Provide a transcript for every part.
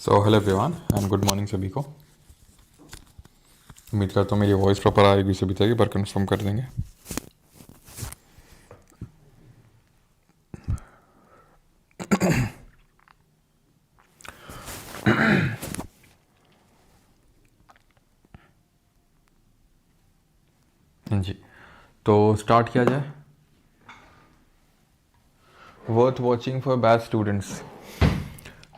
So hello everyone and good morning सभी को। उम्मीद करता हूँ मेरी वॉइस प्रॉपर आएगी, सभी तक एक बार कंफर्म कर देंगे। जी, तो स्टार्ट किया जाए। Worth watching for batch students.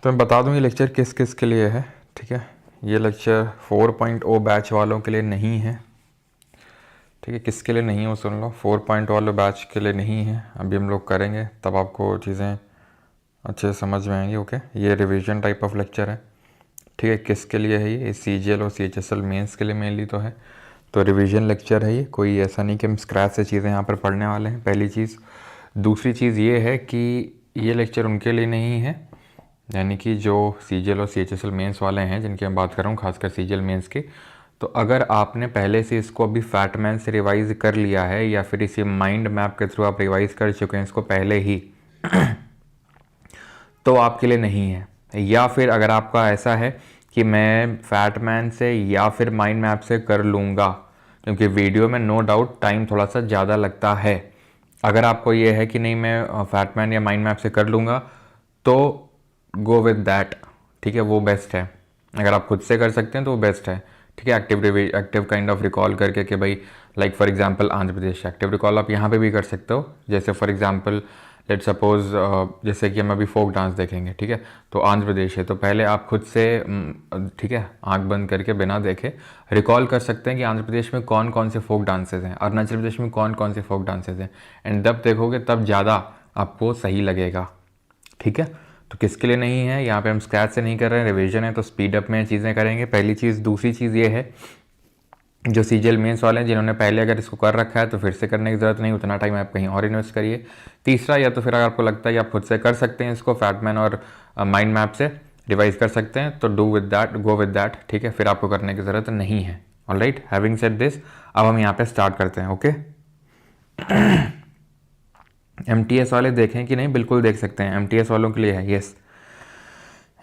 तो मैं बता दूँ ये लेक्चर किस किस के लिए है। ठीक है, ये लेक्चर 4.0 बैच वालों के लिए नहीं है। ठीक है, किसके लिए नहीं है वो सुन लो। 4.0 वाले बैच के लिए नहीं है। अभी हम लोग करेंगे तब आपको चीज़ें अच्छे से समझ में आएंगी। ओके, ये रिवीजन टाइप ऑफ लेक्चर है। ठीक है, किसके लिए है ये CGL और CHSL मेंस के लिए मेनली तो है। तो रिवीजन लेक्चर है ये, कोई ऐसा नहीं कि हम स्क्रैच से चीज़ें यहाँ पर पढ़ने वाले हैं, पहली चीज़। दूसरी चीज़ ये है कि ये लेक्चर उनके लिए नहीं है, यानी कि जो CGL और CHSL मेंस वाले हैं जिनकी मैं बात कर रहा हूँ, खासकर CGL मेंस की। तो अगर आपने पहले से इसको अभी फैटमैन से रिवाइज़ कर लिया है या फिर इसी माइंड मैप के थ्रू आप रिवाइज़ कर चुके हैं इसको पहले ही तो आपके लिए नहीं है। या फिर अगर आपका ऐसा है कि मैं फैटमैन से या फिर माइंड मैप से कर लूँगा, क्योंकि वीडियो में नो डाउट टाइम थोड़ा सा ज़्यादा लगता है। अगर आपको ये है कि नहीं मैं फैटमैन या माइंड मैप से कर लूँगा तो गो विद दैट। ठीक है, वो बेस्ट है। अगर आप खुद से कर सकते हैं तो वो बेस्ट है। ठीक है, एक्टिव काइंड ऑफ रिकॉल करके कि भाई like for example Andhra Pradesh active recall आप यहाँ पे भी कर सकते हो। जैसे फॉर एग्जांपल लेट सपोज जैसे कि हम अभी फोक डांस देखेंगे। ठीक है, तो आंध्र प्रदेश है तो पहले आप खुद से ठीक है आंख बंद करके बिना देखे रिकॉल कर सकते हैं कि आंध्र प्रदेश में कौन कौन से फोक डांसेस हैं, अरुणाचल प्रदेश में कौन कौन से फोक डांसेस हैं। एंड जब देखोगे तब ज़्यादा आपको सही लगेगा। ठीक है, तो किसके लिए नहीं है, यहाँ पे हम स्क्रैच से नहीं कर रहे हैं, रिवीजन है तो स्पीड अप में चीज़ें करेंगे, पहली चीज़। दूसरी चीज़ ये है जो CGL मेंस वाले हैं जिन्होंने पहले अगर इसको कर रखा है तो फिर से करने की ज़रूरत नहीं, उतना टाइम आप कहीं और इन्वेस्ट करिए। तीसरा, या तो फिर अगर आपको लगता है कि आप खुद से कर सकते हैं इसको फैटमैन और माइंड मैप से रिवाइज कर सकते हैं तो do with that, go with that. ठीक है, फिर आपको करने की ज़रूरत नहीं है। ऑलराइट, हैविंग सेड दिस, अब हम यहाँ पे स्टार्ट करते हैं। ओके MTS वाले देखें कि नहीं, बिल्कुल देख सकते हैं। MTS वालों के लिए है, यस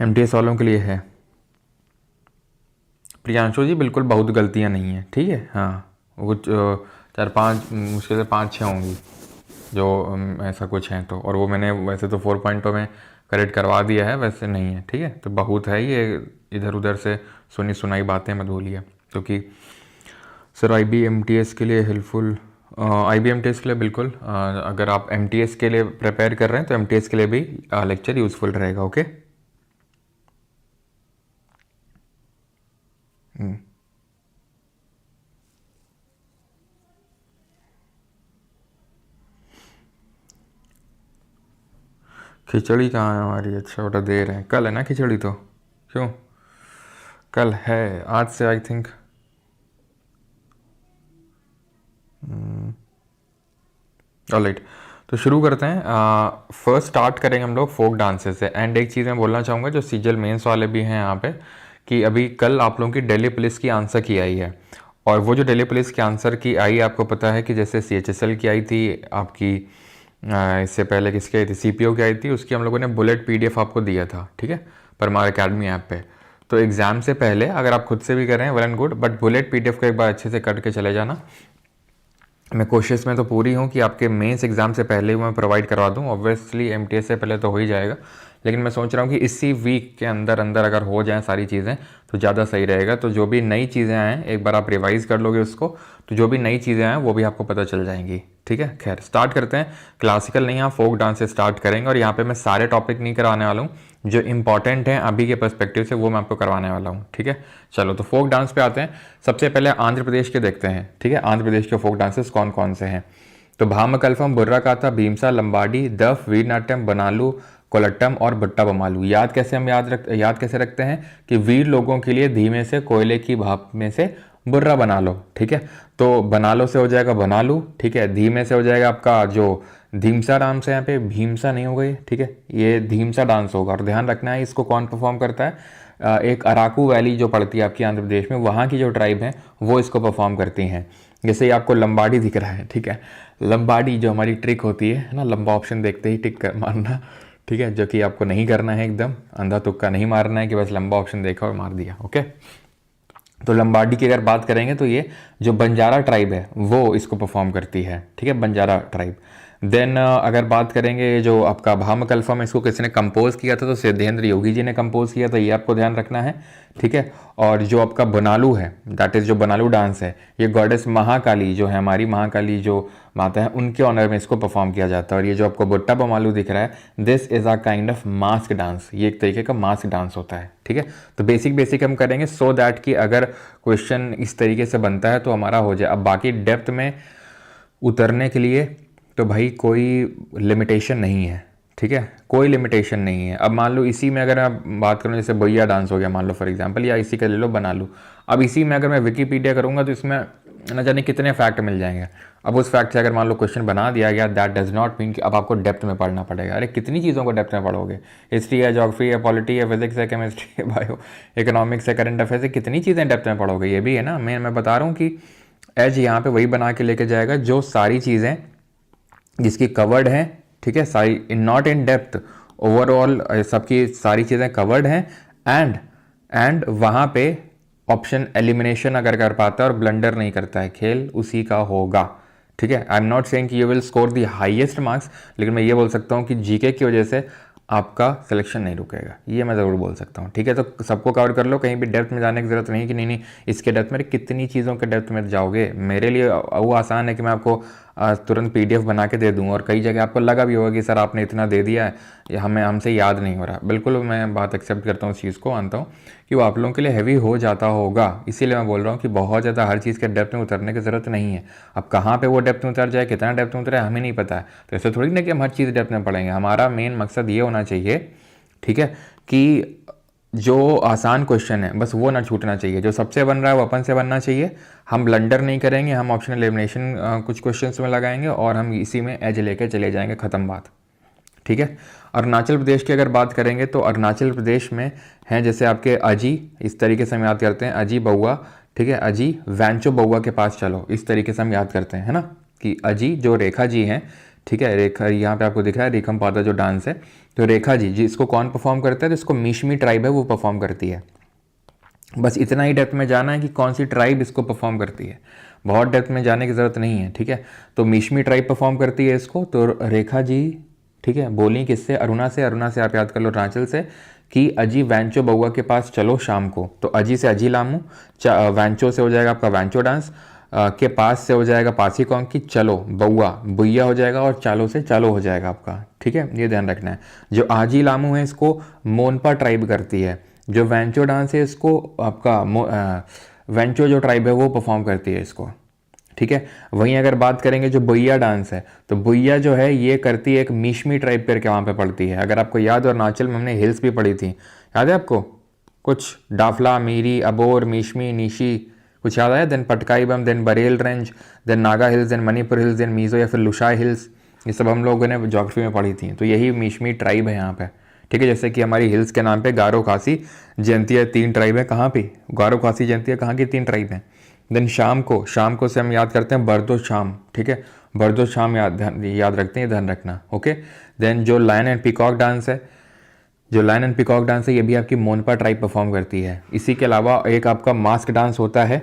MTS वालों के लिए है। प्रियांशु जी बिल्कुल बहुत गलतियां नहीं हैं। ठीक है, हाँ वो 4-5 मुश्किल से 5-6 होंगी जो ऐसा कुछ हैं तो, और वो मैंने वैसे तो 4.0 में करेक्ट करवा दिया है, वैसे नहीं है। ठीक है, तो बहुत है ये इधर उधर से सुनी सुनाई बातें मत भूलिए। क्योंकि सर IBMTS के लिए हेल्पफुल, IBMTS के लिए बिल्कुल अगर आप MTS के लिए प्रिपेयर कर रहे हैं तो MTS के लिए भी लेक्चर यूज़फुल रहेगा। ओके खिचड़ी कहाँ है हमारी? अच्छा बेटा दे रहे हैं, कल है ना खिचड़ी तो? क्यों कल है? आज से आई थिंक ऑलराइट, तो शुरू करते हैं। फर्स्ट स्टार्ट करेंगे हम लोग फोक डांसेस से। एंड एक चीज़ मैं बोलना चाहूँगा जो CGL मेंस वाले भी हैं यहाँ पे, कि अभी कल आप लोगों की दिल्ली पुलिस की आंसर की आई है। और वो जो दिल्ली पुलिस की आंसर की आई, आपको पता है कि जैसे CHSL की आई थी आपकी, इससे पहले किसकी आई थी, CPO की आई थी, उसकी हम लोगों ने बुलेट PDF आपको दिया था। ठीक है, परमार अकेडमी ऐप पे। तो एग्ज़ाम से पहले अगर आप खुद से भी कर रहे हैं well and good, but bullet PDF को एक बार अच्छे से कट के चले जाना। मैं कोशिश में तो पूरी हूँ कि आपके मेंस एग्ज़ाम से पहले ही मैं प्रोवाइड करवा दूँ। ऑब्वियसली MTS से पहले तो हो ही जाएगा, लेकिन मैं सोच रहा हूँ कि इसी वीक के अंदर अंदर अगर हो जाएँ सारी चीज़ें तो ज़्यादा सही रहेगा। तो जो भी नई चीज़ें आएँ एक बार आप रिवाइज़ कर लोगे उसको, तो जो भी नई चीज़ें आएँ वो भी आपको पता चल जाएंगी। ठीक है, खैर स्टार्ट करते हैं। क्लासिकल नहीं, यहाँ फोक डांस से स्टार्ट करेंगे। और यहाँ पे मैं सारे टॉपिक नहीं कराने वाला हूँ, जो इंपॉर्टेंट हैं अभी के पर्सपेक्टिव से वो मैं आपको करवाने वाला हूँ। ठीक है, चलो तो फोक डांस पे आते हैं। सबसे पहले आंध्र प्रदेश के देखते हैं। ठीक है, आंध्र प्रदेश के फोक डांसेस कौन कौन से हैं? तो भामकल्फम, बुर्रा काथा, भीमसा, लंबाडी, दफ, वीरनाट्यम, बनालू, कोलट्टम और भट्टा बमालू। याद कैसे रखते हैं कि वीर लोगों के लिए धीमे से कोयले की भाप में से बुर्रा बना लो। ठीक है, तो बना लो से हो जाएगा बनालू। ठीक है, धीमे से हो जाएगा आपका जो धीमसा डांस है, यहाँ पे भीमसा नहीं होगा ये। ठीक है, ये धीमसा डांस होगा। और ध्यान रखना है इसको कौन परफॉर्म करता है, एक अराकू वैली जो पड़ती है आपकी आंध्र प्रदेश में, वहाँ की जो ट्राइब है वो इसको परफॉर्म करती हैं। जैसे ये आपको लंबाड़ी दिख रहा है। ठीक है, लंबाड़ी जो हमारी ट्रिक होती है ना, लंबा ऑप्शन देखते ही टिक कर मारना। ठीक है, जो कि आपको नहीं करना है, एकदम अंधा तुक्का नहीं मारना है कि बस लंबा ऑप्शन देखा और मार दिया। ओके, तो लंबाडी की अगर बात करेंगे तो ये जो बंजारा ट्राइब है वो इसको परफॉर्म करती है। ठीक है, बंजारा ट्राइब। देन अगर बात करेंगे जो आपका भामकल्फम, इसको किसने कंपोज किया था, तो सिद्धेंद्र योगी जी ने कंपोज किया था, ये आपको ध्यान रखना है। ठीक है, और जो आपका बनालू है, दैट इज़ जो बनालू डांस है, ये गॉडेस महाकाली जो है, हमारी महाकाली जो माता है, उनके ऑनर में इसको परफॉर्म किया जाता है। और ये जो आपको बुट्टा बमालू दिख रहा है, this is a kind of mask dance, ये एक तरीके का मास्क डांस होता है। ठीक है, तो बेसिक हम करेंगे सो दैट कि अगर क्वेश्चन इस तरीके से बनता है तो हमारा हो जाए। अब बाकी डेप्थ में उतरने के लिए तो भाई कोई लिमिटेशन नहीं है। ठीक है, कोई लिमिटेशन नहीं है। अब मान लो इसी में अगर मैं बात करूँ, जैसे बोइया डांस हो गया मान लो फॉर एग्जांपल, या इसी का ले लो बना लूँ। अब इसी में अगर मैं विकीपीडिया करूँगा तो इसमें न जाने कितने फैक्ट मिल जाएंगे। अब उस फैक्ट से अगर मान लो क्वेश्चन बना दिया गया, दैट डज नॉट मीन कि अब आपको डेप्थ में पढ़ना पड़ेगा। अरे कितनी चीज़ों को डेप्थ में पढ़ोगे, हिस्ट्री है, ज्योग्राफी है, पॉलिटी है, फिजिक्स है, केमिस्ट्री है, बायो इकोनॉमिक्स है, करंट अफेयर्स है, कितनी चीज़ें डेप्थ में पढ़ोगे, ये भी है ना। मैं बता रहा हूँ कि एज यहाँ पे वही बना के लेके जाएगा जो सारी चीज़ें जिसकी कवर्ड है। ठीक है, सारी नॉट इन डेप्थ, ओवरऑल सबकी सारी चीज़ें कवर्ड हैं। एंड वहाँ पे ऑप्शन एलिमिनेशन अगर कर पाता है और ब्लंडर नहीं करता है, खेल उसी का होगा। ठीक है, आई एम नॉट सेइंग कि you will score the highest marks, लेकिन मैं ये बोल सकता हूँ कि जीके की वजह से आपका सिलेक्शन नहीं रुकेगा, ये मैं ज़रूर बोल सकता हूँ। ठीक है, तो सबको कवर कर लो, कहीं भी डेप्थ में जाने की ज़रूरत नहीं कि नहीं इसके डेप्थ में, कितनी चीज़ों के डेप्थ में जाओगे। मेरे लिए वो आसान है कि मैं आपको तुरंत पीडीएफ बना के दे दूँ, और कई जगह आपको लगा भी होगा कि सर आपने इतना दे दिया है, ये हमसे याद नहीं हो रहा। बिल्कुल मैं बात एक्सेप्ट करता हूँ, उस चीज़ को मानता हूँ कि वो आप लोगों के लिए हैवी हो जाता होगा। इसीलिए मैं बोल रहा हूँ कि बहुत ज़्यादा हर चीज़ के डेप्थ में उतरने की ज़रूरत नहीं है। अब कहाँ पे वो डेप्थ में उतर जाए, कितना डेप्थ में उतरे, हमें नहीं पता है। तो ऐसे थोड़ी ना कि हम हर चीज़ डेप्थ में पढ़ेंगे। हमारा मेन मकसद ये होना चाहिए, ठीक है, कि जो आसान क्वेश्चन है बस वो ना छूटना चाहिए, जो सबसे बन रहा है वो अपन से बनना चाहिए। हम ब्लंडर नहीं करेंगे, हम ऑप्शन एलिमिनेशन कुछ क्वेश्चंस में लगाएंगे और हम इसी में एज लेके चले जाएंगे, ख़त्म बात। ठीक है, अरुणाचल प्रदेश की अगर बात करेंगे तो अरुणाचल प्रदेश में हैं जैसे आपके अजी, इस तरीके से हम याद करते हैं, अजी बउआ। ठीक है, अजी वैंचो बउआ के पास चलो, इस तरीके से हम याद करते हैं, है ना, कि अजी जो रेखा जी हैं। ठीक है, रेखा यहाँ पे आपको दिख रहा है रेखम पादा जो डांस है, तो रेखा जी जिसको कौन परफॉर्म करता है, तो इसको मिशमी ट्राइब है वो परफॉर्म करती है। बस इतना ही डेप्थ में जाना है कि कौन सी ट्राइब इसको परफॉर्म करती है, बहुत डेप्थ में जाने की ज़रूरत नहीं है। ठीक है, तो मिशमी ट्राइब परफॉर्म करती है इसको, तो रेखा जी, ठीक है, बोली किससे, अरुणा से। अरुणा से आप याद कर लो अरुणाचल से, कि अजी वैंचो बउआ के पास चलो शाम को, तो अजी से अजी लामू, वैंचो से हो जाएगा आपका वैंचो डांस, के पास से हो जाएगा पासी कौन की चलो, बउआ बुइया हो जाएगा, और चालो से चालो हो जाएगा आपका। ठीक है, ये ध्यान रखना है। जो आजी लामू है इसको मोनपा ट्राइब करती है, जो वैंचो डांस है इसको आपका वैंचो जो ट्राइब है वो परफॉर्म करती है इसको। ठीक है, वहीं अगर बात करेंगे जो बुइया डांस है, तो बुइया जो है ये करती है एक मिशमी ट्राइब करके वहाँ पे पड़ती है। अगर आपको याद हो, अरुणाचल में हमने हिल्स भी पढ़ी थी, याद है आपको कुछ, डाफला, मीरी, अबोर, मिशमी, निशी, कुछ याद आया। Then Patkai Bum, then Barail range, then Naga hills, then Manipur hills, then Mizo या फिर लुशाई हिल्स, ये सब हम लोगों ने ज्योग्राफी में पढ़ी थी। तो यही मिशमी ट्राइब है यहाँ पे। ठीक है, जैसे कि हमारी हिल्स के नाम पे गारो, खासी, जयंतिया 3 ट्राइब है। कहाँ पे गारो, खासी, जयंतिया कहाँ की 3 ट्राइब हैं। देन शाम को से हम याद करते हैं बर्दो शाम। ठीक है, बर्दो शाम याद रखते हैं, ध्यान रखना। ओके, देन जो लायन एंड पिकॉक डांस है, जो लायन एंड पिकॉक डांस है, ये भी आपकी मोनपा ट्राइब परफॉर्म करती है। इसी के अलावा एक आपका मास्क डांस होता है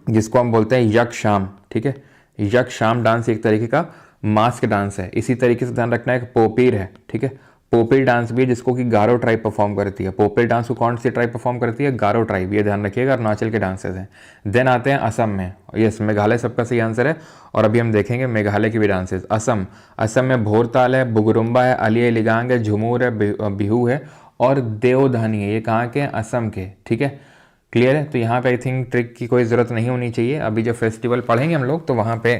जिसको हम बोलते हैं यक शाम। ठीक है, यक शाम डांस एक तरीके का मास्क डांस है। इसी तरीके से ध्यान रखना है कि पोपीर है। ठीक है, पोपीर डांस भी है जिसको कि गारो ट्राइब परफॉर्म करती है। पोपीर डांस को कौन सी ट्राइब परफॉर्म करती है, गारो ट्राइब, ये ध्यान रखिएगा, अरुणाचल के डांसेस हैं। देन आते हैं असम में, यस मेघालय सबका सही आंसर है, और अभी हम देखेंगे मेघालय की भी डांसेस। असम में भोरताल है, बुगरुम्बा है, अलिया लिगांग है, झुमूर है, बिहू है और देवधानी है। ये कहाँ के हैं, असम के। ठीक है, क्लियर है। तो यहाँ पे आई थिंक ट्रिक की कोई ज़रूरत नहीं होनी चाहिए। अभी जो फेस्टिवल पढ़ेंगे हम लोग, तो वहाँ पे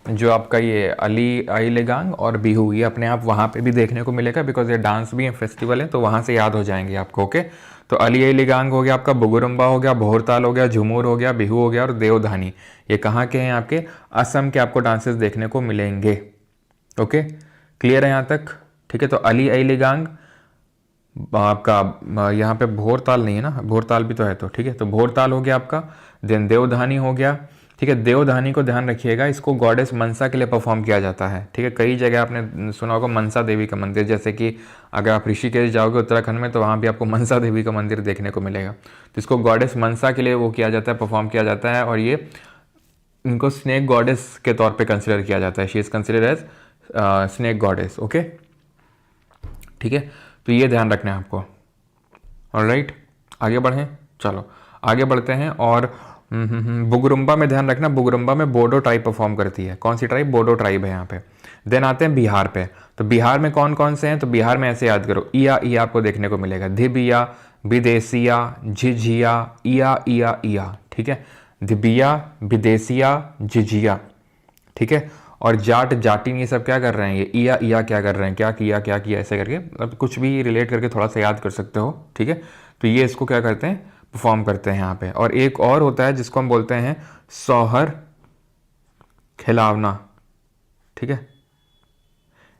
जो आपका ये अली आई लेगांग और बिहू, ये अपने आप वहाँ पे भी देखने को मिलेगा, बिकॉज ये डांस भी है, फेस्टिवल है, तो वहाँ से याद हो जाएंगे आपको। ओके, तो अली आई लेगांग हो गया आपका, बुगुरुम्बा हो गया, भोरताल हो गया, झुमूर हो गया, बिहू हो गया और देवधानी, ये कहाँ के हैं, आपके असम के आपको डांसेस देखने को मिलेंगे। ओके, क्लियर है यहाँ तक। ठीक है, तो अली आई लेगांग आपका, यहाँ पे भोरताल नहीं है ना, भोरताल भी तो है, तो ठीक है, तो भोरताल हो गया आपका, देन देवधानी हो गया, ठीक है। देवधानी को ध्यान रखिएगा, इसको गॉडेस मनसा के लिए परफॉर्म किया जाता है। ठीक है, कई जगह आपने सुना होगा मनसा देवी का मंदिर, जैसे कि अगर आप ऋषिकेश जाओगे उत्तराखंड में तो वहाँ भी आपको मनसा देवी का मंदिर देखने को मिलेगा। तो इसको गॉडेस मनसा के लिए वो किया जाता है, परफॉर्म किया जाता है, और ये इनको स्नेक गॉडेस के तौर पे कंसिडर किया जाता है। She is consider as snake goddess. Okay, ठीक है, तो ये ध्यान रखना है आपको। ऑलराइट, आगे बढ़ें, चलो आगे बढ़ते हैं। और बुगरुम्बा में ध्यान रखना, बुगरुम्बा में बोडो ट्राइब परफॉर्म करती है। कौन सी ट्राइब? बोडो ट्राइब है यहाँ पे। देन आते हैं बिहार पे। तो बिहार में कौन कौन से हैं? तो बिहार में ऐसे याद करो, इया इया आपको देखने को मिलेगा, धिबिया, विदेसिया, झिझिया, इया इया इया। ठीक है, धिबिया, विदेसिया, झिझिया। ठीक है, और जाट, जाटिन, ये सब क्या कर रहे हैं? ये इया इया क्या कर रहे हैं? क्या किया ऐसे करके, मतलब कुछ भी रिलेट करके थोड़ा सा याद कर सकते हो। ठीक है, तो ये इसको क्या करते हैं? परफॉर्म करते हैं यहाँ पे। और एक और होता है जिसको हम बोलते हैं सोहर खिलावना। ठीक है,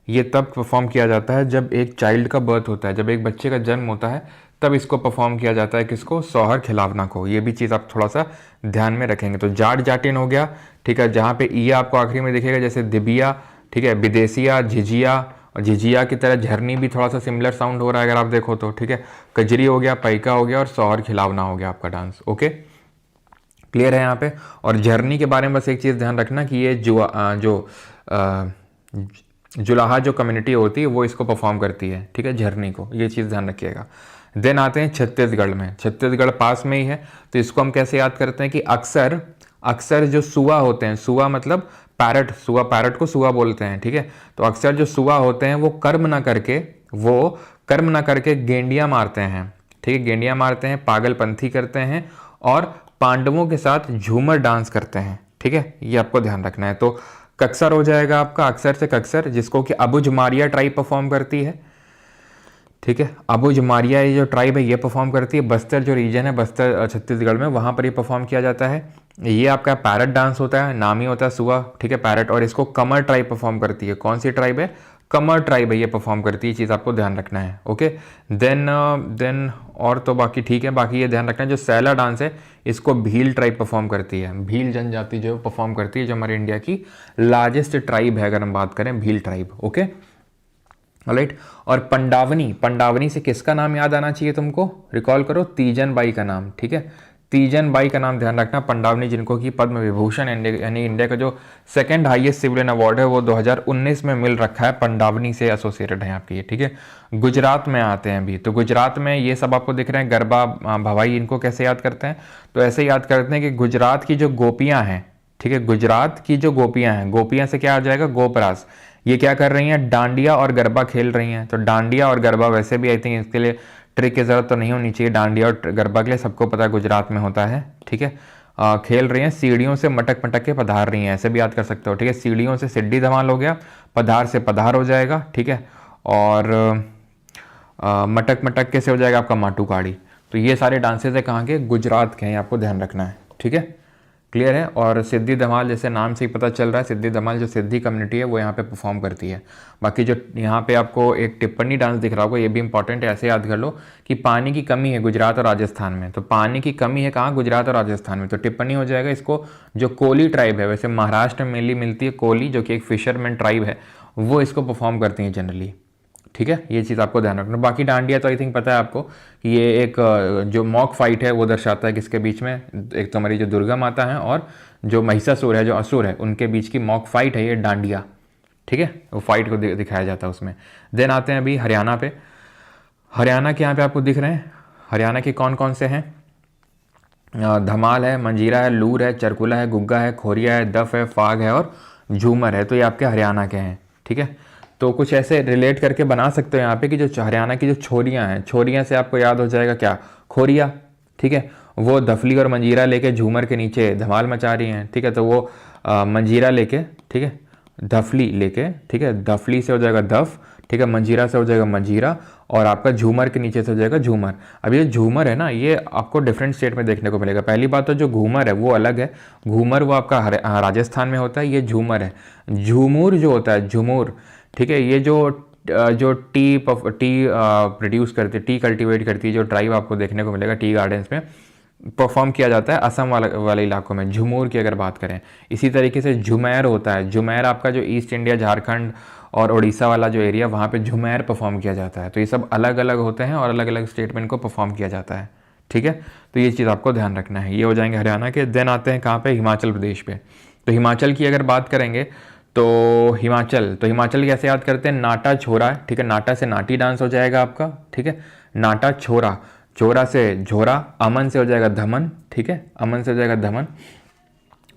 ये तब परफॉर्म किया जाता है जब एक चाइल्ड का बर्थ होता है, जब एक बच्चे का जन्म होता है, तब इसको परफॉर्म किया जाता है। किसको? सोहर खिलावना को। ये भी चीज़ आप थोड़ा सा ध्यान में रखेंगे। तो जाट, जाटिन हो गया। ठीक है, जहाँ पे ईया आपको आखिरी में दिखेगा, जैसे दिबिया, ठीक है, विदेसिया, झिझिया, और झिझिया की तरह झरनी भी थोड़ा सा सिमिलर साउंड हो रहा है अगर आप देखो तो। ठीक है, कजरी हो गया, पैका हो गया, और सोहर खिलावना हो गया आपका डांस। ओके, क्लियर है यहाँ पे। और झरनी के बारे में बस एक चीज़ ध्यान रखना कि ये जुलाहा जो कम्युनिटी होती है वो इसको परफॉर्म करती है। ठीक है, झरनी को, ये चीज़ ध्यान रखिएगा। देन आते हैं छत्तीसगढ़ में। छत्तीसगढ़ पास में ही है, तो इसको हम कैसे याद करते हैं कि अक्सर जो सुआ होते हैं, सुआ मतलब पैरट, सुआ, पैरट को सुआ बोलते हैं। ठीक है, तो अक्सर जो सुआ होते हैं वो कर्म ना करके गेंडियाँ मारते हैं। ठीक है, गेंडियाँ मारते हैं, पागलपंथी करते हैं, और पांडवों के साथ झूमर डांस करते हैं। ठीक है, ये आपको ध्यान रखना है। तो कक्सर हो जाएगा आपका, अक्सर से कक्सर, जिसको कि अबुझमारिया ट्राइब परफॉर्म करती है। ठीक है, अबुझमारिया ये जो ट्राइब है ये परफॉर्म करती है। बस्तर जो रीजन है, बस्तर छत्तीसगढ़ में, वहाँ पर ये परफॉर्म किया जाता है। ये आपका पैरट डांस होता है, नाम ही होता है सुआ। ठीक है, पैरट। और इसको कमर ट्राइब परफॉर्म करती है। कौन सी ट्राइब है? कमर ट्राइब है, ये परफॉर्म करती है। चीज़ आपको ध्यान रखना है। ओके, देन और तो बाकी ठीक है। बाकी ये ध्यान रखना है, जो सैला डांस है इसको भील ट्राइब परफॉर्म करती है। भील जनजाति जो परफॉर्म करती है, जो हमारे इंडिया की लार्जेस्ट ट्राइब है अगर हम बात करें, भील ट्राइब। Okay, alright. और पंडावनी से किसका नाम याद आना चाहिए तुमको? रिकॉल करो, तीजन बाई का नाम। ठीक है, तीजन बाई का नाम ध्यान रखना। पंडावनी जिनको कि पद्म विभूषण यानी इंडिया का जो सेकंड हाईएस्ट सिविलियन अवार्ड है वो 2019 में मिल रखा है, पंडावनी से एसोसिएटेड है आपकी ये। ठीक है, गुजरात में आते हैं अभी। तो गुजरात में ये सब आपको दिख रहे हैं, गरबा, भवाई, इनको कैसे याद करते हैं? तो ऐसे याद करते हैं कि गुजरात की जो गोपियाँ हैं, ठीक है, गुजरात की जो गोपियाँ हैं, गोपियाँ से क्या आ जाएगा? गोपरास। ये क्या कर रही हैं? डांडिया और गरबा खेल रही हैं। तो डांडिया और गरबा, वैसे भी आई थिंक इसके लिए ट्रिक की ज़रूरत तो नहीं होनी चाहिए, डांडिया और गरबा के लिए, सबको पता है गुजरात में होता है। ठीक है, खेल रही हैं, सीढ़ियों से मटक मटक के पधार रही हैं, ऐसे भी याद कर सकते हो। ठीक है, सीढ़ियों से सिड्डी धमाल हो गया, पधार से पधार हो जाएगा। ठीक है, और मटक मटक के से हो जाएगा आपका माटू काड़ी। तो ये सारे डांसेज है कहाँ के? गुजरात के हैं, आपको ध्यान रखना है। ठीक है, क्लियर है। और सिद्धि धमाल, जैसे नाम से ही पता चल रहा है, सिद्धि धमाल जो सिद्धि कम्युनिटी है वो यहाँ पे परफॉर्म करती है। बाकी जो यहाँ पे आपको एक टिप्पणी डांस दिख रहा होगा, ये भी इंपॉर्टेंट है, ऐसे याद कर लो कि पानी की कमी है गुजरात और राजस्थान में। तो पानी की कमी है कहाँ? गुजरात और राजस्थान में। तो टिप्पणी हो जाएगा इसको। जो कोली ट्राइब है, वैसे महाराष्ट्र में मेनली मिलती है कोली, जो कि एक फिशरमैन ट्राइब है, वो इसको परफॉर्म करती हैं जनरली। ठीक है, ये चीज़ आपको ध्यान रखना। बाकी डांडिया तो आई थिंक पता है आपको कि ये एक जो मॉक फाइट है वो दर्शाता है किसके बीच में? एक तो हमारी जो दुर्गा माता है और जो महिषासुर है, जो असुर है, उनके बीच की मॉक फाइट है ये डांडिया। ठीक है, वो फाइट को दिखाया जाता है उसमें। देन आते हैं अभी हरियाणा पे। हरियाणा के यहाँ पे आपको दिख रहे हैं, हरियाणा के कौन कौन से हैं? धमाल है, मंजीरा है, लूर है, चरकुला है, गुग्गा है, खोरिया है, दफ है, फाग है, और झूमर है। तो ये आपके हरियाणा के हैं। ठीक है, तो कुछ ऐसे रिलेट करके बना सकते हो यहाँ पे कि जो हरियाणा की जो छोरियाँ हैं, छोरियाँ से आपको याद हो जाएगा क्या? खोरिया। ठीक है, वो दफली और मंजीरा लेके झूमर के नीचे धमाल मचा रही हैं। ठीक है, तो वो मंजीरा लेके, ठीक है, दफली लेके, ठीक है, दफली से हो जाएगा दफ, ठीक है, मंजीरा से हो जाएगा मंजीरा, और आपका झूमर के नीचे से हो जाएगा झूमर। अब ये झूमर है ना, ये आपको डिफरेंट स्टेट में देखने को मिलेगा। पहली बात तो जो घूमर है वो अलग है, घूमर वो आपका राजस्थान में होता है, ये झूमर है। झूमूर जो होता है, झूमूर, ठीक है, ये जो टी प्रोड्यूस करती है, टी कल्टीवेट करती है जो ट्राइब आपको देखने को मिलेगा टी गार्डन्स में, परफॉर्म किया जाता है असम वाले इलाकों में, झुमूर की अगर बात करें। इसी तरीके से झुमैर होता है, झुमैर आपका जो ईस्ट इंडिया, झारखंड और उड़ीसा वाला जो एरिया, वहाँ पे झुमैर परफॉर्म किया जाता है। तो ये सब अलग अलग होते हैं और अलग अलग स्टेट में इनको परफॉर्म किया जाता है, ठीक है। तो ये चीज़ आपको ध्यान रखना है। ये हो जाएंगे हरियाणा के। देन आते हैं कहाँ पे, हिमाचल प्रदेश पे। तो हिमाचल की अगर बात करेंगे तो हिमाचल कैसे याद करते हैं, नाटा छोरा, ठीक है, नाटा से नाटी डांस हो जाएगा आपका, ठीक है, नाटा छोरा, छोरा से झोरा, अमन से हो जाएगा धमन, ठीक है, अमन से हो जाएगा धमन।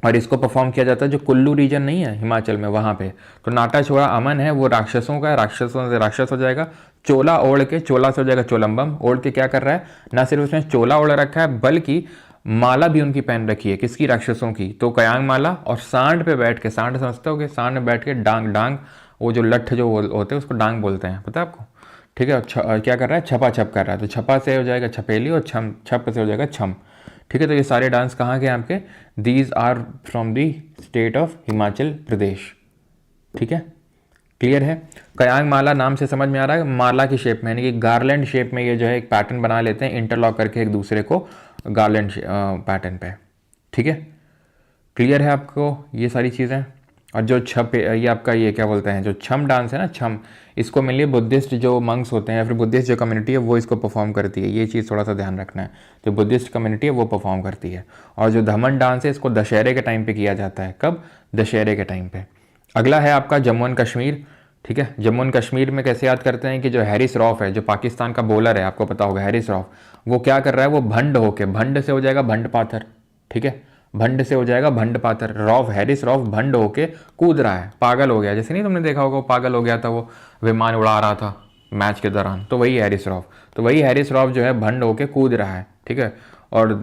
और इसको परफॉर्म किया जाता है जो कुल्लू रीजन नहीं है हिमाचल में, वहाँ पे। तो नाटा छोरा अमन है, वो राक्षसों का है, राक्षसों से राक्षस हो जाएगा। चोला ओढ़ के, चोला से हो जाएगा चोलम्बम, ओढ़ के क्या कर रहा है, ना सिर्फ उसने चोला ओढ़ रखा है बल्कि माला भी उनकी पहन रखी है, किसकी, राक्षसों की। तो कयांग माला, और सांड पे बैठ के, सांड समझते हो कि सांड में बैठ के डांग, वो जो लठ जो होते हैं उसको डांग बोलते हैं, पता है आपको, ठीक है। क्या कर रहा है, छपा छप कर रहा है। तो छपा से हो जाएगा छपेली और छप से हो जाएगा छम, ठीक है। तो ये सारे डांस कहाँ के आपके, these are from the state of Himachal Pradesh, ठीक है, क्लियर है। कयांग माला नाम से समझ में आ रहा है, माला की शेप में, यानी कि गार्लैंड शेप में ये जो है एक पैटर्न बना लेते हैं इंटरलॉक करके एक दूसरे को गार्लैंड पैटर्न पे, ठीक है, क्लियर है आपको ये सारी चीज़ें। और जो ये आपका ये क्या बोलते हैं, जो छम डांस है ना, छम, इसको मेनली बुद्धिस्ट जो मंक्स होते हैं या फिर बुद्धिस्ट जो कम्युनिटी है वो इसको परफॉर्म करती है। ये चीज़ थोड़ा सा ध्यान रखना है, जो बुद्धिस्ट कम्युनिटी है वो परफॉर्म करती है। और जो धमन डांस है इसको दशहरे के टाइम पे किया जाता है। कब, दशहरे के टाइम पे। अगला है आपका जम्मू एंड कश्मीर, ठीक है। जम्मू एंड कश्मीर में कैसे याद करते हैं कि जो हैरिस रॉफ है, जो पाकिस्तान का बॉलर है, आपको पता होगा हैरिस रॉफ, वो क्या कर रहा है, वो भंड होके, भंड से हो जाएगा भंड पाथर, ठीक है, भंड से हो जाएगा भंड पाथर। रॉफ, हैरिस रॉफ भंड होके कूद रहा है, पागल हो गया। जैसे नहीं तुमने देखा होगा, पागल हो गया था, वो विमान उड़ा रहा था मैच के दौरान, तो वही हैरिस रॉफ। तो वही हैरिस रॉफ जो है भंड होके कूद रहा है, ठीक है, और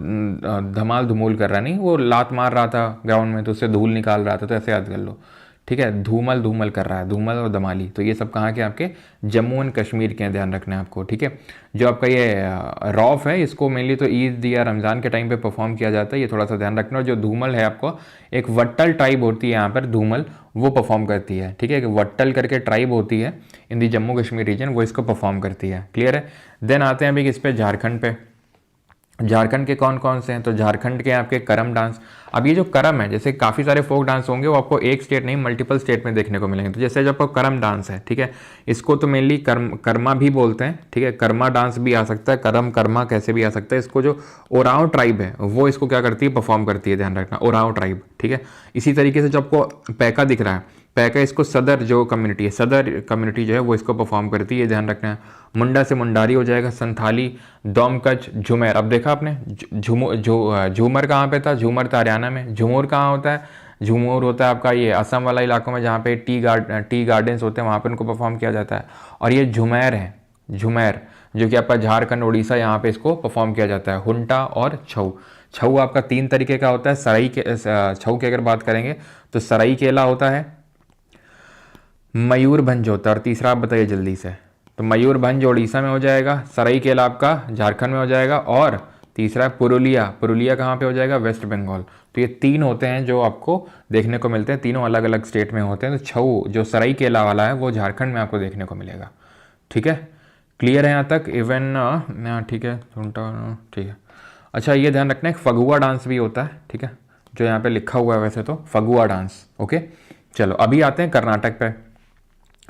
धमाल धूमूल कर रहा, नहीं वो लात मार रहा था ग्राउंड में तो उससे धूल निकाल रहा था, तो ऐसे याद कर लो, ठीक है, धूमल धूमल कर रहा है, धूमल और धमाली। तो ये सब कहाँ के, आपके जम्मू एंड कश्मीर के, ध्यान रखना है आपको, ठीक है। जो आपका ये रॉफ है इसको मेनली तो ईद या रमज़ान के टाइम पे परफॉर्म किया जाता है, ये थोड़ा सा ध्यान रखना। और जो धूमल है आपको, एक वट्टल ट्राइब होती है यहाँ पर, धूमल, वो परफॉर्म करती है, ठीक है, एक वट्टल करके ट्राइब होती है इन दी जम्मू कश्मीर रीजन, वो इसको परफॉर्म करती है, क्लियर है। देन आते हैं अभी किस पे, झारखंड पे। झारखंड के कौन कौन से हैं, तो झारखंड के आपके करम डांस। अब ये जो करम है, जैसे काफ़ी सारे फोक डांस होंगे वो आपको एक स्टेट नहीं मल्टीपल स्टेट में देखने को मिलेंगे। तो जैसे जो आपको करम डांस है, ठीक है, इसको तो मेनली कर्मा भी बोलते हैं, ठीक है, कर्मा डांस भी आ सकता है, करम कर्मा कैसे भी आ सकता है। इसको जो ओराव ट्राइब है वो इसको क्या करती है, परफॉर्म करती है, ध्यान रखना, ओराव ट्राइब, ठीक है। इसी तरीके से जो आपको पैका दिख रहा है, पैका इसको सदर जो कम्युनिटी है, सदर कम्युनिटी जो है वो इसको परफॉर्म करती है, ध्यान रखना है। मुंडा से मुंडारी हो जाएगा, संथाली, दोमकच, झुमेर। अब देखा आपने झूमर कहाँ पे था, झूमर था हरियाणा में। झुमूर कहाँ होता है, झुमूर होता है आपका ये असम वाला इलाकों में, जहाँ पे टी गार्डन्स होते हैं वहाँ पे उनको परफॉर्म किया जाता है। और ये झुमेर है, झुमेर, जो कि आपका झारखंड उड़ीसा यहाँ पे इसको परफॉर्म किया जाता है। हुंटा और छऊ। छऊ आपका 3 तरीके का होता है। छऊ की अगर बात करेंगे तो सराई केला होता है, मयूरभंज होता है, और तीसरा आप बताइए जल्दी से। तो मयूरभंज उड़ीसा में हो जाएगा, सराईकेला आपका झारखंड में हो जाएगा, और तीसरा पुरुलिया। पुरुलिया कहाँ पे हो जाएगा, वेस्ट बंगाल। तो ये 3 होते हैं जो आपको देखने को मिलते हैं, तीनों अलग अलग स्टेट में होते हैं। तो छऊ जो सराईकेला वाला है वो झारखंड में आपको देखने को मिलेगा, ठीक है, क्लियर है यहाँ तक। इवन ठीक है, ठीक है। अच्छा ये ध्यान रखना, एक फगुआ डांस भी होता है, ठीक है, जो यहाँ पे लिखा हुआ है वैसे तो, फगुआ डांस, ओके। चलो अभी आते हैं कर्नाटक पे।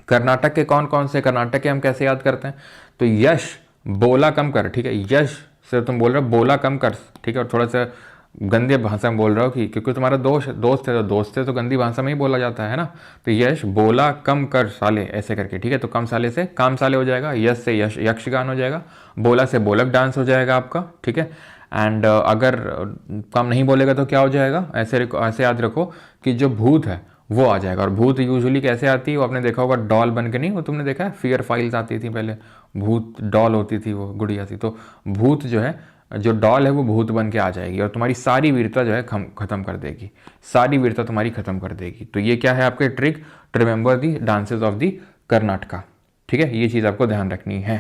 कर्नाटक के कौन कौन से, कर्नाटक के हम कैसे याद करते हैं, तो यश, बोला कम कर, ठीक है, यश से तुम बोल रहे हो बोला कम कर, ठीक है, और थोड़ा सा गंदे भाषा में बोल रहे हो कि क्योंकि तुम्हारा दोस्त है तो गंदी भाषा में ही बोला जाता है ना। तो यश बोला कम कर साले, ऐसे करके, ठीक है। तो कम साले से काम साले हो जाएगा, यश से यक्षगान हो जाएगा, बोला से बोलक डांस हो जाएगा आपका, ठीक है। एंड अगर कम नहीं बोलेगा तो क्या हो जाएगा, ऐसे याद रखो कि जो भूत है वो आ जाएगा। और भूत यूजुअली कैसे आती है, वो आपने देखा होगा डॉल बन के, नहीं वो तुमने देखा है, फियर फाइल्स आती थी पहले, भूत डॉल होती थी, वो गुड़िया थी। तो भूत जो है, जो डॉल है वो भूत बन के आ जाएगी और तुम्हारी सारी वीरता जो है खत्म कर देगी, सारी वीरता तुम्हारी खत्म कर देगी। तो ये क्या है आपके trick to remember the dances of the Karnataka, ठीक है, ये चीज़ आपको ध्यान रखनी है,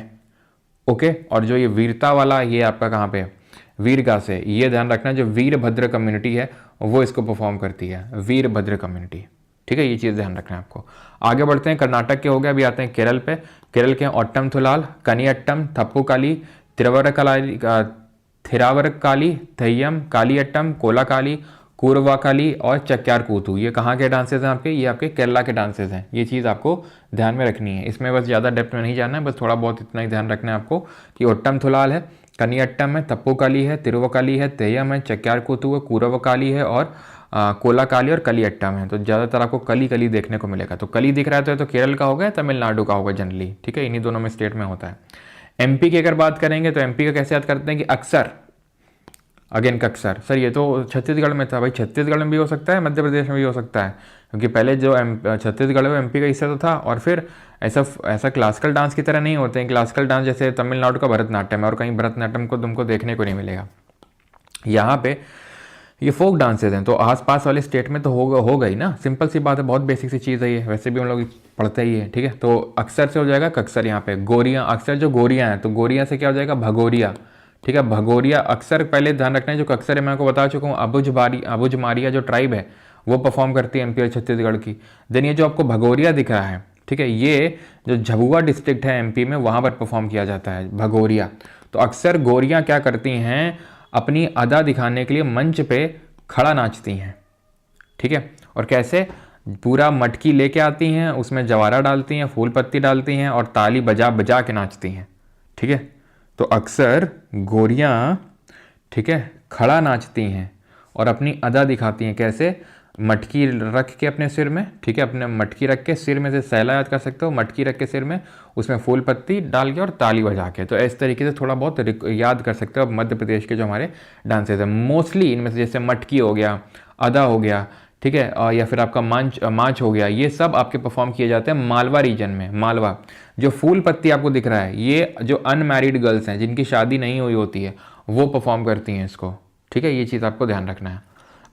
ओके। और जो ये वीरता वाला ये आपका कहाँ पे है, वीरगा से, ये ध्यान रखना जो वीरभद्र कम्युनिटी है वो इसको परफॉर्म करती है, वीरभद्र कम्युनिटी, ठीक है, ये चीज़ ध्यान रखना है आपको। आगे बढ़ते हैं, कर्नाटक के हो गए, अभी आते हैं केरल पे। केरल के ऑट्टम थुलाल, कनियट्टम, थप्पू काली, थिरावरकाली, थय्यम, कालियट्टम, कोलाकाली, कूर्वाकाली और चक्यार कूथू। ये कहाँ के डांसेस हैं आपके? ये आपके केरला के डांसेस हैं। ये चीज़ आपको ध्यान में रखनी है। इसमें बस ज़्यादा डेप्थ में नहीं जाना है, बस थोड़ा बहुत इतना ही ध्यान रखना है आपको कि ओट्टम थुलाल है, कनियट्टम है, तप्पूकाली है, तिरुवकाली है, तेयम है, चक्यार कूथू है, कूरवकाली है और कोलाकाली और कलियट्टम है। तो ज़्यादातर आपको कली कली देखने को मिलेगा। तो कली दिख रहा है तो केरल का होगा, तमिलनाडु का होगा जनरली, ठीक है। इन्हीं दोनों में स्टेट में होता है। एमपी की अगर बात करेंगे तो एमपी का कैसे याद करते हैं कि अक्सर, अगेन कक्सर। सर ये तो छत्तीसगढ़ में था। भाई छत्तीसगढ़ में भी हो सकता है, मध्य प्रदेश में भी हो सकता है, क्योंकि पहले जो छत्तीसगढ़ है वो एमपी का हिस्सा तो था। और फिर ऐसा क्लासिकल डांस की तरह नहीं होते हैं। क्लासिकल डांस जैसे तमिलनाडु का भरतनाट्यम है और कहीं भरतनाट्यम को तुमको देखने को नहीं मिलेगा। यहाँ पे ये फोक डांसेज हैं, तो आसपास वाले स्टेट में तो होगा ही ना। सिंपल सी बात है, बहुत बेसिक सी चीज़ है ये, वैसे भी हम लोग पढ़ते ही है, ठीक है। तो अक्सर से हो जाएगा कक्सर। यहाँ पे गोरियाँ, अक्सर जो गोरियाँ हैं तो गोरियाँ से क्या हो जाएगा? भगोरिया, ठीक है। भगोरिया अक्सर, पहले ध्यान रखना है जो अक्सर है मैं आपको बता चुका हूँ। अबुझ मारिया जो ट्राइब है वो परफॉर्म करती है एमपी और छत्तीसगढ़ की। देन ये जो आपको भगोरिया दिख रहा है, ठीक है, ये जो झाबुआ डिस्ट्रिक्ट है एमपी में, वहाँ पर परफॉर्म किया जाता है भगोरिया। तो अक्सर गोरियाँ क्या करती हैं? अपनी अदा दिखाने के लिए मंच पे खड़ा नाचती हैं, ठीक है। और कैसे? पूरा मटकी लेके आती हैं, उसमें जवारा डालती हैं, फूल पत्ती डालती हैं और ताली बजा बजा के नाचती हैं, ठीक है। तो अक्सर गोरियाँ, ठीक है, खड़ा नाचती हैं और अपनी अदा दिखाती हैं। कैसे? मटकी रख के अपने सिर में, ठीक है, अपने मटकी रख के सिर में से सैला याद कर सकते हो, मटकी रख के सिर में, उसमें फूल पत्ती डाल के और ताली बजा के। तो इस तरीके से थोड़ा बहुत याद कर सकते हो मध्य प्रदेश के जो हमारे डांसेज हैं। मोस्टली इनमें से जैसे मटकी हो गया, अदा हो गया, ठीक है, या फिर आपका मांच हो गया, ये सब आपके परफॉर्म किए जाते हैं मालवा रीजन में। मालवा जो फूल पत्ती आपको दिख रहा है, ये जो अनमैरिड गर्ल्स हैं जिनकी शादी नहीं हुई होती है वो परफॉर्म करती हैं इसको, ठीक है। ये चीज़ आपको ध्यान रखना है।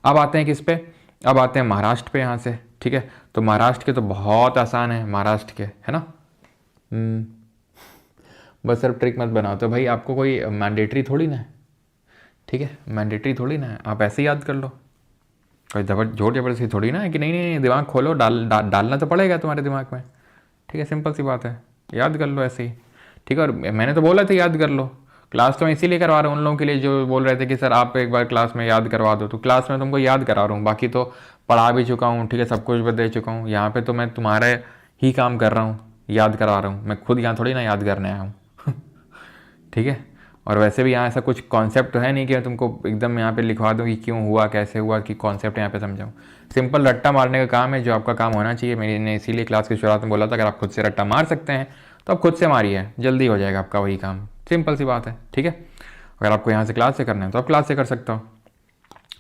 अब आते हैं किस पे? अब आते हैं महाराष्ट्र पे यहाँ से, ठीक है। तो महाराष्ट्र के तो बहुत आसान है, महाराष्ट्र के, है ना। बस सिर्फ ट्रिक मत बनाओ। तो भाई आपको कोई मैंडेटरी थोड़ी ना है, ठीक है, मैंडेटरी थोड़ी ना है, आप ऐसे ही याद कर लो। कोई जोर जबरदस्ती थोड़ी ना है कि नहीं नहीं दिमाग खोलो, डालना तो पड़ेगा तुम्हारे दिमाग में, ठीक है। सिंपल सी बात है, याद कर लो ऐसे ही, ठीक है। और मैंने तो बोला था याद कर लो। क्लास तो मैं इसीलिए करवा रहा हूँ उन लोगों के लिए जो बोल रहे थे कि सर आप एक बार क्लास में याद करवा दो। तो क्लास में तुमको याद करा रहा हूँ, बाकी तो पढ़ा भी चुका हूँ, ठीक है, सब कुछ दे चुका हूँ। यहाँ पे तो मैं तुम्हारे ही काम कर रहा हूँ, याद करा रहा हूँ। मैं खुद यहाँ थोड़ी ना याद करने आया हूँ ठीक है। और वैसे भी यहाँ ऐसा कुछ कॉन्सेप्ट तो है नहीं कि मैं तुमको एकदम यहाँ पे लिखवा दूँ कि क्यों हुआ, कैसे हुआ, कि कॉन्सेप्ट यहाँ पे समझाऊँ। सिंपल रट्टा मारने का काम है जो आपका काम होना चाहिए। मैंने इसीलिए क्लास की शुरुआत में बोला था अगर आप खुद से रट्टा मार सकते हैं तो आप खुद से मारिए, जल्दी हो जाएगा आपका वही काम। सिंपल सी बात है, ठीक है। अगर आपको यहाँ से क्लास से करना है तो आप क्लास से कर सकते हो।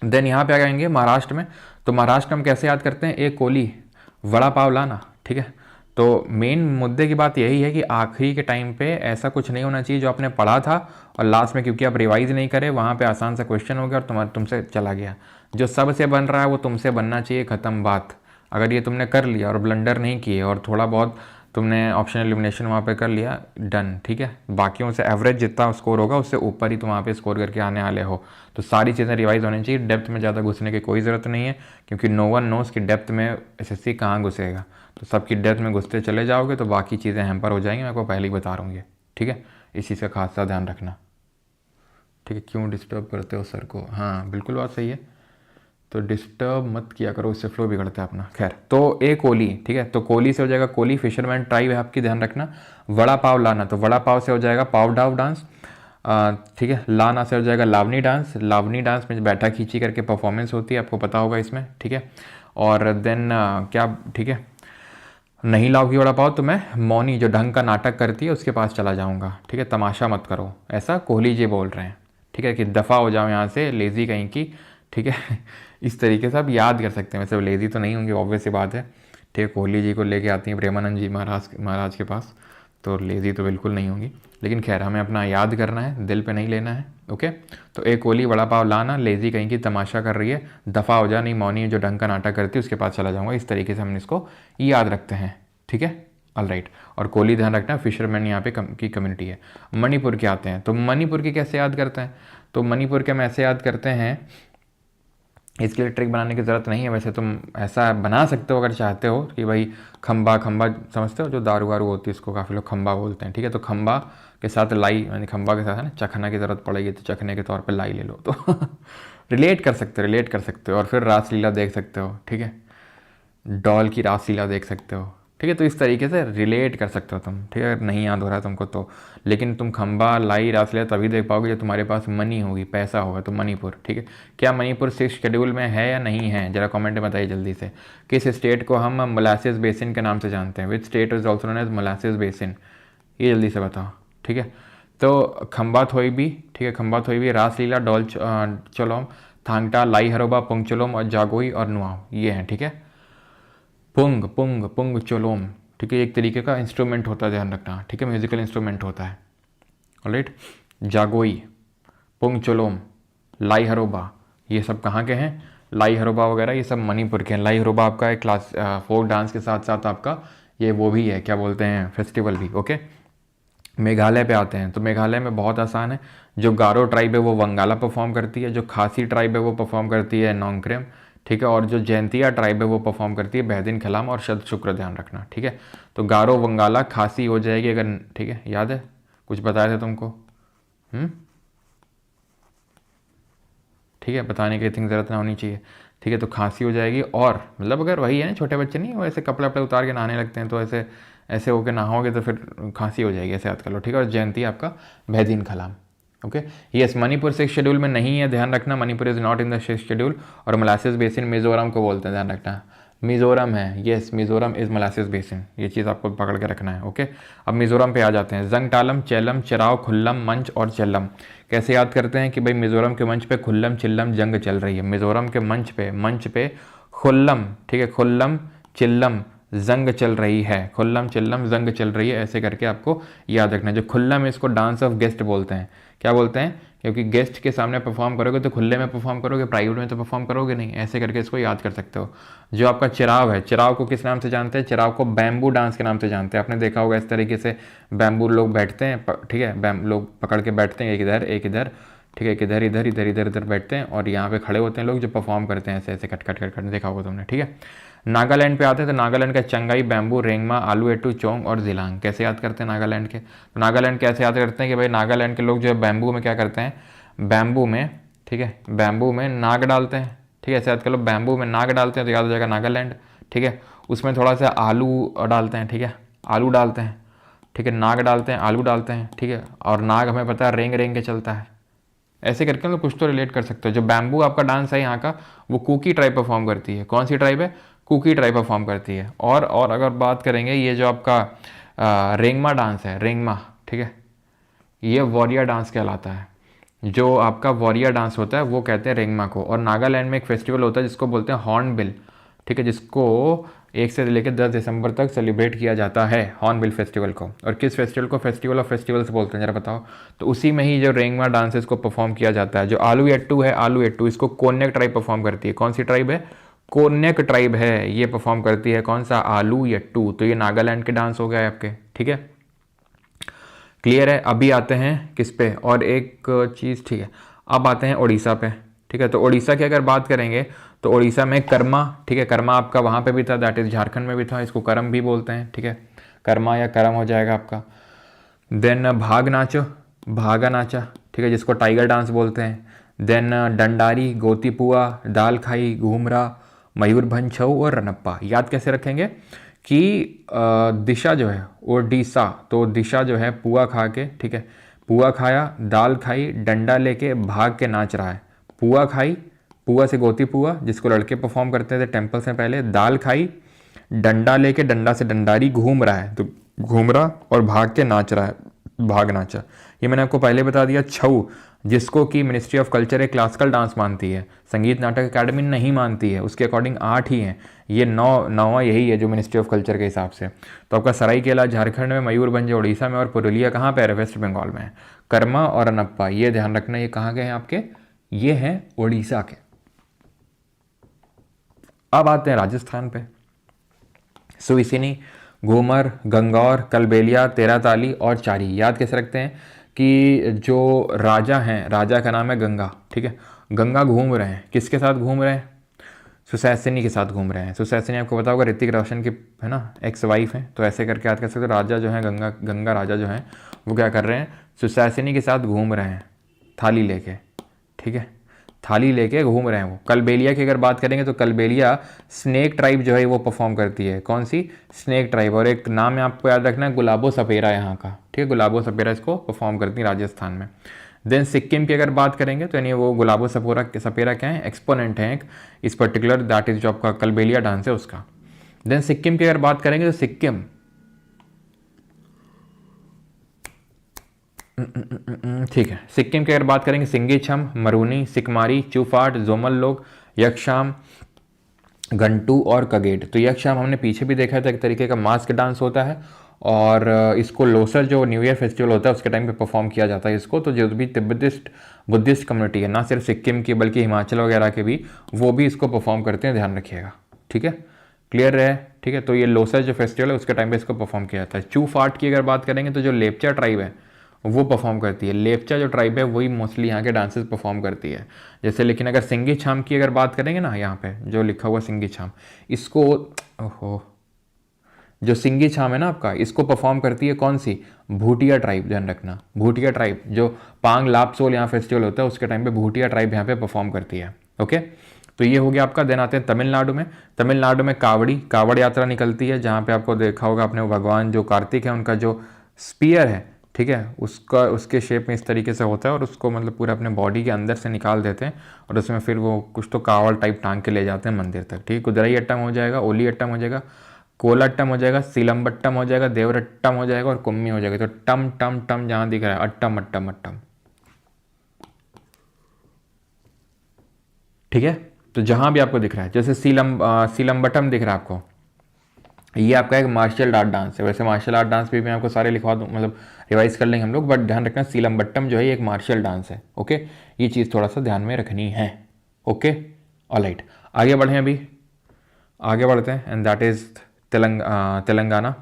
देन यहाँ पे आ जाएंगे महाराष्ट्र में। तो महाराष्ट्र में हम कैसे याद करते हैं? एक कोली वड़ा पाव लाना, ठीक है। तो मेन मुद्दे की बात यही है कि आखिरी के टाइम पे ऐसा कुछ नहीं होना चाहिए जो आपने पढ़ा था और लास्ट में क्योंकि आप रिवाइज नहीं करे वहाँ पे आसान सा क्वेश्चन हो गया और तुमसे चला गया। जो सबसे बन रहा है वो तुमसे बनना चाहिए, ख़त्म बात। अगर ये तुमने कर लिया और ब्लंडर नहीं किए और थोड़ा बहुत तुमने ऑप्शन एलिमिनेशन वहाँ पे कर लिया, डन, ठीक है। बाकियों से एवरेज जितना स्कोर होगा उससे ऊपर ही तुम वहाँ पे स्कोर करके आने वाले हो। तो सारी चीज़ें रिवाइज होनी चाहिए। डेप्थ में ज़्यादा घुसने की कोई ज़रूरत नहीं है क्योंकि नो वन नोस कि डेप्थ में एसएससी कहाँ घुसेगा। तो सबकी डेप्थ में घुसते चले जाओगे तो बाकी चीज़ें हैम्पर हो जाएंगी। मैं आपको पहले ही बता रहा हूँ ये, ठीक है। इस चीज़ का खास सा ध्यान रखना, ठीक है। क्यों डिस्टर्ब करते हो सर को? हाँ बिल्कुल बात सही है, तो डिस्टर्ब मत किया करो, इससे फ्लो बिगड़ता है अपना। खैर, तो ए कोली, ठीक है। तो कोली से हो जाएगा कोली, फिशरमैन ट्राइब है आपकी, ध्यान रखना। वड़ा पाव लाना, तो वड़ा पाव से हो जाएगा पाव डाव डांस, ठीक है। लाना से हो जाएगा लावनी डांस। लावनी डांस में बैठा खींची करके परफॉर्मेंस होती है, आपको पता होगा इसमें, ठीक है। और देन क्या, ठीक है, नहीं लाओगी वड़ा पाव तो मैं मौनी जो ढंग का नाटक करती है उसके पास चला जाऊँगा, ठीक है। तमाशा मत करो, ऐसा कोहली जी बोल रहे हैं, ठीक है, कि दफ़ा हो जाओ यहाँ से लेज़ी कहीं की, ठीक है। इस तरीके से आप याद कर सकते हैं। वैसे लेज़ी तो नहीं होंगे, ऑब्वियस सी बात है, ठीक है। कोहली जी को लेके आती हैं प्रेमानंद जी महाराज के पास, तो लेज़ी तो बिल्कुल नहीं होंगी। लेकिन खैर हमें अपना याद करना है, दिल पे नहीं लेना है, ओके। तो एक कोहली वड़ा पाव लाना, लेज़ी कहीं की तमाशा कर रही है, दफ़ा हो जा, नहीं मौनी जो ढंग का नाटक करती है उसके पास चला जाऊँगा। इस तरीके से हम इसको याद रखते हैं, ठीक है, ऑल राइट। और कोहली ध्यान रखना फिशरमैन यहाँ पे की कम्युनिटी है। मणिपुर के आते हैं, तो मणिपुर की कैसे याद करते हैं? तो मणिपुर के हम ऐसे याद करते हैं इसके लिए ट्रिक बनाने की ज़रूरत नहीं है। वैसे तुम ऐसा बना सकते हो अगर चाहते हो कि भाई खंबा, खंबा समझते हो जो दारू वारू होती है उसको काफ़ी लोग खंबा बोलते हैं, ठीक है। तो खंबा के साथ लाई, यानी खंबा के साथ है ना चखना की ज़रूरत पड़ेगी तो चखने के तौर पे लाई ले लो तो रिलेट कर सकते हो, रिलेट कर सकते हो। और फिर रासलीला देख सकते हो, ठीक है, डॉल की रासलीला देख सकते हो, ठीक है। तो इस तरीके से रिलेट कर सकते हो तुम, ठीक है, अगर नहीं याद हो रहा है तुमको तो। लेकिन तुम खंबा, लाई, रासलीला तभी देख पाओगे जब तुम्हारे पास मनी होगी, पैसा होगा। तो मणिपुर, ठीक है। क्या मणिपुर 6 शेड्यूल में है या नहीं है, जरा कमेंट में बताइए जल्दी से। किस स्टेट को हम मोलासिस बेसिन के नाम से जानते हैं? Which state is also known as molasses basin, ये जल्दी से बताओ, ठीक है। तो खंबा थोईबी, ठीक है, खंबा थोईबी, रासलीला, डॉल चलोम, थांगटा, लाई हरोबा, पुंगचलोम और जागोई और नुआओ, ये हैं, ठीक है। पुंग पुंग पुंग चोलोम, ठीक है, एक तरीके का इंस्ट्रूमेंट होता है, ध्यान रखना, ठीक है, म्यूजिकल इंस्ट्रूमेंट होता है। ऑलराइट, जागोई, पुंग चोलोम, लाई हरोबा, ये सब कहाँ के हैं? लाई हरोबा वगैरह ये सब मणिपुर के हैं। लाई हरोबा आपका एक क्लास फोक डांस के साथ साथ आपका ये वो भी है, क्या बोलते हैं, फेस्टिवल भी। ओके, मेघालय पे आते हैं। तो मेघालय में बहुत आसान है। जो गारो ट्राइब है वो वंगाला परफॉर्म करती है, जो खासी ट्राइब है वो परफॉर्म करती है नोंगक्रेम, ठीक है, और जो जैंतिया ट्राइब है वो परफॉर्म करती है बैदिन खलाम और शद शुक्र, ध्यान रखना, ठीक है। तो गारो, वंगाला, खासी हो जाएगी अगर, ठीक है, याद है कुछ बताया था तुमको? ठीक है, बताने की इतनी ज़रूरत ना होनी चाहिए, ठीक है। तो खांसी हो जाएगी, और मतलब अगर वही है ना, छोटे बच्चे नहीं वो ऐसे कपड़े वपड़े उतार के नहाने लगते हैं तो ऐसे ऐसे होके नहाओगे तो फिर खांसी हो जाएगी, ऐसे याद कर लो, ठीक है। और जयंती आपका बैदिन खलाम। ओके, यस, मणिपुर 6 शेड्यूल में नहीं है, ध्यान रखना, Manipur is not in the 6 schedule. और मोलासिस बेसिन मिजोरम को बोलते हैं, ध्यान रखना, मिजोरम है, yes, Mizoram is molasses basin, ये चीज़ आपको पकड़ के रखना है। ओके, अब मिजोरम पे आ जाते हैं। जंगटालम, चेलम, चिराव, खुल्लम, मंच और चेल्लम। कैसे याद करते हैं कि भाई मिजोरम के मंच पे खुल्लम चिल्लम जंग चल रही है। मिजोरम के मंच पे खुल्लम, ठीक है, खुल्लम चिल्लम जंग चल रही है, खुल्लम चिल्लम जंग चल रही है, ऐसे करके आपको याद रखना है। जो खुल्लम है इसको डांस ऑफ गेस्ट बोलते हैं। क्या बोलते हैं? क्योंकि गेस्ट के सामने परफॉर्म करोगे तो खुले में परफॉर्म करोगे, प्राइवेट में तो परफॉर्म करोगे नहीं, ऐसे करके इसको याद कर सकते हो। जो आपका चिराव है, चिराव को किस नाम से जानते हैं? चिराव को बैम्बू डांस के नाम से जानते हैं। आपने देखा होगा इस तरीके से बैम्बू लोग बैठते हैं, ठीक है, लोग पकड़ के बैठते हैं, एक इधर एक इधर, ठीक है, एक इधर इधर इधर इधर इधर बैठते हैं, और यहाँ पे खड़े होते हैं लोग जो परफॉर्म करते हैं ऐसे ऐसे कट कट कट कट, देखा होगा तुमने, ठीक है। नागालैंड पे आते हैं तो नागालैंड का चंगाई, बैम्बू, रेंगमा, आलू एट्टू, चोंग और जिलांग। कैसे याद करते हैं नागालैंड के? तो नागालैंड कैसे याद करते हैं कि भाई नागालैंड के लोग जो है बैम्बू में क्या करते हैं, बैम्बू में, ठीक है, बैम्बू में नाग डालते हैं, ठीक है, ऐसे याद कर लो, बैम्बू में नाग डालते हैं तो याद हो जाएगा नागालैंड, ठीक है। उसमें थोड़ा सा आलू डालते हैं, ठीक है, आलू डालते हैं, ठीक है, नाग डालते हैं, आलू डालते हैं, ठीक है, और नाग हमें पता है रेंग रेंग के चलता है, ऐसे करके मतलब कुछ तो रिलेट कर सकते हो। जो बैम्बू आपका डांस है यहाँ का, वो कुकी ट्राइब परफॉर्म करती है। कौन सी ट्राइब है? कुकी ट्राइब परफॉर्म करती है। और अगर बात करेंगे ये जो आपका रेंगमा डांस है, रेंगमा, ठीक है, ये वॉरियर डांस कहलाता है। जो आपका वॉरियर डांस होता है वो कहते हैं रेंगमा को। और नागालैंड में एक फेस्टिवल होता है जिसको बोलते हैं हॉर्नबिल, ठीक है, जिसको 1 से लेकर 10 दिसंबर तक सेलिब्रेट किया जाता है हॉर्नबिल फेस्टिवल को। और किस फेस्टिवल को फेस्टिवल ऑफ फेस्टिवल्स बोलते हैं जरा बताओ? तो उसी में ही जो रेंगमा डांस है इसको परफॉर्म किया जाता है। जो आलू एट्टू है, आलू एट्टू, इसको कोन्याक ट्राइब परफॉर्म करती है। कौन सी ट्राइब है? कोन्याक ट्राइब है, ये परफॉर्म करती है। कौन सा? आलू एट्टू। तो ये नागालैंड के डांस हो गए आपके, ठीक है, क्लियर है। अभी आते हैं किस पे, और एक चीज़, ठीक है, अब आते हैं उड़ीसा पे, ठीक है। तो उड़ीसा की अगर बात करेंगे तो उड़ीसा में कर्मा, ठीक है, कर्मा आपका वहाँ पे भी था, दैट इज़ झारखंड में भी था, इसको करम भी बोलते हैं, ठीक है, कर्मा या करम हो जाएगा आपका। देन भाग नाचो, भागा नाचा, ठीक है, जिसको टाइगर डांस बोलते हैं। देन डंडारी, गोतीपुआ, दाल खाई, घूमरा, मयूरभंज छऊ और रनप्पा। याद कैसे रखेंगे कि दिशा जो है ओडिशा, तो दिशा जो है पुआ खा के, ठीक है, पुआ खाया, दाल खाई, डंडा लेके भाग के नाच रहा है। पुआ खाई, पुआ से गोती पुआ जिसको लड़के परफॉर्म करते थे टेम्पल्स में पहले, दाल खाई, डंडा लेके, डंडा से डंडारी, घूम रहा है, तो घूम रहा और भाग के नाच रहा है, भाग नाचा। ये मैंने आपको पहले बता दिया। छऊ, जिसको कि मिनिस्ट्री ऑफ कल्चर एक क्लासिकल डांस मानती है, संगीत नाटक अकेडमी नहीं मानती है, उसके अकॉर्डिंग 8 ही हैं, ये नौवां यही है जो मिनिस्ट्री ऑफ कल्चर के हिसाब से। तो आपका सरायकेला झारखंड में, मयूरभंज उड़ीसा में, और पुरुलिया कहाँ पे है? वेस्ट बंगाल में है। कर्मा और अनप्पा, ये ध्यान रखना, ये कहाँ के हैं आपके? ये हैं उड़ीसा के। अब आते हैं राजस्थान पे। सुइसिनी, घूमर, गंगौर, कलबेलिया, तेराताली और चारी। याद कैसे रखते हैं कि जो राजा हैं, राजा का नाम है गंगा, ठीक है, गंगा घूम रहे हैं, किसके साथ घूम रहे हैं? सुसैसिनी के साथ घूम रहे हैं। सुसैसिनी आपको पता होगा ऋतिक रोशन की, है ना, एक्स वाइफ है। तो ऐसे करके याद कर सकते हो, राजा जो है गंगा राजा जो हैं वो क्या कर रहे हैं? सुसैसिनी के साथ घूम रहे हैं थाली लेके, ठीक है, थाली लेके घूम रहे हैं वो। कलबेलिया की अगर बात करेंगे तो कलबेलिया स्नेक ट्राइब जो है वो परफॉर्म करती है। कौन सी? Snake tribe. और एक नाम है आपको याद रखना है, गुलाबो सपेरा यहाँ का, ठीक है, गुलाबो सपेरा इसको परफॉर्म करती है राजस्थान में। देन सिक्किम की अगर बात करेंगे तो यानी वो गुलाबो सपेरा क्या है? एक्सपोनेंट है एक इस पर्टिकुलर, दैट इज जो आपका कलबेलिया डांस है उसका। देन सिक्किम की अगर बात करेंगे तो सिक्किम, ठीक है, सिक्किम की अगर बात करेंगे सिंगीछम, मरूनी, सिकमारी, चूफाट, जोमल लोग, यक्षाम, घंटू और कगेट। तो यक्षाम हमने पीछे भी देखा था, एक तरीके का मास्क डांस होता है और इसको लोसर जो न्यू ईयर फेस्टिवल होता है उसके टाइम पे परफॉर्म किया जाता है इसको। तो जो भी तिब्बतिस्ट बुद्धिस्ट कम्युनिटी है, ना सिर्फ सिक्किम की बल्कि हिमाचल वगैरह के भी, वो भी इसको परफॉर्म करते हैं, ध्यान रखिएगा, ठीक है, क्लियर है, ठीक है। तो ये लोसर जो फेस्टिवल है उसके टाइम पे इसको परफॉर्म किया जाता है। चूफाट की अगर बात करेंगे तो जो लेपचा ट्राइब है वो परफॉर्म करती है। लेपचा जो ट्राइब है वही मोस्टली यहाँ के डांसेस परफॉर्म करती है जैसे। लेकिन अगर सिंगी छाम की अगर बात करेंगे ना, यहाँ पे जो लिखा हुआ सिंगी छाम, इसको, ओहो, जो सिंगी छाम है ना आपका, इसको परफॉर्म करती है कौन सी? भूटिया ट्राइब, ध्यान रखना, भूटिया ट्राइब। जो पांग लापसोल यहाँ फेस्टिवल होता है उसके टाइम पे भूटिया ट्राइब यहाँ पे परफॉर्म करती है। ओके, तो ये हो गया आपका। देन आते हैं तमिलनाडु में। तमिलनाडु में कावड़ यात्रा निकलती है, जहाँ पे आपको देखा होगा आपने, भगवान जो कार्तिक है उनका जो स्पीयर है, ठीक है, उसके शेप में इस तरीके से होता है और उसको मतलब पूरा अपने बॉडी के अंदर से निकाल देते हैं और उसमें फिर वो कुछ तो कावड़ टाइप टांग के ले जाते हैं मंदिर तक, ठीक है। कुदरई अट्टम हो जाएगा, ओली अट्टम हो जाएगा, कोलाट्टम हो जाएगा, सीलम्बट्टम हो जाएगा, देवरट्टम हो जाएगा और कुम्मी हो जाएगा। तो टम टम टम जहाँ दिख रहा है, अट्टम अट्टम अट्टम, ठीक है। तो जहाँ भी आपको दिख रहा है, जैसे सीलम्बट्टम दिख रहा है आपको, ये आपका एक मार्शल आर्ट डांस है। वैसे मार्शल आर्ट डांस भी मैं आपको सारे लिखवा दूँ, मतलब रिवाइज कर लेंगे हम लोग, बट ध्यान रखना सीलम्बट्टम जो है एक मार्शल डांस है। ओके, ये चीज़ थोड़ा सा ध्यान में रखनी है। ओके, ऑलराइट, आगे बढ़ें, अभी आगे बढ़ते हैं, and that is Telangana.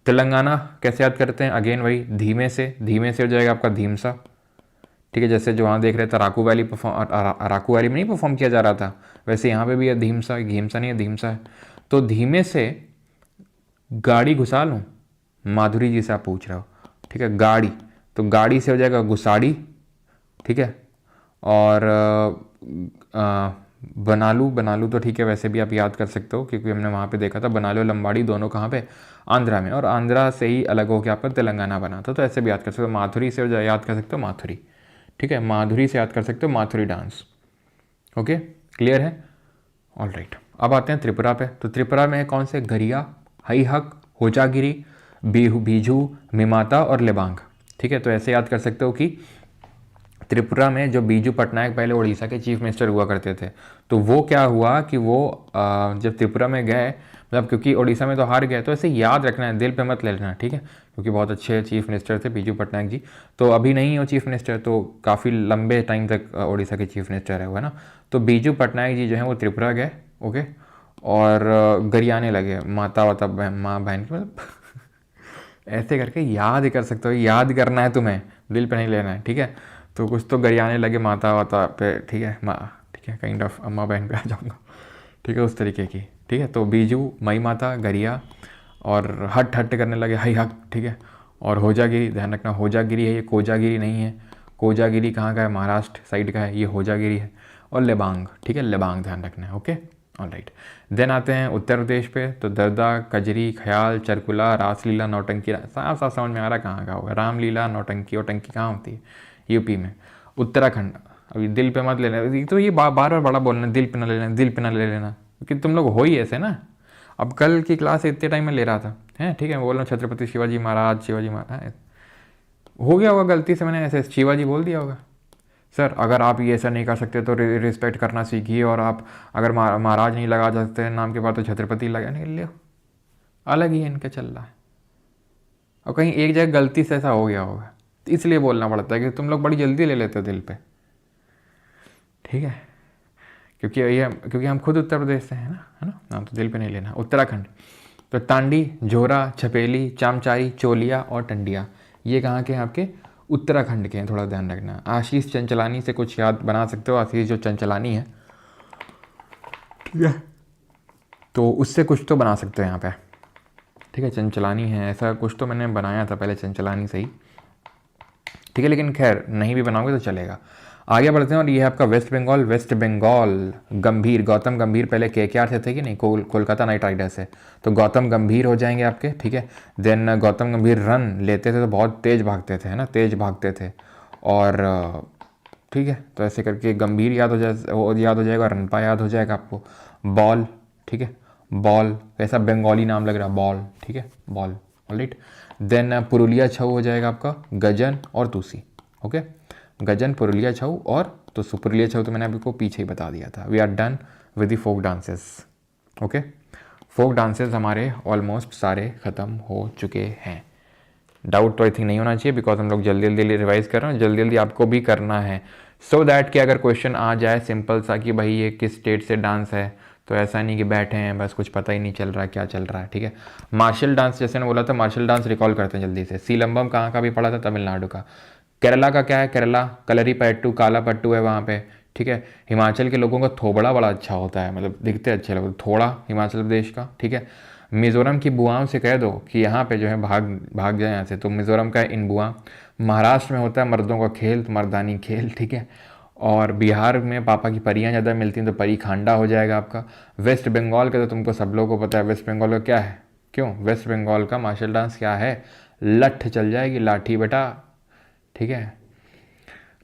Telangana कैसे याद करते हैं? अगेन वही धीमे से हो जाएगा आपका धीमसा, ठीक है। जैसे जो वहाँ देख रहे थे अराकू वैली में नहीं परफॉर्म किया जा रहा था, वैसे यहाँ पे भी है धीमसा, घीमसा नहीं है धीमसा है। तो धीमे से गाड़ी घुसा लूँ, माधुरी जी से आप पूछ रहे हो, ठीक है, गाड़ी, तो गाड़ी से हो जाएगा गुसाड़ी, ठीक है। और बनालू तो ठीक है, वैसे भी आप याद कर सकते हो क्योंकि हमने वहाँ पे देखा था बनालू लंबाड़ी दोनों कहाँ पे? आंध्रा में, और आंध्रा से ही अलग होकर आपका तेलंगाना बना था। तो ऐसे भी याद कर सकते हो। माथुरी से याद कर सकते हो माथुरी, ठीक है, माधुरी से याद कर सकते हो माथुरी डांस। ओके, क्लियर है, ऑल राइट। अब आते हैं त्रिपुरा पे। तो त्रिपुरा में कौन से? गरिया, हईहक, होजागिरी, बीजू, मिमाता और लेबांग, ठीक है। तो ऐसे याद कर सकते हो कि त्रिपुरा में जो बीजू पटनायक पहले उड़ीसा के चीफ मिनिस्टर हुआ करते थे, तो वो क्या हुआ कि वो जब त्रिपुरा में गए, मतलब क्योंकि उड़ीसा में तो हार गए, तो ऐसे याद रखना है, दिल पे मत ले लेना, ठीक है, क्योंकि बहुत अच्छे चीफ मिनिस्टर थे बीजू पटनायक जी। तो अभी नहीं है वो चीफ मिनिस्टर, तो काफ़ी लंबे टाइम तक उड़ीसा के चीफ मिनिस्टर है वो, है ना। तो बीजू पटनायक जी जो है वो त्रिपुरा गए, ओके, और गरियाने लगे माता वाता माँ बहन की, मतलब ऐसे करके याद कर सकते हो, याद करना है तुम्हें, दिल पे नहीं लेना है, ठीक है। तो कुछ तो गरियाने लगे माता वाता पे, ठीक है, ठीक है, काइंड ऑफ अम्मा बहन पे आ जाऊँगा, ठीक है, उस तरीके की, ठीक है। तो बीजू, मई माता, गरिया और हट हट करने लगे, हई हक, ठीक है। और होजागिरी, ध्यान रखना होजागिरी है ये, कोजागिरी नहीं है। कोजागिरी कहाँ का है? महाराष्ट्र साइड का है, ये होजागिरी है। और लेबांग, ठीक है, लेबांग ध्यान रखना है। Okay, alright. देन आते हैं उत्तर प्रदेश पे। तो दर्दा, कजरी, ख्याल, चरकुला, रासलीला, नौटंकी, साफ साफ समझ में आ रहा कहाँ का होगा। रामलीला, नौटंकी, ओटंकी कहाँ होती है? यूपी में। उत्तराखंड, अभी दिल पे मत लेना, तो ये बार बार बड़ा बोलना, दिल पे ना ले लेना, दिल पे ना ले लेना, क्योंकि तुम लोग हो ही ऐसे ना। अब कल की क्लास इतने टाइम में ले रहा था, है, ठीक है, मैं बोल रहा हूँ छत्रपति शिवाजी महाराज, शिवाजी महाराज, हो गया होगा गलती से, मैंने ऐसे शिवाजी बोल दिया होगा। सर अगर आप ये ऐसा नहीं कर सकते तो रिस्पेक्ट करना सीखिए, और आप अगर महाराज नहीं लगा सकते नाम के बाद तो छत्रपति लगा नहीं, ले अलग ही इनका चल रहा है। और कहीं एक जगह गलती से ऐसा हो गया होगा, इसलिए बोलना पड़ता है कि तुम लोग बड़ी जल्दी ले लेते हो दिल पे, ठीक है, क्योंकि हम खुद उत्तर प्रदेश से हैं ना, है ना, नाम तो दिल पे नहीं लेना। उत्तराखंड, तो तांडी, झोरा, छपेली, चामचारी, चोलिया और टंडिया, ये कहाँ के हैं आपके? उत्तराखंड के हैं, थोड़ा ध्यान रखना। आशीष चंचलानी से कुछ याद बना सकते हो, आशीष जो चंचलानी है, ठीक है, तो उससे कुछ तो बना सकते हो यहाँ पे, ठीक है। चंचलानी है, ऐसा कुछ तो मैंने बनाया था पहले चंचलानी से ही, ठीक है, लेकिन खैर नहीं भी बनाओगे तो चलेगा। आगे बढ़ते हैं, और ये है आपका वेस्ट बंगाल। वेस्ट बंगाल गंभीर, गौतम गंभीर पहले केकेआर से थे कि नहीं, कोलकाता नाइट राइडर्स से, तो गौतम गंभीर हो जाएंगे आपके, ठीक है। देन गौतम गंभीर रन लेते थे तो बहुत तेज भागते थे, है ना, तेज भागते थे, और ठीक है, तो ऐसे करके गंभीर याद हो जाएगा, रनपा याद हो जाएगा आपको। बॉल, ठीक है, बॉल, ऐसा बंगाली नाम लग रहा है, बॉल, ठीक है, बॉल, ऑलराइट। देन पुरुलिया छऊ हो जाएगा आपका, गजन और तुसी, ओके, गजन, पुरुलिया छऊ और तुसु। पुरुलिया छऊ तो मैंने आपको पीछे ही बता दिया था। We are done with the folk dances, okay. Folk dances हमारे ऑलमोस्ट सारे ख़त्म हो चुके हैं। डाउट तो आई थिंक नहीं होना चाहिए, बिकॉज हम लोग जल्दी जल्दी रिवाइज कर रहे हैं, जल्दी जल्दी आपको भी करना है, सो दैट कि अगर क्वेश्चन आ जाए सिंपल सा कि भाई ये किस स्टेट से डांस है, तो ऐसा नहीं कि बैठे हैं बस कुछ पता ही नहीं चल रहा है क्या चल रहा है, ठीक है। मार्शल डांस, जैसे मैंने बोला था, मार्शल डांस रिकॉल करते हैं जल्दी से। सीलम्बम कहाँ का भी पढ़ा था, तमिलनाडु का। केरला का क्या है, केरला कलरी पट्टू, काला पट्टू है वहाँ पे, ठीक है। हिमाचल के लोगों का थोबड़ा बड़ा अच्छा होता है, मतलब दिखते अच्छे लोग, थोड़ा हिमाचल प्रदेश का, ठीक है। मिज़ोरम की बुआओं से कह दो कि यहाँ पे जो है भाग भाग जाए यहाँ से, तो मिज़ोरम का इन बुआ। महाराष्ट्र में होता है मर्दों का खेल, मर्दानी खेल, ठीक है। और बिहार में पापा की परियाँ ज़्यादा मिलती हैं, तो परी खांडा हो जाएगा आपका। वेस्ट बंगाल का तो तुमको सब लोगों को पता है, वेस्ट बंगाल का क्या है, क्यों, वेस्ट बंगाल का मार्शल डांस क्या है, लठ चल जाएगी, लाठी बेटा, ठीक है,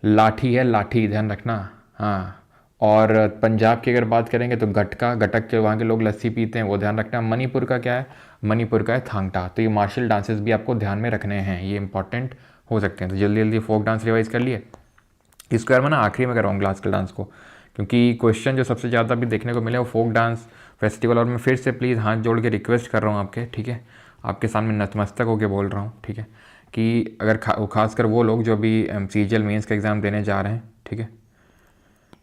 लाठी है, लाठी, ध्यान रखना, हाँ। और पंजाब की अगर बात करेंगे तो गटका, गटक के वहाँ के लोग लस्सी पीते हैं, वो ध्यान रखना। मणिपुर का क्या है, मणिपुर का है थांगटा। तो ये मार्शल डांसेस भी आपको ध्यान में रखने हैं, ये इंपॉर्टेंट हो सकते हैं। तो जल्दी जल्दी फोक डांस रिवाइज कर लिए। इसको यार मैं ना आखिरी में कराऊँ क्लासिकल डांस को, क्योंकि क्वेश्चन जो सबसे ज़्यादा भी देखने को मिले वो फोक डांस फेस्टिवल। और मैं फिर से प्लीज़ हाथ जोड़ के रिक्वेस्ट कर रहा हूँ आपके, ठीक है, आपके सामने नतमस्तक होकर बोल रहा हूँ, ठीक है, कि अगर खासकर वो लोग जो भी सीजीएल मेंस का एग्ज़ाम देने जा रहे हैं, ठीक है,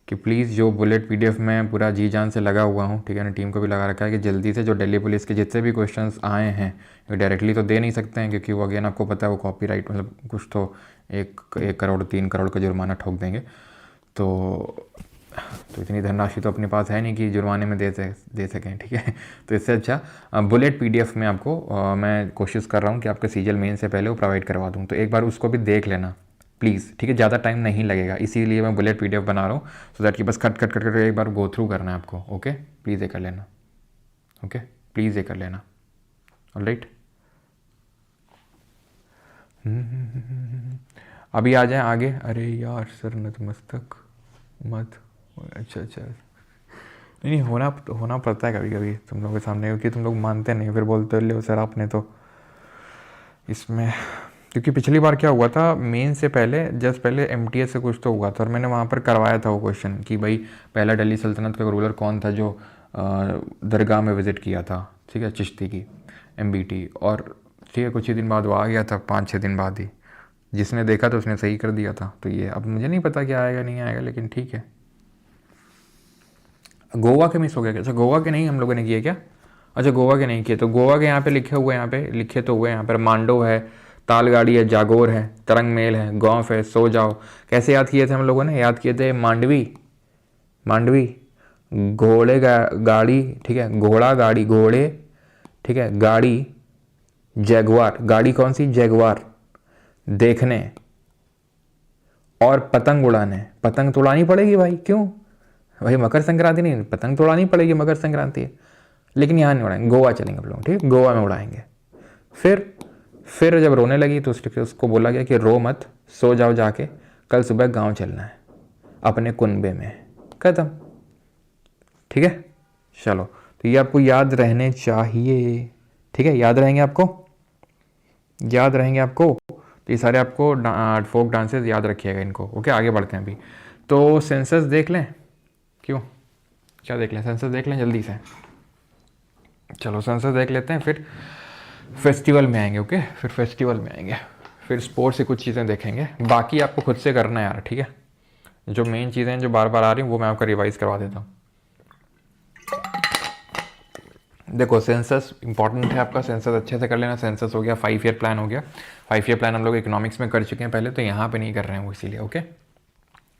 कि प्लीज़ जो बुलेट पीडीएफ में पूरा जी जान से लगा हुआ हूँ, ठीक है ना, टीम को भी लगा रखा है, कि जल्दी से जो दिल्ली पुलिस के जितने भी क्वेश्चंस आए हैं, वो डायरेक्टली तो दे नहीं सकते हैं, क्योंकि वो अगेन आपको पता है वो कॉपीराइट, मतलब कुछ तो 1 करोड़ 3 करोड़ का जुर्माना ठोक देंगे। तो इतनी धनराशि तो अपने पास है नहीं कि जुर्माने में दे सकें, ठीक है। तो इससे अच्छा बुलेट पीडीएफ में आपको मैं कोशिश कर रहा हूँ कि आपके सीजीएल मेन से पहले वो प्रोवाइड करवा दूँ, तो एक बार उसको भी देख लेना प्लीज़, ठीक है। ज़्यादा टाइम नहीं लगेगा, इसीलिए मैं बुलेट पीडीएफ बना रहा हूँ, सो दैट कि बस कट कट कट कर एक बार गो थ्रू करना है आपको, ओके। प्लीज़ ये कर लेना, ओके, प्लीज़ ये कर लेना, ऑलराइट। अभी आ जाए आगे। अरे यार सर नतमस्तक मत, अच्छा नहीं होना पड़ता है कभी कभी तुम लोगों के सामने, क्योंकि तुम लोग मानते नहीं, फिर बोलते ले सर आपने तो इसमें, क्योंकि पिछली बार क्या हुआ था, मेन से पहले जस्ट पहले एमटीएस से कुछ तो हुआ था, और मैंने वहाँ पर करवाया था वो क्वेश्चन कि भाई पहला दिल्ली सल्तनत का रूलर कौन था जो दरगाह में विज़िट किया था, ठीक है, चिश्ती की एमबीटी। और ठीक है, कुछ ही दिन बाद वो आ गया था, 5-6 दिन बाद ही, जिसने देखा तो उसने सही कर दिया था। तो ये अब मुझे नहीं पता क्या आएगा नहीं आएगा, लेकिन ठीक है। गोवा के मिस हो गया क्या, अच्छा गोवा के नहीं हम लोगों ने किए क्या, अच्छा गोवा के नहीं किए, तो गोवा के यहाँ पे लिखे हुए, यहाँ पे लिखे तो हुए, यहाँ पर मांडो है, तालगाड़ी है, जागोर है, तरंग मेल है, गौफ है, सो जाओ। कैसे याद किए थे हम लोगों ने, याद किए थे मांडवी, घोड़े गाड़ी, ठीक है, घोड़ा गाड़ी, घोड़े, ठीक है, गाड़ी, जैगवार, गाड़ी कौन सी, जैगवार, देखने, और पतंग उड़ाने। पतंग तो उड़ानी पड़ेगी भाई, क्यों भाई, मकर संक्रांति नहीं, पतंग तो उड़ानी पड़ेगी, मकर संक्रांति है, लेकिन यहाँ नहीं उड़ाएंगे, गोवा चलेंगे हम लोग, ठीक, गोवा में उड़ाएंगे। फिर जब रोने लगी तो उसको बोला गया कि रो मत, सो जाओ जाके, कल सुबह गांव चलना है अपने कुनबे में, खत्म, ठीक है। चलो, तो ये आपको याद रहने चाहिए, ठीक है, याद रहेंगे आपको। तो ये सारे आपको फोक डांसेस याद रखिएगा इनको, ओके। आगे बढ़ते हैं अभी, तो सेंसस देख लें, क्यों क्या देख लें, सेंसस देख लें जल्दी से, चलो सेंसस देख लेते हैं, फिर फेस्टिवल में आएंगे, ओके, फिर फेस्टिवल में आएंगे, फिर स्पोर्ट्स से कुछ चीज़ें देखेंगे, बाकी आपको खुद से करना है यार, ठीक है। जो मेन चीज़ें जो बार बार आ रही हैं वो मैं आपका रिवाइज करवा देता हूँ। देखो सेंसस इंपॉर्टेंट है आपका, सेंसस अच्छे से कर लेना। सेंसस हो गया, 5 ईयर प्लान हो गया। 5 ईयर प्लान हम लोग इकोनॉमिक्स में कर चुके हैं पहले, तो यहाँ पे नहीं कर रहे हैं वो, इसीलिए ओके।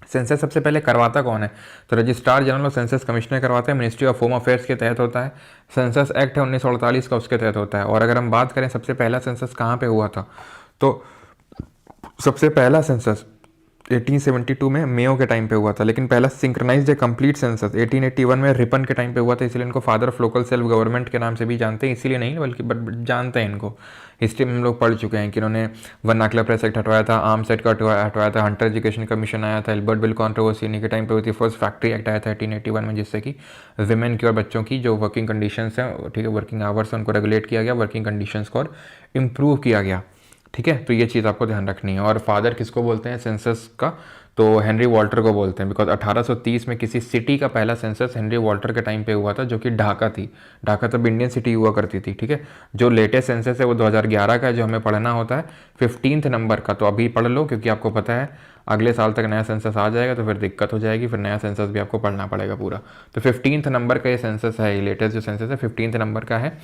सेंसस सबसे पहले करवाता कौन है? तो registrar general of census commissioner करवाते हैं, मिनिस्ट्री ऑफ होम अफेयर्स के तहत होता है। सेंसस एक्ट है 1948 का, उसके तहत होता है। और अगर हम बात करें सबसे पहला सेंसस कहाँ पे हुआ था, तो सबसे पहला सेंसस 1872 में मेयो के टाइम पे हुआ था। लेकिन पहला सिंक्रोनाइज्ड कंप्लीट सेंसस 1881 में रिपन के टाइम पे हुआ था, इसलिए इनको father of local self government के नाम से भी जानते हैं। इसीलिए नहीं बल्कि बट जानते हैं इनको, हिस्ट्री में हम लोग पढ़ चुके हैं कि इन्होंने वर्नाकुलर प्रेस एक्ट हटवाया था, आर्म्स एक्ट का हटवाया था, हंटर एजुकेशन कमीशन आया था, एल्बर्ट बिल कॉन्ट्रोवर्सी इन्हीं के टाइम पे हुई थी। फर्स्ट फैक्ट्री एक्ट आया था 1881 में, जिससे कि विमेन की और बच्चों की जो वर्किंग कंडीशंस हैं, ठीक है, वर्किंग आवर्स हैं, उनको रेगुलेट किया गया, वर्किंग कंडीशंस को और इम्प्रूव किया गया। ठीक है, तो ये चीज़ आपको ध्यान रखनी है। और फादर किसको बोलते हैं सेंसस का? तो हेनरी वॉल्टर को बोलते हैं, बिकॉज 1830 में किसी सिटी का पहला सेंसस हेनरी वॉल्टर के टाइम पे हुआ था, जो कि ढाका थी। ढाका तब इंडियन सिटी हुआ करती थी। ठीक है, जो लेटेस्ट सेंसस है वो 2011 का है, जो हमें पढ़ना होता है 15th नंबर का। तो अभी पढ़ लो, क्योंकि आपको पता है अगले साल तक नया सेंसस आ जाएगा, तो फिर दिक्कत हो जाएगी, फिर नया सेंसस भी आपको पढ़ना पड़ेगा पूरा। तो 15th नंबर का ये सेंसस है, ये लेटेस्ट जो सेंसस है 15th नंबर का है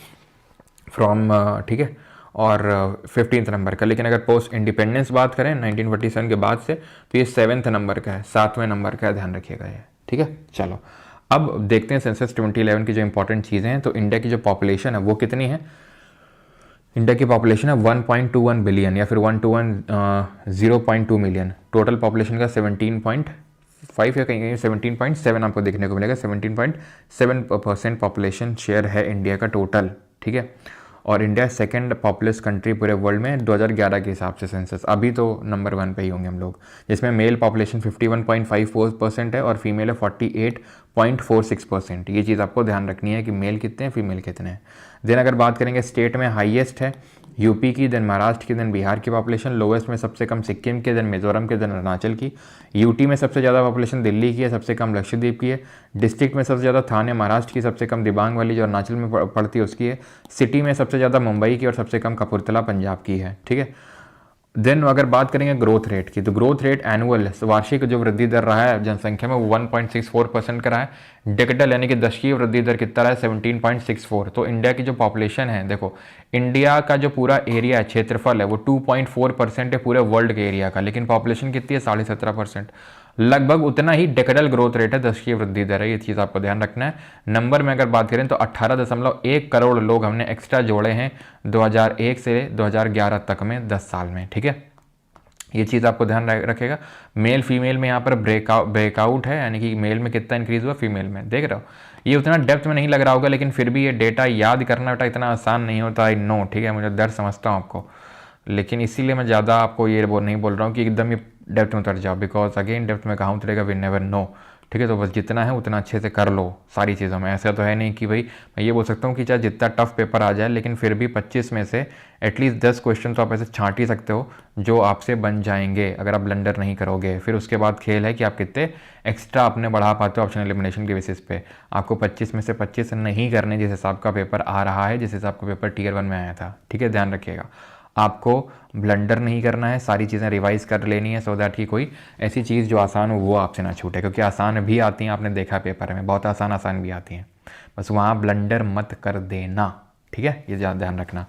फ्रॉम, ठीक है, और 15th नंबर का। लेकिन अगर पोस्ट इंडिपेंडेंस बात करें 1947 के बाद से, तो ये 7th नंबर का है, 7वें नंबर का है, ध्यान रखिएगा ये। ठीक है, चलो अब देखते हैं सेंसस 2011 की जो इंपॉर्टेंट चीज़ें हैं। तो इंडिया की जो पॉपुलेशन है वो कितनी है? इंडिया की पॉपुलेशन है 1.21 बिलियन, या फिर 0.2 मिलियन। टोटल पॉपुलेशन का 17.5 या कहीं कहीं 17.7 आपको देखने को मिलेगा। 17.7% पॉपुलेशन शेयर है इंडिया का टोटल। ठीक है, और इंडिया सेकंड पॉपुलस कंट्री पूरे वर्ल्ड में 2011 के हिसाब से सेंसस। अभी तो नंबर 1 पे ही होंगे हम लोग, जिसमें मेल पॉपुलेशन 51.54% है और फीमेल है 48.46%। ये चीज़ आपको ध्यान रखनी है कि मेल कितने हैं, फीमेल कितने हैं। देन अगर बात करेंगे स्टेट में, हाईएस्ट है यूपी की, देन महाराष्ट्र की, देन बिहार की पॉपुलेशन। लोवेस्ट में सबसे कम सिक्किम के, देन मिजोरम के, देन अरुणाचल की। यूटी में सबसे ज़्यादा पॉपुलेशन दिल्ली की है, सबसे कम लक्षद्वीप की है। डिस्ट्रिक्ट में सबसे ज़्यादा थाने महाराष्ट्र की, सबसे कम दिबांग वाली जो अरुणाचल में पड़ती है उसकी है। सिटी में सबसे ज़्यादा मुंबई की और सबसे कम कपूरथला पंजाब की है। ठीक है, देन अगर बात करेंगे ग्रोथ रेट की, तो ग्रोथ रेट एनुअल वार्षिक जो वृद्धि दर रहा है जनसंख्या में वो 1.64% का रहा है। डेकेडल यानी कि दशकीय वृद्धि दर कितना रहा है? 17.64। तो इंडिया की जो पॉपुलेशन है, देखो इंडिया का जो पूरा एरिया है, क्षेत्रफल है, वो 2.4% है पूरे वर्ल्ड के एरिया का, लेकिन पॉपुलेशन कितनी है? 17.5%। लगभग उतना ही डेकेडल ग्रोथ रेट है, दशकीय वृद्धि दर है। ये चीज़ आपको ध्यान रखना है। नंबर में अगर बात करें तो 18.1 करोड़ लोग हमने एक्स्ट्रा जोड़े हैं 2001 से 2011 तक में, 10 साल में। ठीक है, ये चीज़ आपको ध्यान रखेगा। मेल फीमेल में यहाँ पर ब्रेकआउट है, यानी कि मेल में कितना इंक्रीज हुआ, फीमेल में देख रहे हो। ये उतना डेप्थ में नहीं लग रहा होगा, लेकिन फिर भी ये डेटा याद करना बेटा इतना आसान नहीं होता, आई नो। ठीक है, मुझे डर समझता हूँ आपको, लेकिन इसीलिए मैं ज़्यादा आपको ये नहीं बोल रहा हूँ कि एकदम ये डेप्थ में उतर जाओ, बिकॉज अगेन डेप्थ में कहाँ उतरेगा, वी नेवर नो। ठीक है, तो बस जितना है उतना अच्छे से कर लो सारी चीज़ों में। ऐसा तो है नहीं कि भाई, मैं ये बोल सकता हूँ कि चाहे जितना टफ पेपर आ जाए, लेकिन फिर भी 25 में से एटलीस्ट 10 क्वेश्चन तो आप ऐसे छांट ही सकते हो जो आपसे बन जाएंगे अगर आप ब्लंडर नहीं करोगे। फिर उसके बाद खेल है कि आप कितने एक्स्ट्रा अपने बढ़ा पाते हो ऑप्शन एलिमिनेशन के बेसिस पे। आपको 25 में से 25 नहीं करने जिस हिसाब का पेपर आ रहा है, जिस हिसाब का पेपर Tier 1 में आया था। ठीक है, ध्यान रखिएगा, आपको ब्लंडर नहीं करना है, सारी चीज़ें रिवाइज कर लेनी है, सो दैट कि कोई ऐसी चीज़ जो आसान हो वो आपसे ना छूटे, क्योंकि आसान भी आती हैं, आपने देखा पेपर में बहुत आसान भी आती हैं, बस वहाँ ब्लंडर मत कर देना। ठीक है, ये ध्यान रखना।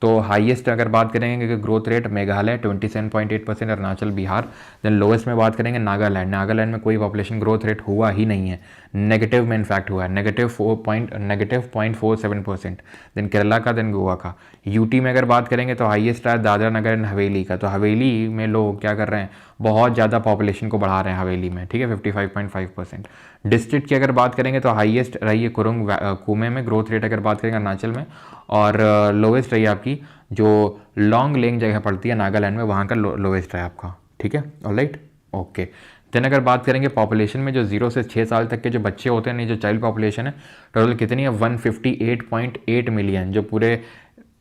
तो हाईएस्ट अगर बात करेंगे कि growth rate Meghalaya 27.8%, Arunachal, Bihar. Then lowest में बात करेंगे नागालैंड में कोई पॉपुलेशन ग्रोथ रेट हुआ ही नहीं है, नेगेटिव में इनफैक्ट हुआ है, -0.47%। देन केरला का, देन गोवा का। यूटी में अगर बात करेंगे तो हाईएस्ट है दादरा नगर एंड हवेली का। तो हवेली में लोग क्या कर रहे हैं, बहुत ज़्यादा पॉपुलेशन को बढ़ा रहे हैं हवेली में। ठीक है, 55.5%। डिस्ट्रिक्ट की अगर बात करेंगे तो हाईएस्ट रही है कुरुंग कुमे में ग्रोथ रेट अगर बात करेंगे अरुणाचल में, और लोवेस्ट रही आपकी जो लॉन्ग लेंग जगह पड़ती है नागालैंड में, वहाँ का लोवेस्ट है आपका। ठीक है, ऑलराइट, ओके। देन अगर बात करेंगे पॉपुलेशन में, जो 0 से 6 साल तक के जो बच्चे होते हैं, नहीं जो चाइल्ड पॉपुलेशन है, टोटल कितनी है? 158.8 मिलियन, जो पूरे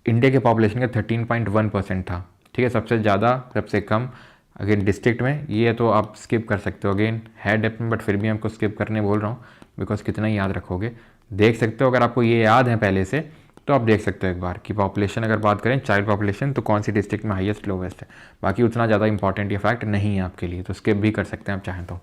इंडिया के पॉपुलेशन का 13.1% था। ठीक है, सबसे ज़्यादा सबसे कम अगेन डिस्ट्रिक्ट में। ये तो आप स्किप कर सकते हो, अगेन है डेप्थ में, बट फिर भी आपको स्किप करने बोल रहा हूँ, बिकॉज कितना ही याद रखोगे। देख सकते हो अगर आपको ये याद है पहले से, तो आप देख सकते हो एक बार कि पॉपुलेशन अगर बात करें चाइल्ड पॉपुलेशन, तो कौन सी डिस्ट्रिक्ट में हाईएस्ट लोवेस्ट है। बाकी उतना ज़्यादा इंपॉर्टेंट ये फैक्ट नहीं है आपके लिए, तो स्किप भी कर सकते हैं आप चाहें तो।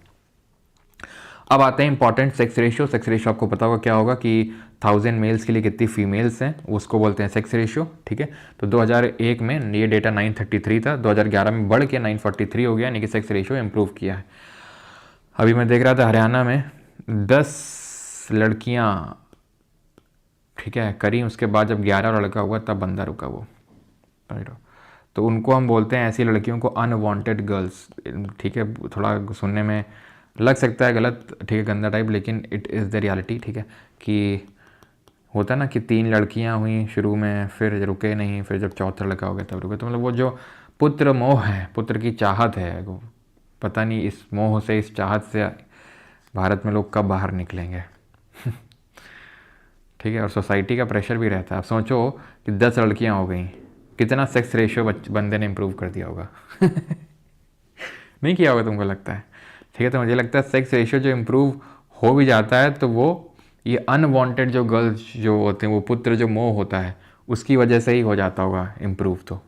अब आते हैं important sex ratio. Sex ratio आपको पता होगा क्या होगा कि 1000 मेल्स के लिए कितनी फीमेल्स हैं, उसको बोलते हैं सेक्स रेशियो। ठीक है, तो 2001 में ये डेटा 933 था, 2011 में बढ़ के 943 हो गया, यानी कि सेक्स रेशियो इंप्रूव किया है। अभी मैं देख रहा था हरियाणा में 10 लड़कियां, ठीक है, करी, उसके बाद जब 11 लड़का हुआ तब बंदा रुका वो। तो उनको हम बोलते हैं, ऐसी लड़कियों को अनवांटेड गर्ल्स। ठीक है, थोड़ा सुनने में लग सकता है गलत, ठीक है, गंदा टाइप, लेकिन इट इज़ द रियलिटी। ठीक है, कि होता ना कि 3 लड़कियां हुई शुरू में, फिर रुके नहीं, फिर जब चौथा लड़का हो गया तब रुके। तो मतलब वो जो पुत्र मोह है, पुत्र की चाहत है, वो पता नहीं इस मोह से, इस चाहत से भारत में लोग कब बाहर निकलेंगे। ठीक है, और सोसाइटी का प्रेशर भी रहता है। आप सोचो कि 10 लड़कियां हो गई, कितना सेक्स रेशियो बंदे ने इम्प्रूव कर दिया होगा। नहीं किया होगा तुमको लगता है? ठीक है, तो मुझे लगता है सेक्स रेशियो जो इम्प्रूव हो भी जाता है तो वो ये अनवांटेड जो गर्ल्स जो होते हैं, वो पुत्र जो मोह होता है, उसकी वजह से ही हो जाता होगा इम्प्रूव। तो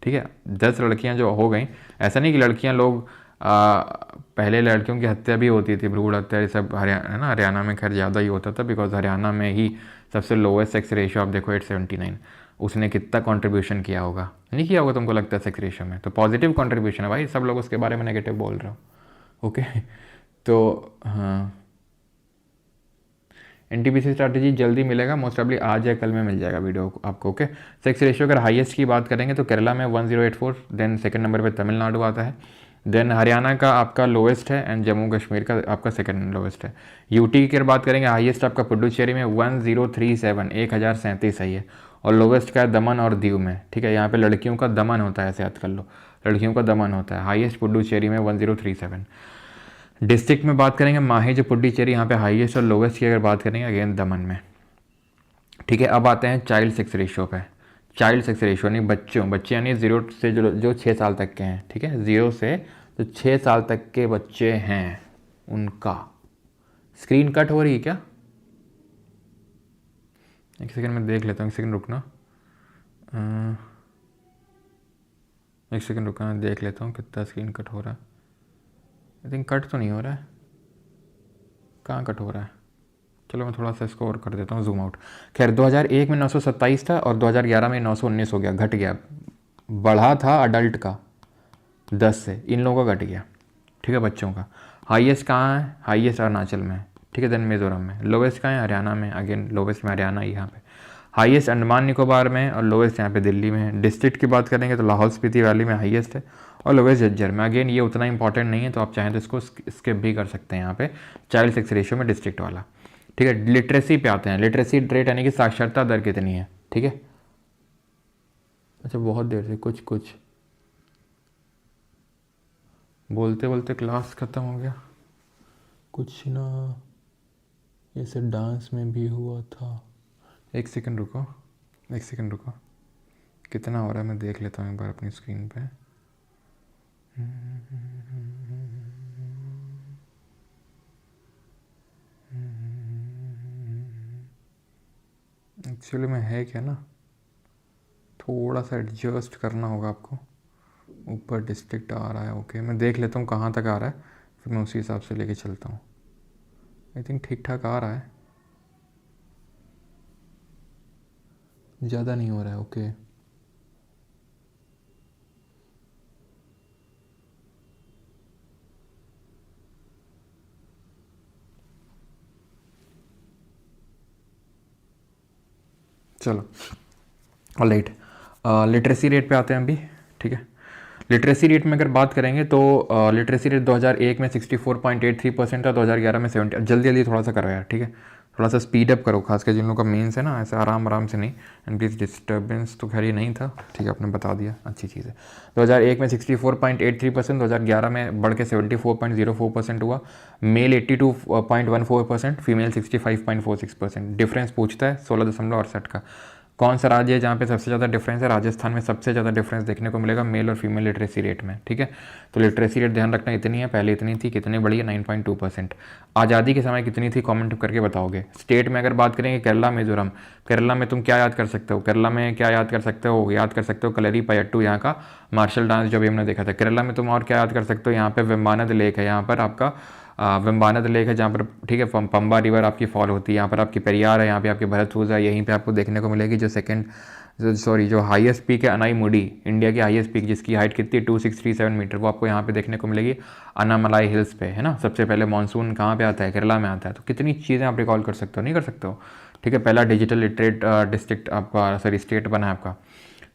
ठीक है, 10 लड़कियां जो हो गई, ऐसा नहीं कि लड़कियां लोग पहले लड़कियों की हत्या भी होती थी, भ्रूण हत्या, ये सब हरियाणा है ना, हरियाणा में खैर ज़्यादा ही होता था, बिकॉज हरियाणा में ही सबसे लोवेस्ट सेक्स रेशियो आप देखो 879। उसने कितना कंट्रीब्यूशन किया होगा, नहीं किया होगा तुमको लगता है सेक्स रेशियो में? तो पॉजिटिव कंट्रीब्यूशन है भाई, सब लोग उसके बारे में नेगेटिव बोल रहे हो। ओके, तो हाँ, एनटीपीसी स्ट्रैटेजी जल्दी मिलेगा, मोस्ट प्रॉब्ली आज या कल में मिल जाएगा वीडियो आपको। ओके, सेक्स रेशियो अगर हाईएस्ट की बात करेंगे तो केरला में 1084, देन सेकंड नंबर पे तमिलनाडु आता है, देन हरियाणा का आपका लोवेस्ट है, एंड जम्मू कश्मीर का आपका सेकंड लोवेस्ट है। यूटी की बात करेंगे, हाईएस्ट आपका पुडुचेरी में 1037, 1037 है ये, और लोवेस्ट का है दमन और दीव में। ठीक है, यहाँ पे लड़कियों का दमन होता है, ऐसे याद कर लो, लड़कियों का दमन होता है। हाईएस्ट पुडुचेरी में 1037। डिस्ट्रिक्ट में बात करेंगे, माही जो पुडुचेरी यहाँ पे हाईएस्ट और लोवेस्ट की अगर बात करेंगे अगेन दमन में। ठीक है, अब आते हैं चाइल्ड सेक्स रेशियो पे। चाइल्ड सेक्स रेशियो नहीं, बच्चे यानी 0 से जो 6 साल तक के हैं। ठीक है, 0 से जो 6 साल तक के बच्चे हैं उनका। स्क्रीन कट हो रही है क्या? एक सेकंड में देख लेता हूँ, एक सेकंड रुकना, एक सेकंड रुकना, देख लेता हूँ कितना स्क्रीन कट हो रहा है। आई थिंक कट तो नहीं हो रहा है, कहाँ कट हो रहा है? चलो मैं थोड़ा सा इसको और कर देता हूँ जूम आउट। खैर 2001 में 927 था और 2011 में 919 हो गया, घट गया। बढ़ा था अडल्ट का 10 से, इन लोगों का घट गया। ठीक है, बच्चों का। हाईएस्ट कहाँ है? हाईएस्ट अरुणाचल में। ठीक है, देन मिजोरम में। लोवेस्ट कहाँ है? हरियाणा में, अगेन लोवेस्ट में हरियाणा ही यहाँ पे। हाईएस्ट अंडमान निकोबार में और लोवेस्ट यहाँ पे दिल्ली में। डिस्ट्रिक्ट की बात करेंगे तो लाहौल स्पीति वैली में हाईएस्ट है और लोवेस्ट झज्जर में। अगेन ये उतना इंपॉर्टेंट नहीं है, तो आप चाहें तो इसको स्किप भी कर सकते हैं यहाँ पे, चाइल्ड सेक्स रेशियो में डिस्ट्रिक्ट वाला। ठीक है, लिटरेसी पे आते हैं। लिटरेसी रेट यानी कि साक्षरता दर कितनी है। ठीक है, अच्छा बहुत देर से कुछ बोलते बोलते क्लास ख़त्म हो गया। कुछ ना, ऐसे डांस में भी हुआ था। एक सेकंड रुको, कितना हो रहा है मैं देख लेता हूँ एक बार अपनी स्क्रीन पे। एक्चुअली में है क्या ना, थोड़ा सा एडजस्ट करना होगा आपको। ऊपर डिस्ट्रिक्ट आ रहा है, ओके, मैं देख लेता हूँ कहाँ तक आ रहा है, फिर मैं उसी हिसाब से लेके चलता हूँ। आई थिंक ठीक ठाक आ रहा है, ज़्यादा नहीं हो रहा है। ओके, चलो ऑलराइट, लिटरेसी रेट पे आते हैं अभी। ठीक है, लिटरेसी रेट में अगर बात करेंगे तो लिटरेसी रेट 2001 में 64.83% था, 2011 में 70। जल्दी थोड़ा सा करो यार, ठीक है, थोड़ा सा स्पीड अप करो, खासकर जिन लोगों का मेंस है ना, ऐसे आराम से नहीं। एंड प्लीज़ डिस्टर्बेंस तो खैर ये नहीं था, ठीक है, आपने बता दिया, अच्छी चीज़ है। 2001 में 64.83%, 2011 में बढ़ के 74.04% हुआ। Mail 82.14%, female 65.46%। डिफरेंस पूछता है 16.68 का। कौन सा राज्य है जहाँ पे सबसे ज़्यादा डिफरेंस है? राजस्थान में सबसे ज़्यादा डिफरेंस देखने को मिलेगा मेल और फीमेल लिटरेसी रेट में। ठीक है, तो लिटरेसी रेट ध्यान रखना इतनी है, पहले इतनी थी, कितनी बढ़ी है? 9.2%। आज़ादी के समय कितनी थी? कमेंट करके बताओगे। स्टेट में अगर बात करेंगे, केरला मिजोरम। केरला में तुम क्या याद कर सकते हो? केरला में क्या याद कर सकते हो? याद कर सकते हो कलरी पयट्टू, यहाँ का मार्शल डांस जो भी हमने देखा था। केरला में तुम और क्या याद कर सकते हो? यहाँ पे वेम्बानद लेक है, यहाँ पर आपका वेम्बानाद लेक है जहाँ पर, ठीक है, पंबा रिवर आपकी फॉल होती है, यहाँ पर आपकी पेरियार है, यहाँ पे आपकी भरतपुर है, यहीं पे आपको देखने को मिलेगी जो हाईएस्ट पीक है अनाईमुडी, इंडिया की हाईएस्ट पीक जिसकी हाइट कितनी 2637 मीटर, वो आपको यहाँ पे देखने को मिलेगी अनामलाई हिल्स पे, है ना। सबसे पहले मानसून कहाँ पे आता है, केरला में आता है। तो कितनी चीज़ें आप रिकॉल कर सकते हो, नहीं कर सकते हो, ठीक है। पहला डिजिटल लिटरेट डिस्ट्रिक्ट आपका, सॉरी स्टेट बना है आपका।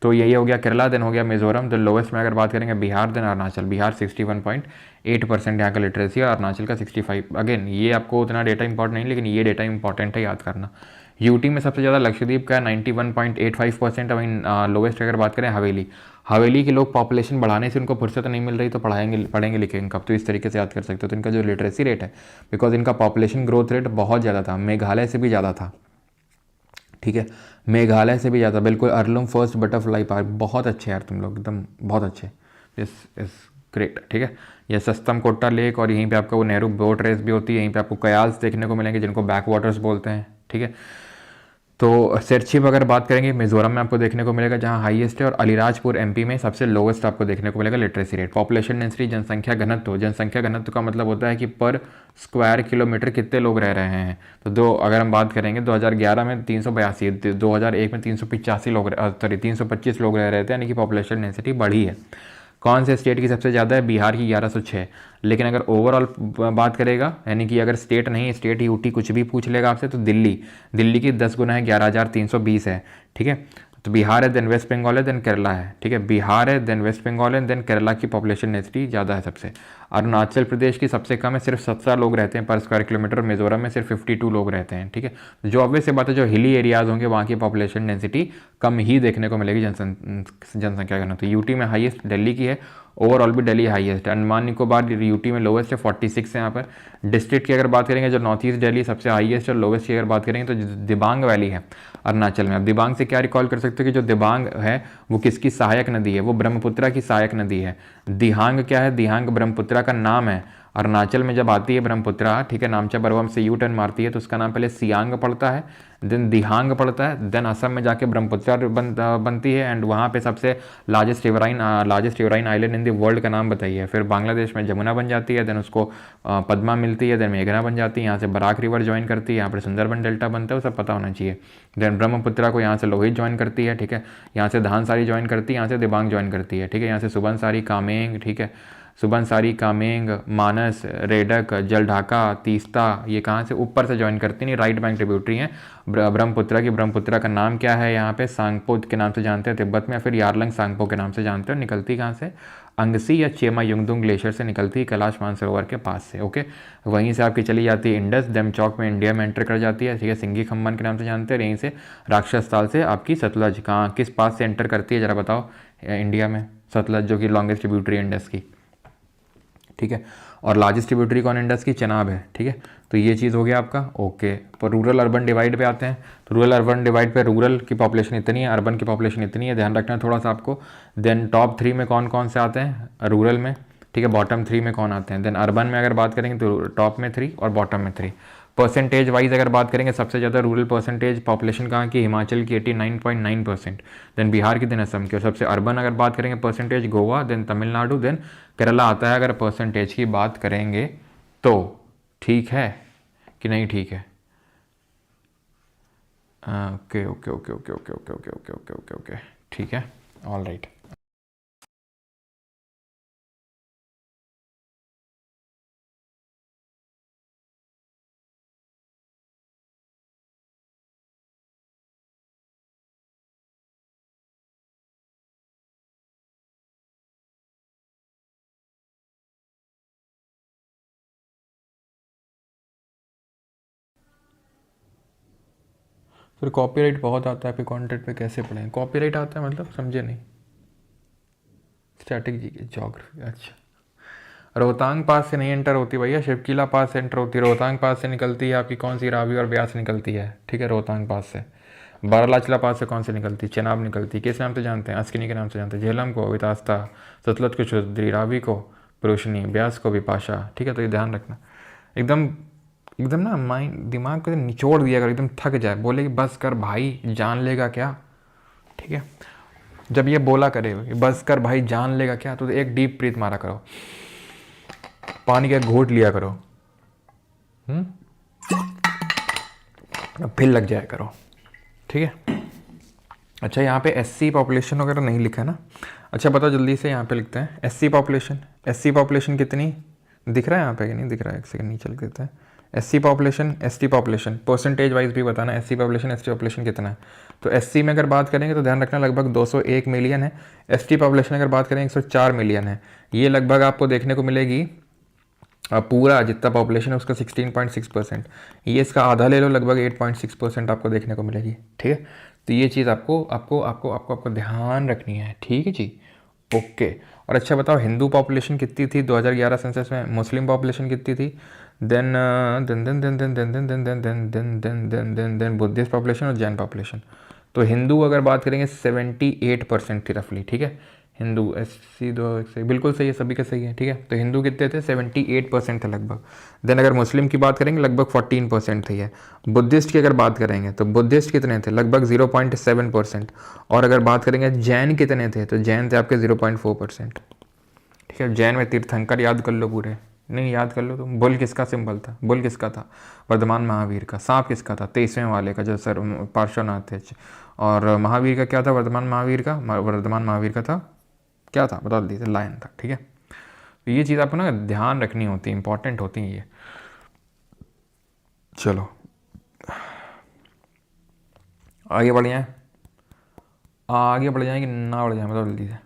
तो यही हो गया केरला, देन हो गया मिजोरम, देन लोवेस्ट में अगर बात करेंगे बिहार, देन अरुणाचल। बिहार 61.8% यहाँ का लिटरेसी है, अरुणाचल का 65। अगेन ये आपको उतना डेटा इंपॉर्टेंट नहीं, लेकिन ये डेटा इंपॉर्टेंट है याद करना। यूटी में सबसे ज़्यादा लक्षद्वीप का 91.85%। वहीं लोवेस्ट अगर बात करें हवेली के लोग पॉपुलेशन बढ़ाने से उनको फुर्सत नहीं मिल रही, तो पढ़ेंगे लिखेंगे कब, तो इस तरीके से याद कर सकते हो। तो इनका जो लिटरेसी रेट है, बिकॉज इनका पॉपुलेशन ग्रोथ रेट बहुत ज़्यादा था, मेघालय से भी ज़्यादा था, ठीक है, मेघालय से भी ज़्यादा। बिल्कुल अर्लुम फर्स्ट बटरफ्लाई पार्क, बहुत अच्छे यार तुम लोग, एकदम बहुत अच्छे, दिस इज़ ग्रेट, ठीक है। ये सस्तम कोट्टा लेक, और यहीं पे आपको वो नेहरू बोट रेस भी होती है, यहीं पे आपको कयाल्स देखने को मिलेंगे जिनको बैक वाटर्स बोलते हैं, ठीक है। तो सेरछिप अगर बात करेंगे मिजोरम में आपको देखने को मिलेगा जहाँ हाईएस्ट है, और अलीराजपुर एमपी में सबसे लोवेस्ट आपको देखने को मिलेगा लिटरेसी रेट। पॉपुलेशन डेंसिटी, जनसंख्या घनत्व का मतलब होता है कि पर स्क्वायर किलोमीटर कितने लोग रह रहे हैं। तो अगर हम बात करेंगे 2011 में 382, 2001 में 385 लोग, सॉरी 325 लोग रह रहे थे, यानी कि पॉपुलेशन डेंसिटी बढ़ी है। कौन से स्टेट की सबसे ज़्यादा है, बिहार की 1106। लेकिन अगर ओवरऑल बात करेगा, यानी कि अगर स्टेट नहीं, स्टेट यूटी कुछ भी पूछ लेगा आपसे, तो दिल्ली की 10 गुना है, 11,320 है, ठीक है। तो बिहार है, देन वेस्ट बंगाल है, देन केरला है, ठीक है। बिहार है, देन वेस्ट बंगाल है, देन केरला की पॉपुलेशन डेंसिटी ज़्यादा है सबसे। अरुणाचल प्रदेश की सबसे कम है, सिर्फ 17 लोग रहते हैं पर स्क्वायर किलोमीटर। मिजोरम में सिर्फ 52 लोग रहते हैं, ठीक है। जो ऑब्वियस बात है, जो हिली एरियाज़ होंगे वहाँ की पॉपुलेशन डेंसिटी कम ही देखने को मिलेगी जनसंख्या घनत्व। तो यूटी में हाईएस्ट दिल्ली की है, ओवरऑल भी दिल्ली हाईएस्ट है। अंडमान निकोबार यूटी में लोवेस्ट है, 46 है यहाँ पर। डिस्ट्रिक्ट की अगर बात करेंगे, जो नॉर्थ ईस्ट दिल्ली सबसे हाईएस्ट और लोवेस्ट की अगर बात करेंगे, तो दिबांग वैली है अरुणाचल में। अब दिबांग से क्या रिकॉल कर सकते हो कि जो दिबांग है वो किसकी सहायक नदी है, वो ब्रह्मपुत्रा की सहायक नदी है। दिहांग क्या है, दिहांग ब्रह्मपुत्रा का नाम है। अरुणाचल में जब आती है ब्रह्मपुत्रा, ठीक है, नामचा बरवम से यू टर्न मारती है, तो उसका नाम पहले सियांग पड़ता है, देन दिहांग पड़ता है, देन असम में जाके ब्रह्मपुत्रा बनती है। एंड वहाँ पे सबसे largest riverine island in the world का नाम बताइए। फिर बांग्लादेश में जमुना बन जाती है, देन उसको पद्मा मिलती है, देन मेघना बन जाती है, यहाँ से बराक रिवर ज्वाइन करती है, यहाँ पर सुंदरबन डेल्टा बनता है, वो सब पता होना चाहिए। देन ब्रह्मपुत्रा को यहाँ से लोहित ज्वाइन करती है, ठीक है, यहाँ से धानसारी ज्वाइन करती है, यहाँ से दिबांग ज्वाइन करती है, ठीक है, यहाँ से सुबनसारी, कामेंग, ठीक है, सुबनसारी, कामेंग, मानस, रेडक, जलढाका, तीस्ता, ये कहाँ से ऊपर से ज्वाइन करती नहीं, राइट बैंक ट्रिब्यूटरी हैं ब्रह्मपुत्रा की। ब्रह्मपुत्रा का नाम क्या है, यहाँ पे सांगपो के नाम से जानते हैं तिब्बत में, फिर यारलंग सांगपो के नाम से जानते हैं। निकलती कहाँ से, अंगसी या चेमा युंगदुंग ग्लेशियर से निकलती है, कैलाश मानसरोवर के पास से, ओके। वहीं से आपकी चली जाती है इंडस, देमचौक में इंडिया में एंटर कर जाती है, ठीक है, सिंगी खम्मन के नाम से जानते हैं। और यहीं से राक्षस ताल से आपकी सतलज कहाँ किस पास से एंटर करती है जरा बताओ इंडिया में, सतलज जो कि लॉन्गेस्ट ट्रिब्यूटरी इंडस की, ठीक है। और लार्जेस्ट ट्रिब्यूटरी कौन इंडस की, चनाब है, ठीक है। तो ये चीज़ हो गया आपका, ओके। पर रूरल अर्बन डिवाइड पे आते हैं। तो रूरल अर्बन डिवाइड पे रूरल की पॉपुलेशन इतनी है, अर्बन की पॉपुलेशन इतनी है, ध्यान रखना थोड़ा सा आपको। देन टॉप 3 में कौन कौन से आते हैं रूरल में, ठीक है, बॉटम 3 में कौन आते हैं। देन अर्बन में अगर बात करेंगे तो टॉप में 3 और बॉटम में 3। परसेंटेज वाइज अगर बात करेंगे, सबसे ज़्यादा रूरल परसेंटेज पॉपुलेशन कहाँ की, हिमाचल की 89.9%, देन बिहार की, देन असम की। और सबसे अर्बन अगर बात करेंगे percentage, Goa, then Tamil Nadu, then Kerala आता है अगर परसेंटेज की बात करेंगे तो। ठीक है कि नहीं, ठीक है, okay okay okay okay okay okay okay okay okay okay okay, ठीक है, ऑल राइट। फिर कॉपीराइट बहुत आता है, फिर कंटेंट पे कैसे पढ़ें, कॉपीराइट आता है मतलब समझे नहीं, स्टैटिक जी के ज्योग्राफी, अच्छा। रोहतांग पास से नहीं एंटर होती भैया, शिवकीला पास से एंटर होती है। रोहतांग पास से निकलती है आपकी कौन सी, रावी और ब्यास निकलती है, ठीक है, रोहतांग पास से। बारालाचला पास से कौन सी निकलती है, चेनाब निकलती है। किस नाम से जानते हैं, अस्किनी के नाम से जानते हैं। झेलम को वितास्ता, सतलज को शुद्री, रावी को पुरुषनी, ब्यास को विपाशा, ठीक है। तो ये ध्यान रखना, एकदम एकदम ना माइंड दिमाग को निचोड़ दिया अगर एकदम थक जाए, बोले कि बस कर भाई जान लेगा क्या, ठीक है। जब ये बोला करे बस कर भाई जान लेगा क्या, तो एक डीप ब्रीथ मारा करो, पानी का घूंट लिया करो, फिर लग जाया करो, ठीक है। अच्छा यहाँ पे एससी पॉपुलेशन वगैरह नहीं लिखा है ना। अच्छा बताओ जल्दी से, यहाँ पे लिखते हैं एससी पॉपुलेशन कितनी दिख रहा है यहाँ पे कि नहीं दिख रहा है, एक सेकंड नीचे लिख देते हैं। SC population ST population percentage wise भी बताना, एससी पॉपुलेशन एसटी पॉपुलेशन कितना है। तो एससी में अगर बात करेंगे तो ध्यान रखना लगभग 201 मिलियन है। एसटी पॉपुलेशन अगर बात करें 104 मिलियन है। ये लगभग आपको देखने को मिलेगी पूरा जितना पॉपुलेशन है उसका 16.6%। ये इसका आधा ले लो, लगभग 8.6% आपको देखने को मिलेगी, ठीक है। तो ये चीज़ आपको आपको आपको आपको आपको ध्यान रखनी है, ठीक है जी, ओके। और अच्छा बताओ हिंदू पॉपुलेशन कितनी थी 2011 सेंसस में, मुस्लिम पॉपुलेशन कितनी थी, then then then then then then then then then then then then then then then Buddhist population और जैन पॉपुलेशन। तो हिंदू अगर बात करेंगे 78% थी रफली, ठीक है। हिंदू एससी दो से बिल्कुल सही है, सभी का सही है, ठीक है। तो हिंदू कितने थे 78% थे लगभग। देन अगर मुस्लिम की बात करेंगे लगभग 14% थी है। बुद्धिस्ट की अगर बात करेंगे तो बुद्धिस्ट कितने थे लगभग 0.7%। और अगर बात करेंगे जैन कितने थे तो जैन थे आपके 0.4%, ठीक है। जैन में तीर्थंकर याद कर लो पूरे, नहीं याद कर लो तुम। बुल किसका सिंबल था, बुल किसका था वर्धमान महावीर का। सांप किसका था 23वें वाले का जो सर पार्श्वनाथ थे। और महावीर का क्या था वर्धमान महावीर का, वर्धमान महावीर का था क्या था बता दीजिए, लायन था, ठीक है। तो ये चीज़ आपको ना ध्यान रखनी होती है, इंपॉर्टेंट होती है ये। चलो आगे बढ़ जाए, आगे बढ़ जाएंगे ना बढ़ जाए मतलब जल्दी से।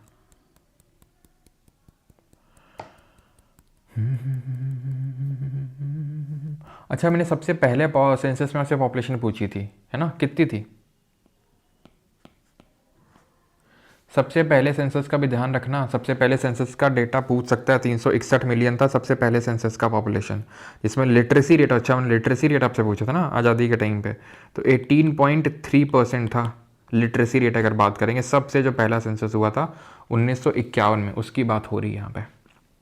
अच्छा मैंने सबसे पहले सेंसस में आपसे पॉपुलेशन पूछी थी है ना, कितनी थी सबसे पहले सेंसस का भी ध्यान रखना। सबसे पहले सेंसस का डेटा पूछ सकता है, 361 मिलियन था सबसे पहले सेंसस का पॉपुलेशन, जिसमें लिटरेसी रेट, अच्छा मैंने लिटरेसी रेट आपसे पूछा था ना आज़ादी के टाइम पे, तो 18.3% था लिटरेसी रेट। अगर बात करेंगे सबसे जो पहला सेंसस हुआ था 1951 में, उसकी बात हो रही है यहाँ पे,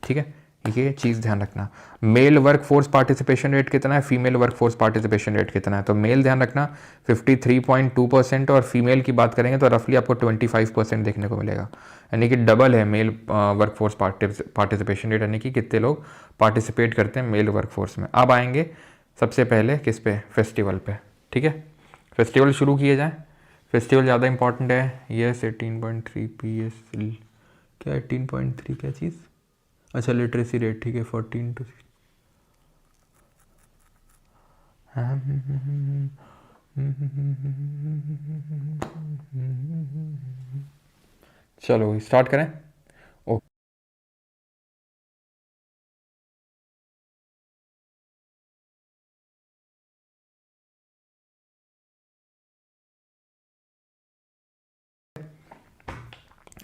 ठीक है। ये चीज़ ध्यान रखना। Male work force participation rate कितना है, female work force participation rate कितना है, तो मेल ध्यान रखना 53.2% और फीमेल की बात करेंगे तो रफली आपको 25% देखने को मिलेगा, यानी कि डबल है male work force participation rate, यानी कि कितने लोग पार्टिसिपेट करते हैं मेल वर्क फोर्स में। अब आएंगे सबसे पहले किस पे, फेस्टिवल पे, ठीक है। फेस्टिवल शुरू किए जाए, फेस्टिवल ज़्यादा इंपॉर्टेंट है। यस 18.3 PS क्या 18.3 क्या चीज़, अच्छा लिटरेसी रेट, ठीक है 14 to 16। चलो स्टार्ट करें। ओ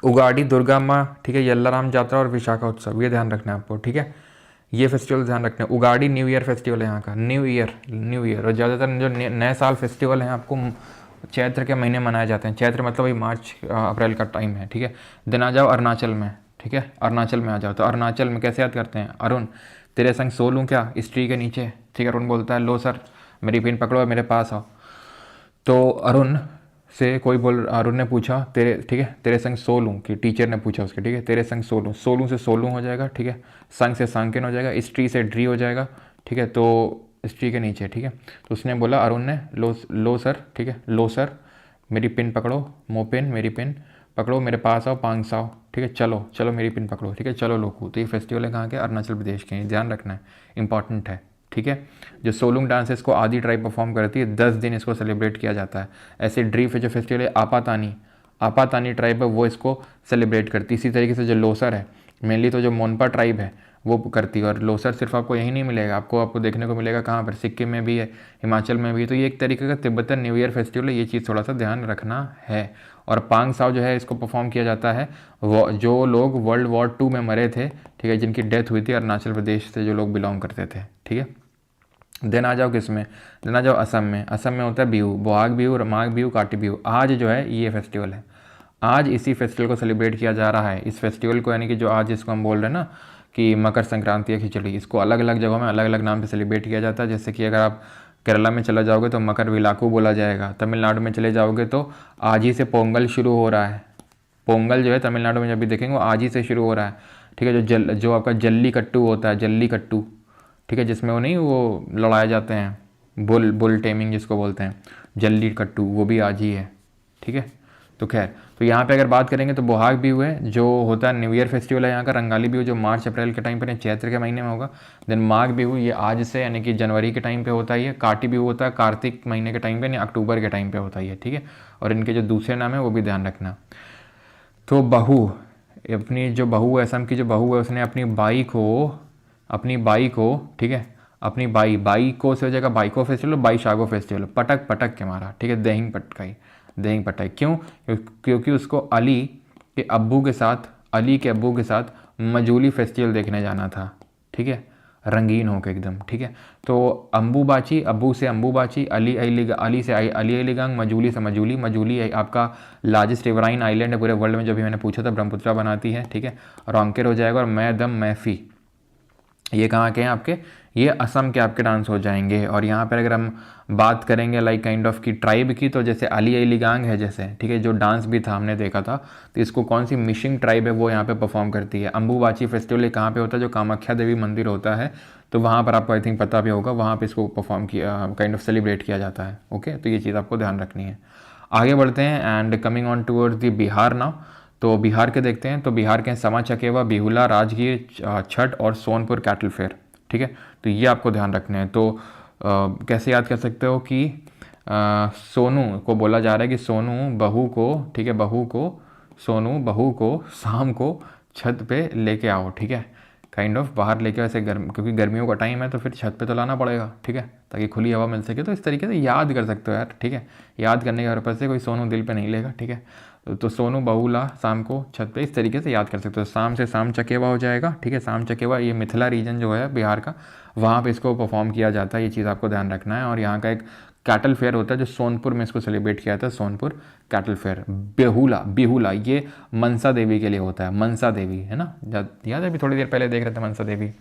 उगाड़ी दुर्गा माँ, ठीक है, यल्लाराम यात्रा और विशाखा उत्सव, ये ध्यान रखना है आपको, ठीक है। ये फेस्टिवल ध्यान रखना है। उगाड़ी न्यू ईयर फेस्टिवल है यहाँ का, न्यू ईयर। और ज़्यादातर जो नए साल फेस्टिवल हैं आपको चैत्र के महीने मनाए जाते हैं। चैत्र मतलब वही मार्च अप्रैल का टाइम है, ठीक है। दिन आ जाओ अरुणाचल में, ठीक है, अरुणाचल में आ जाओ। तो अरुणाचल में कैसे याद करते हैं, अरुण तेरे संग सो लूँ क्या इस ट्री के नीचे, ठीक है। अरुण बोलता है लो सर मेरी पिन पकड़ो मेरे पास आओ। तो अरुण से कोई बोल, अरुण ने पूछा तेरे, ठीक है, तेरे संग सो लूँ, कि टीचर ने पूछा उसके, ठीक है, तेरे संग सो लूँ, सोलूँ से सोलूँ हो जाएगा, ठीक है। संग से सांकेन हो जाएगा, इस ट्री से ड्री हो जाएगा, ठीक है। तो इस ट्री के नीचे, ठीक है। तो उसने बोला अरुण ने लो सर, ठीक है, लो सर मेरी पिन पकड़ो, मोपिन मेरी पिन पकड़ो मेरे पास आओ, पांग आओ, ठीक है, चलो चलो मेरी पिन पकड़ो, ठीक है, चलो लोकू। तो ये फेस्टिवल है कहाँ के, अरुणाचल प्रदेश के, ध्यान रखना है, इंपॉर्टेंट है, ठीक है। जो सोलुंग डांस है इसको आदि ट्राइब परफॉर्म करती है, 10 दिन इसको सेलिब्रेट किया जाता है। ऐसे ड्री जो फेस्टिवल है आपातानी ट्राइब है वो इसको सेलिब्रेट करती है। इसी तरीके से जो लोसर है मेनली तो जो मोनपा ट्राइब है वो करती है। और लोसर सिर्फ आपको यहीं नहीं मिलेगा, आपको देखने को मिलेगा कहाँ पर, सिक्किम में भी है, हिमाचल में भी। तो ये एक तरीके का तिब्बतन न्यू ईयर फेस्टिवल है, ये चीज़ थोड़ा सा ध्यान रखना है। और पांग साओ जो है इसको परफॉर्म किया जाता है वो जो लोग वर्ल्ड वॉर 2 में मरे थे, ठीक है, जिनकी डेथ हुई थी अरुणाचल प्रदेश से जो लोग बिलोंग करते थे, ठीक है। देन आ जाओ किस में, देन आ जाओ असम में। असम में होता है बिहू, बोहाग बिहू, माघ बिहू, काटी बिहू। आज जो है ये फेस्टिवल है, आज इसी फेस्टिवल को सेलिब्रेट किया जा रहा है। इस फेस्टिवल को यानी कि जो आज इसको हम बोल रहे हैं ना कि मकर संक्रांति या खिचड़ी, इसको अलग अलग जगहों में अलग अलग नाम से सेलिब्रेट किया जाता है। जैसे कि अगर आप केरला में चला जाओगे तो मकर विलाकू बोला जाएगा, तमिलनाडु में चले जाओगे तो आज ही से पोंगल शुरू हो रहा है। पोंगल जो है तमिलनाडु में जब भी देखेंगे वो आज ही से शुरू हो रहा है, ठीक है। जो आपका जल्ली कट्टू होता है, जल्ली कट्टू, ठीक है, जिसमें वो नहीं वो लड़ाए जाते हैं, बुल टेमिंग जिसको बोलते हैं, जल्ली कट्टू, वो भी आज ही है। ठीक है, तो खैर, तो यहाँ पे अगर बात करेंगे तो बोहाग बिहू है जो होता है न्यू ईयर फेस्टिवल है यहाँ का। रंगाली बिहू जो मार्च अप्रैल के टाइम पर, चैत्र के महीने में होगा। देन माघ बिहू ये आज से यानी कि जनवरी के टाइम पे होता ही है। काटी बिहू होता है कार्तिक महीने के टाइम पे, यानी अक्टूबर के टाइम पे होता ही है। ठीक है, और इनके जो दूसरे नाम है वो भी ध्यान रखना। तो बहू, अपनी जो बहू है, असम की जो बहू है, उसने अपनी बाई को, ठीक है, अपनी बाई को से हो जाएगा बाइको फेस्टिवल, बाई शागो फेस्टिवल, पटक के मारा। ठीक है, देहिंग पटाई। क्यों? क्योंकि उसको अली के अब्बू के साथ मजूली फेस्टिवल देखने जाना था। ठीक है, रंगीन होकर एकदम। ठीक है, तो अम्बुबाची, अब्बू से अम्बुबाची, अली से अली अलीगांग, मजूली से मजूली आपका लार्जेस्ट रिवराइन आइलैंड है पूरे वर्ल्ड में, जो भी मैंने पूछा था, ब्रह्मपुत्रा बनाती है। ठीक है, रोंकेर हो जाएगा, और मैफी, ये कहाँ के हैं आपके, ये असम के आपके डांस हो जाएंगे। और यहाँ पर अगर हम बात करेंगे लाइक काइंड ऑफ की ट्राइब की, तो जैसे अली अलीगांग है जैसे, ठीक है, जो डांस भी था हमने देखा था, तो इसको कौन सी मिशिंग ट्राइब है वो यहाँ पे परफॉर्म करती है। अम्बुबाची फेस्टिवल कहाँ पे होता है, जो कामाख्या देवी मंदिर होता है, तो वहाँ पर आपको आई थिंक पता भी होगा, वहाँ पे इसको परफॉर्म किया, काइंड ऑफ सेलिब्रेट किया जाता है। ओके, तो ये चीज़ आपको ध्यान रखनी है। आगे बढ़ते हैं and coming on towards the Bihar now. तो बिहार के देखते हैं, तो बिहार के समा चकेवा, बिहुला, राजगीर, छठ और सोनपुर कैटल फेयर। ठीक है, तो ये आपको ध्यान रखने हैं। तो कैसे याद कर सकते हो कि सोनू को बोला जा रहा है कि सोनू बहू को, ठीक है, सोनू बहू को शाम को छत पे लेके आओ। ठीक है, काइंड ऑफ बाहर लेके, वैसे क्योंकि गर्मियों का टाइम है तो फिर छत पे तो लाना पड़ेगा। ठीक है, ताकि खुली हवा मिल सके। तो इस तरीके से याद कर सकते हो यार। ठीक है, याद करने के पर्पज़ से कोई सोनू दिल पे नहीं लेगा। ठीक है, तो सोनू बहुला शाम को छत पे, इस तरीके से याद कर सकते हो। शाम से शाम चकेवा हो जाएगा। ठीक है, शाम चकेवा ये मिथिला रीजन जो है बिहार का, वहाँ पे इसको परफॉर्म किया जाता है। ये चीज़ आपको ध्यान रखना है। और यहाँ का एक कैटल फेयर होता है जो सोनपुर में इसको सेलिब्रेट किया जाता है, सोनपुर कैटल फेयर। बिहुला ये मनसा देवी के लिए होता है, मनसा देवी है ना, याद है, अभी थोड़ी देर पहले देख रहे थे मनसा देवी।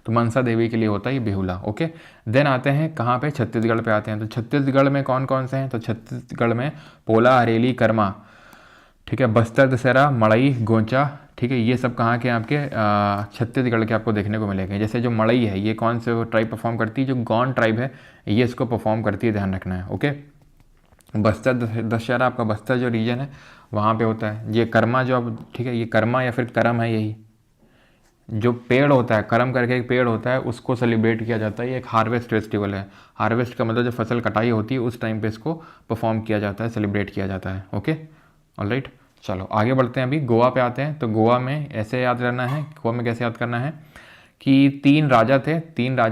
तो मनसा देवी के लिए होता है ये बिहुला। ओके, देन आते हैं कहाँ पे, छत्तीसगढ़ पे आते हैं। तो छत्तीसगढ़ में कौन कौन से हैं, तो छत्तीसगढ़ में पोला, हरेली, कर्मा, ठीक है, बस्तर, दशहरा, मड़ई, गोंचा। ठीक है, ये सब कहाँ के आपके छत्तीसगढ़ के आपको देखने को मिलेंगे। जैसे जो मड़ई है ये कौन से ट्राइब परफॉर्म करती है, जो गौंड ट्राइब है ये इसको परफॉर्म करती है, ध्यान रखना है। ओके, बस्तर दशहरा आपका बस्तर जो रीजन है वहाँ पे होता है। ये कर्मा जो अब, ठीक है, ये कर्मा या फिर करम है, यही जो पेड़ होता है, करम करके एक पेड़ होता है, उसको सेलिब्रेट किया जाता है। ये एक हार्वेस्ट फेस्टिवल है। हार्वेस्ट का मतलब जो फसल कटाई होती है उस टाइम पे इसको परफॉर्म किया जाता है, सेलिब्रेट किया जाता है। ओके, ऑलराइट, चलो आगे बढ़ते हैं। अभी गोवा पे आते हैं। तो गोवा में ऐसे याद रहना है, गोवा में कैसे याद करना है कि तीन राजा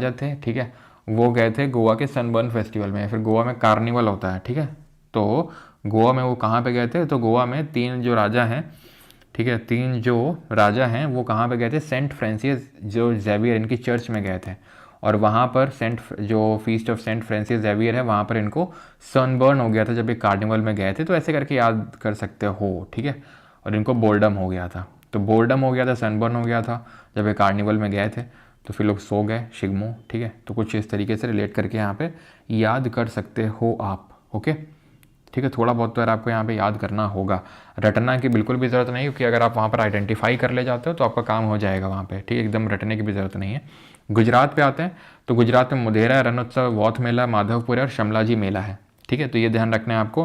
थे, ठीक है, वो गए थे गोवा के सनबर्न फेस्टिवल में, फिर गोवा में कार्निवल होता है। ठीक है, तो गोवा में वो कहाँ पे गए थे, तो गोवा में तीन जो राजा हैं, ठीक है, तीन जो राजा हैं वो कहाँ पे गए थे, सेंट फ्रांसिस जो जेवियर इनकी चर्च में गए थे। और वहाँ पर जो feast of Saint Francis Xavier है वहाँ पर इनको सनबर्न हो गया था जब ये कार्निवल में गए थे। तो ऐसे करके याद कर सकते हो। ठीक है, और इनको बोर्डम हो गया था, तो बोर्डम हो गया था, सनबर्न हो गया था जब ये कार्निवल में गए थे, तो फिर लोग सो गए, शिग्मो। ठीक है, तो कुछ इस तरीके से रिलेट करके यहाँ पे याद कर सकते हो आप। ओके, ठीक है, थोड़ा बहुत तो यार आपको यहाँ पे याद करना होगा, रटना की बिल्कुल भी ज़रूरत नहीं, क्योंकि अगर आप वहाँ पर आइडेंटिफाई कर ले जाते हो तो आपका काम हो जाएगा वहाँ पे। ठीक है, एकदम रटने की भी ज़रूरत नहीं है। गुजरात पे आते हैं। तो गुजरात में मोढेरा, रणोत्सव, वौथ मेला, माधवपुर और शमलाजी मेला है। ठीक है, तो ये ध्यान रखना है आपको।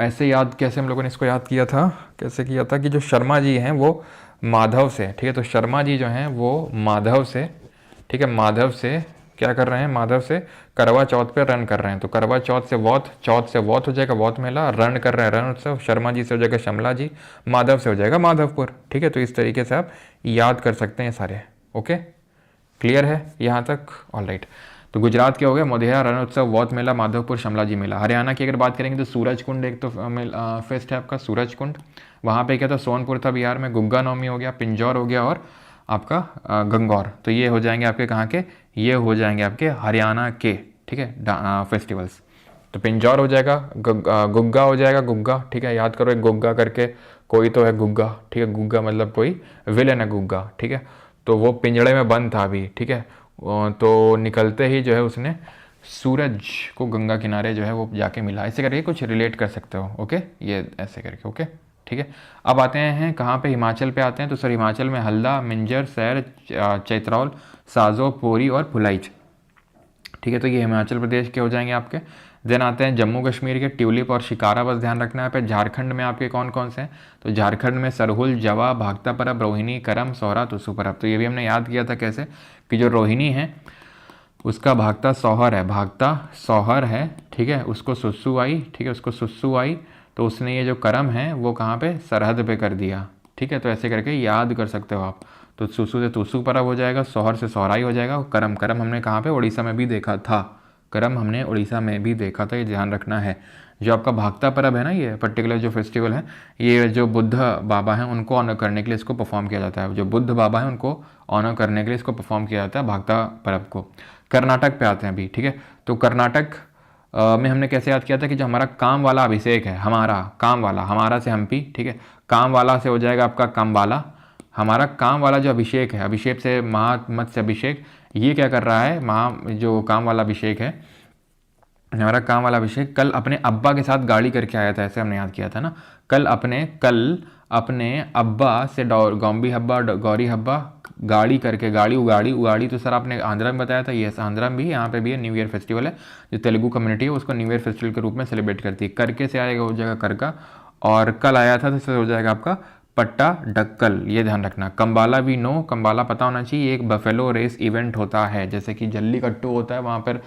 ऐसे याद कैसे हम लोगों ने इसको याद किया था, कैसे किया था कि जो शर्मा जी हैं वो माधव से, ठीक है, तो शर्मा जी जो हैं वो माधव से, ठीक है, माधव से क्या कर रहे हैं, माधव से करवा चौथ पे रन कर रहे हैं। तो करवा चौथ से वौथ हो जाएगा वौथ मेला, रन कर रहे हैं रण उत्सव, शर्मा जी से हो जाएगा शमला जी, माधव से हो जाएगा माधवपुर। ठीक है, तो इस तरीके से आप याद कर सकते हैं सारे। ओके, क्लियर है यहाँ तक, ऑलराइट। तो गुजरात के हो गए मोढेरा, रण उत्सव, वौथ मेला, माधवपुर, शमला जी मेला। हरियाणा की अगर बात करेंगे तो सूरज कुंड एक तो फेस्ट है आपका, सूरज कुंड। वहाँ पे क्या था, सोनपुर था बिहार में, गुग्गा नवमी हो गया, पिंजौर हो गया और आपका गंगौर। तो ये हो जाएंगे आपके कहाँ के, ये हो जाएंगे आपके हरियाणा के, ठीक है, फेस्टिवल्स। तो पिंजौर हो जाएगा, गुग्गा हो जाएगा, गुग्गा, ठीक है, याद करो एक गुग्गा करके कोई तो है गुग्गा, ठीक है, गुग्गा मतलब कोई विलेन है गुग्गा। ठीक है, तो वो पिंजड़े में बंद था अभी। ठीक है, तो निकलते ही जो है उसने सूरज को गंगा किनारे जो है वो जाके मिला, ऐसे करके कुछ रिलेट कर सकते हो। ओके, ये ऐसे करके। ओके, ठीक है। अब आते हैं कहाँ पे, हिमाचल पे आते हैं। तो सर हिमाचल में हल्दा, मिंजर, सैर, चैत्रौल, साजो, पोरी और भुलाइच। ठीक है, तो ये हिमाचल प्रदेश के हो जाएंगे आपके। देन आते हैं जम्मू कश्मीर के, ट्यूलिप और शिकारा, बस ध्यान रखना है पे। झारखंड में आपके कौन कौन से हैं, तो झारखंड में सरहुल, जवा, भागता परब, रोहिणी, करम, सोहरा, तुसु परब। तो ये भी हमने याद किया था कैसे, कि जो रोहिणी है उसका भागता सौहर है, भागता सौहर है, ठीक है, उसको सुसु आई, ठीक है, उसको सुसु आई, तो उसने ये जो करम है वो कहाँ पे, सरहद पे कर दिया। ठीक है, तो ऐसे करके याद कर सकते हो आप। तो सुसु से तुसु परब हो जाएगा, सोहर से सोहराई हो जाएगा, करम, करम हमने कहाँ पे, उड़ीसा में भी देखा था, करम हमने उड़ीसा में भी देखा था, ये ध्यान रखना है। जो आपका भागता परब है ना, ये पर्टिकुलर जो फेस्टिवल है, ये जो बुद्ध बाबा हैं उनको ऑनर करने के लिए इसको परफॉर्म किया जाता है। जो बुद्ध बाबा हैं उनको ऑनर करने के लिए इसको परफॉर्म किया जाता है, भागता परब को। कर्नाटक पे आते हैं अभी, ठीक है। तो कर्नाटक में हमने कैसे याद किया था कि जो हमारा काम वाला अभिषेक है, हमारा काम वाला, हमारा से हम्पी, ठीक है, काम वाला से हो जाएगा आपका कामबाला। हमारा काम वाला जो अभिषेक है, अभिषेक से महामत्स्य अभिषेक, ये क्या कर रहा है, जो काम वाला अभिषेक है, हमारा काम वाला अभिषेक कल अपने अब्बा के साथ गाड़ी करके आया था, ऐसे हमने याद किया था ना। कल अपने अब्बा से गौम्बी हब्बा, गौरी हब्बा, गाड़ी करके, गाड़ी उगाड़ी, उगाड़ी तो सर आपने आंध्रा में बताया था, ये आंध्रा में भी, यहाँ पे भी है, न्यू ईयर फेस्टिवल है। जो तेलुगु कम्युनिटी है उसको न्यू ईयर फेस्टिवल के रूप में सेलिब्रेट करती है। करके से आएगा हो जाएगा करका, और कल आया था तो इससे हो जाएगा आपका पट्टा डक्कल, ये ध्यान रखना। कंबाला भी नो, कंबाला पता होना चाहिए, एक बफेलो रेस इवेंट होता है, जैसे कि जल्लीकट्टू होता है, वहाँ पर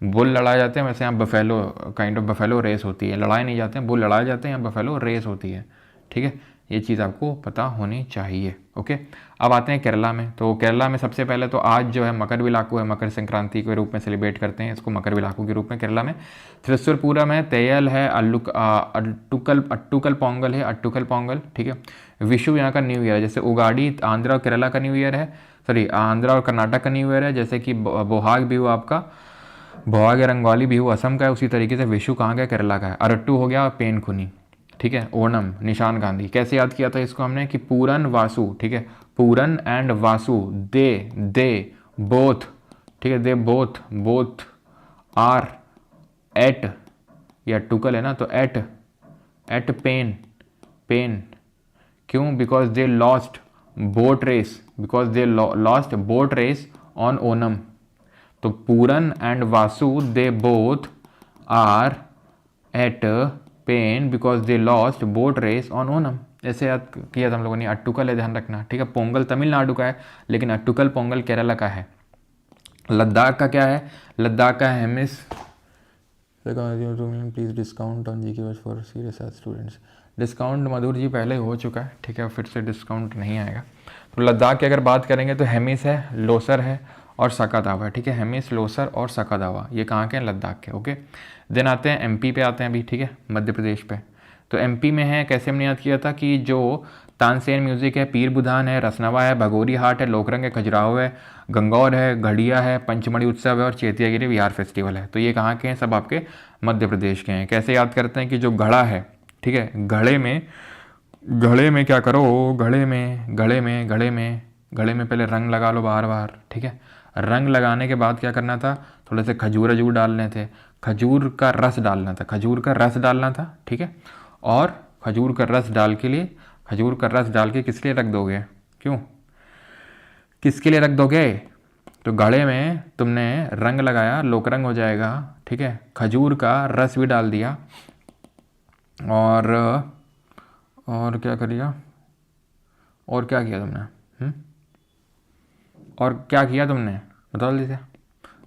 बुल लड़ाए जाते हैं, वैसे यहाँ buffalo, kind of buffalo race होती है, लड़ाए नहीं जाते हैं, बुल लड़ाए जाते हैं, यहाँ बफेलो रेस होती है। ठीक है, ये चीज़ आपको पता होनी चाहिए। ओके, अब आते हैं केरला में। तो केरला में सबसे पहले तो आज जो है मकर विलाकू है, मकर संक्रांति के रूप में सेलिब्रेट करते हैं इसको, मकर विलाकू के रूप में केरला में। त्रिशूरपूरम है, तेयल है, अट्टुकल पोंगल है, अट्टुकल पोंगल, ठीक है। विशु यहाँ का न्यू ईयर है, जैसे उगाड़ी आंध्रा और केरला का न्यू ईयर है, सॉरी आंध्रा और कर्नाटक का न्यू ईयर है। जैसे कि बोहाग बिहू आपका, बोहाग या रंगवाली बिहू असम का है, उसी तरीके से विशु कहाँ का, केरला का है। अरट्टू हो गया पेनखुनी, ठीक है। ओणम निशान गांधी, कैसे याद किया था इसको हमने, कि पूरन वासु, ठीक है, Puran and Vasu, they both, ठीक है, दे बोथ आर एट, या टुकल है ना, तो एट पेन, क्यों, because they lost boat race, because they lost boat race on Onam. तो Puran and Vasu they both are at pain because they lost boat race on Onam, ऐसे याद किया था हम लोगों ने। अट्टुकल है, ध्यान रखना, ठीक है। पोंगल तमिलनाडु का है, लेकिन अट्टुकल पोंगल केरला का है। लद्दाख का क्या है, लद्दाख का है Hemis, please discount on GK for serious students. Discount Madhur ji पहले हो चुका है, ठीक है, फिर से डिस्काउंट नहीं आएगा। तो लद्दाख की अगर बात करेंगे तो हेमिस है, लोसर है और सकादावा है, ठीक है। हेमिस, लोसर और सकादावा ये कहाँ के हैं, लद्दाख के। ओके, देन आते हैं एमपी पे आते हैं अभी, ठीक है, मध्य प्रदेश पे। तो एमपी में है, कैसे हमने याद किया था, कि जो तानसेन म्यूजिक है, पीर बुधान है, रसनवा है, भगोरी हाट है, लोकरंग है, खजुराहो है, गंगौर है, घड़िया है, पंचमढ़ी उत्सव है और चैतियागिरी बिहार फेस्टिवल है। तो ये कहाँ के हैं, सब आपके मध्य प्रदेश के हैं। कैसे याद करते हैं, कि जो घड़ा है, ठीक है, घड़े में क्या करो, घड़े में पहले रंग लगा लो बार, ठीक है। रंग लगाने के बाद क्या करना था, थोड़े से खजूर डालने थे, खजूर का रस डालना था, ठीक है। और खजूर का रस डाल के किसके लिए रख दोगे, क्यों, किसके लिए रख दोगे, तो घड़े में तुमने रंग लगाया, लोकरंग हो जाएगा, ठीक है, खजूर का रस भी डाल दिया, और क्या करिया, और क्या किया तुमने, और क्या किया तुमने बता दीजिए,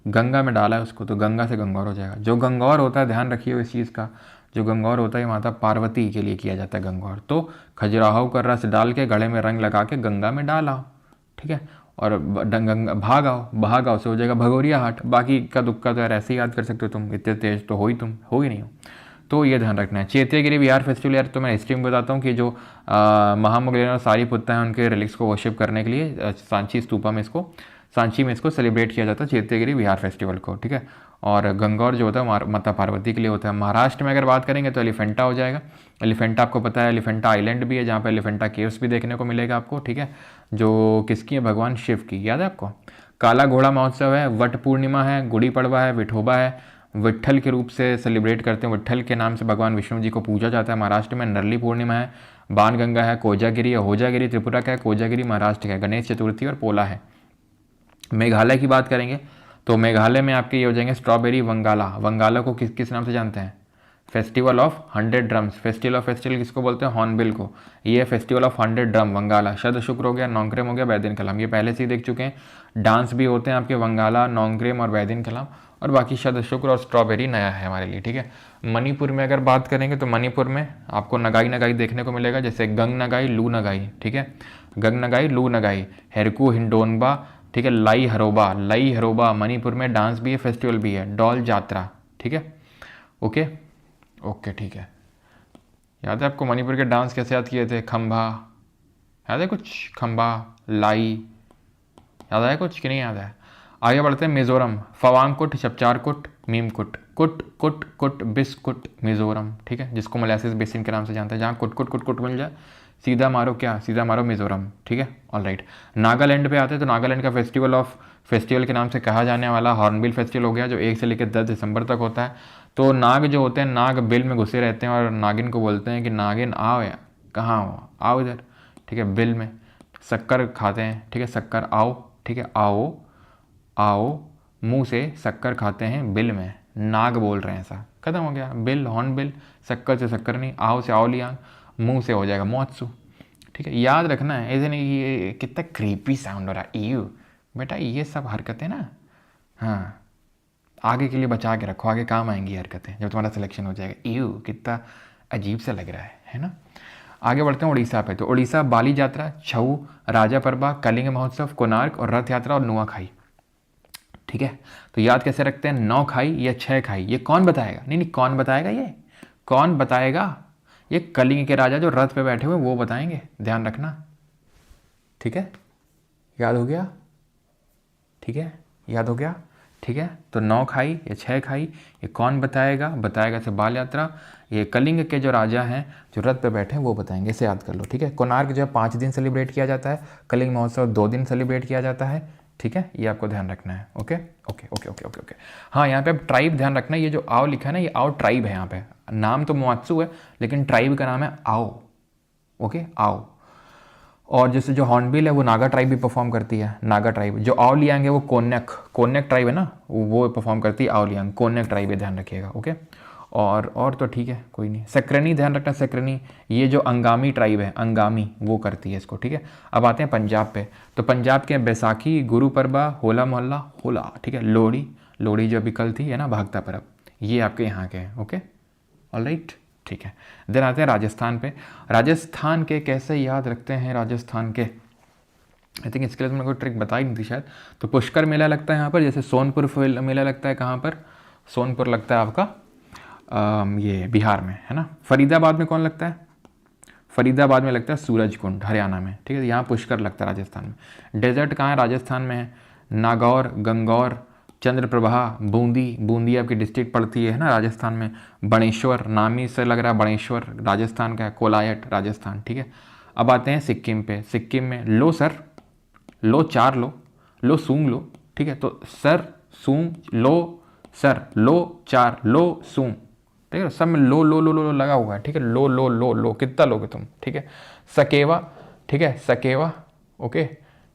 गंगा में डाला है उसको, तो गंगा से गंगौर हो जाएगा। जो गंगौर होता है, ध्यान रखिए इस चीज़ का, जो गंगौर होता है माता पार्वती के लिए किया जाता है गंगौर। तो खजुराहो का रस डाल के गले में रंग लगा के गंगा में डालाओ, ठीक है, और भाग आओ से हो जाएगा भगोरिया हाट। बाकी का दुक्का तो यार ऐसे ही याद कर सकते हो तुम, इतने तेज तो हो ही नहीं हो। तो ये ध्यान रखना है। चैत्यागिरी बिहार फेस्टिवल, यार तो मैं हिस्ट्री में बताता हूँ कि जो महामुगलेन और सारीपुत्ता हैं उनके रिलिक्स को वर्शिप करने के लिए सांची में इसको सेलिब्रेट किया जाता है, चैत्यागिरी बिहार फेस्टिवल को, ठीक है। और गंगौर जो होता है माता पार्वती के लिए होता है। महाराष्ट्र में अगर बात करेंगे तो एलिफेंटा हो जाएगा। एलिफेंटा आपको पता है, एलिफेंटा आइलैंड भी है जहाँ पे एलिफेंटा केव्स भी देखने को मिलेगा आपको, ठीक है, जो किसकी है, भगवान शिव की, याद है आपको। काला घोड़ा महोत्सव है, वट पूर्णिमा है, गुड़ी पड़वा है, विठोबा है, विट्ठल के रूप से सेलिब्रेट करते हैं, विट्ठल के नाम से भगवान विष्णु जी को पूजा जाता है महाराष्ट्र में। नरली पूर्णिमा है, बाणगंगा है, कोजागिरी है, होजागिरी त्रिपुरा का है, कोजागिरी महाराष्ट्र का है, गणेश चतुर्थी और पोला है। मेघालय की बात करेंगे तो मेघालय में आपके ये हो जाएंगे स्ट्रॉबेरी वंगाला। वंगाला को किस किस नाम से जानते हैं? Festival of 100 drums. फेस्टिवल किसको बोलते हैं? हॉर्नबिल को। ये फेस्टिवल ऑफ 100 ड्रम वंगाला। शद शुक्र हो गया, नौंग्रेम हो गया, बैदिन कलाम, ये पहले से ही देख चुके हैं। डांस भी होते हैं आपके वंगाला, नौंग्रेम और बैदिन कलाम, और बाकी शद शुक्र और स्ट्रॉबेरी नया है हमारे लिए, ठीक है। मणिपुर में अगर बात करेंगे तो मणिपुर में आपको नगाई देखने को मिलेगा, जैसे गंग नगाई, लू नगाई, ठीक है। गंग नगाई, लू नगाई, हेरकू हिंडोनबा, ठीक है। लाई हरोबा मणिपुर में डांस भी है, फेस्टिवल भी है। डॉल जात्रा, ठीक है। ओके ओके, ठीक है। याद है आपको मणिपुर के डांस कैसे याद किए थे? खंबा याद है कुछ? खंबा, लाई याद है कुछ कि नहीं याद है? आगे बढ़ते हैं। मिजोरम, फवांगकुट, चपचारकुट, मीमकुट, कुट कुट कुट बिस्कुट, मिजोरम, ठीक है, जिसको मोलासिस बेसिन के नाम से जानते हैं। जहाँ कुट कुट कुट कुट मिल जाए सीधा मारो क्या? सीधा मारो मिजोरम, ठीक है। All right. नागालैंड पे आते हैं तो नागालैंड का फेस्टिवल के नाम से कहा जाने वाला हॉर्नबिल फेस्टिवल हो गया, जो 1 से लेकर 10 दिसंबर तक होता है। तो नाग जो होते हैं, नाग बिल में घुसे रहते हैं और नागिन को बोलते हैं कि नागिन आओ, या कहाँ हो, आओ इधर, ठीक है, बिल में। शक्कर खाते हैं, ठीक है, शक्कर आओ, ठीक है, आओ आओ, मुंह से शक्कर खाते हैं बिल में, नाग बोल रहे हैं, ऐसा खत्म हो गया। बिल, हॉर्नबिल, शक्कर से शक्कर नहीं, आओ से आओ लियांग, मुंह से हो जाएगा मोत्सु, ठीक है। याद रखना है, ऐसे नहीं कि ये कितना क्रीपी साउंड हो रहा है, ईयू बेटा, ये सब हरकतें ना, हाँ, आगे के लिए बचा के रखो, आगे काम आएंगी हरकतें जब तुम्हारा सिलेक्शन हो जाएगा। ईयू कितना अजीब सा लग रहा है ना। आगे बढ़ते हैं उड़ीसा पे। तो उड़ीसा बाली यात्रा, छऊ, राजा परबा, कलिंग महोत्सव, कोणार्क और रथ यात्रा और नुआखाई, ठीक है। तो याद कैसे रखते हैं? 9 खाई या 6 खाई, ये कौन बताएगा? नहीं, कौन बताएगा? ये कौन बताएगा? ये कलिंग के राजा जो रथ पे बैठे हुए वो बताएंगे, ध्यान रखना, ठीक है। याद हो गया? ठीक है, याद हो गया, ठीक है। तो 9 खाई या 6 खाई, ये कौन बताएगा? बताएगा से बाल यात्रा। ये कलिंग के जो राजा हैं जो रथ पे बैठे हैं वो बताएंगे, इसे याद कर लो, ठीक है। कोणार्क जो है 5 दिन सेलिब्रेट किया जाता है, कलिंग महोत्सव 2 दिन सेलिब्रेट किया जाता है, ठीक है। ये आपको ध्यान रखना है। Okay okay okay okay okay okay. हाँ, यहाँ पे अब ट्राइब ध्यान रखना, ये जो आओ लिखा है ना, ये आओ ट्राइब है। यहाँ पे नाम तो मोत्सु है लेकिन ट्राइब का नाम है आओ, ओके, आओ। और जैसे जो हॉर्नबिल है वो नागा ट्राइब भी परफॉर्म करती है, नागा ट्राइब। जो आओ लियांग है वो कोन्यक ट्राइब है ना, वो परफॉर्म करती है आओ लियांग, कोन्यक ट्राइब है, ध्यान रखिएगा, ओके। और तो ठीक है, कोई नहीं। सक्रेनी ध्यान रखना, सक्रेनी ये जो अंगामी ट्राइब है, अंगामी, वो करती है इसको, ठीक है। अब आते हैं पंजाब पे। तो पंजाब के बैसाखी, गुरु परबा, होला मोहल्ला, होला, ठीक है, लोहड़ी जो अभी कल थी है ना, भागता परब, ये आपके यहाँ के हैं, ओके, ऑलराइट, ठीक है। देन आते हैं राजस्थान पे। राजस्थान के कैसे याद रखते हैं राजस्थान के? आई थिंक इसके लिए तुमने कोई ट्रिक बताई नहीं थी शायद। तो पुष्कर मेला लगता है यहाँ पर, जैसे सोनपुर मेला लगता है, कहाँ पर? सोनपुर लगता है आपका ये बिहार में, है ना। फरीदाबाद में कौन लगता है? फरीदाबाद में लगता है सूरज कुंड, हरियाणा में, ठीक है। यहाँ पुष्कर लगता है राजस्थान में। डेजर्ट कहाँ है राजस्थान में? है नागौर, गंगौर, चंद्रप्रभा, बूंदी आपकी डिस्ट्रिक्ट पड़ती है ना राजस्थान में। बणेश्वर, नाम ही से लग रहा है बणेश्वर, राजस्थान का है। कोलायट, राजस्थान, ठीक है। अब आते हैं सिक्किम पे। सिक्किम में लो सर, लो चार लो, लो सूंग लो, ठीक है। तो सर, सूंग, लो, सर, लो, चार, लो, सूंग, ठीक है। सब में लो लो लो लो लगा हुआ है, ठीक है। लो लो लो लो, कितना लोगे तुम, ठीक है। सकेवा, ठीक है, सकेवा, ओके,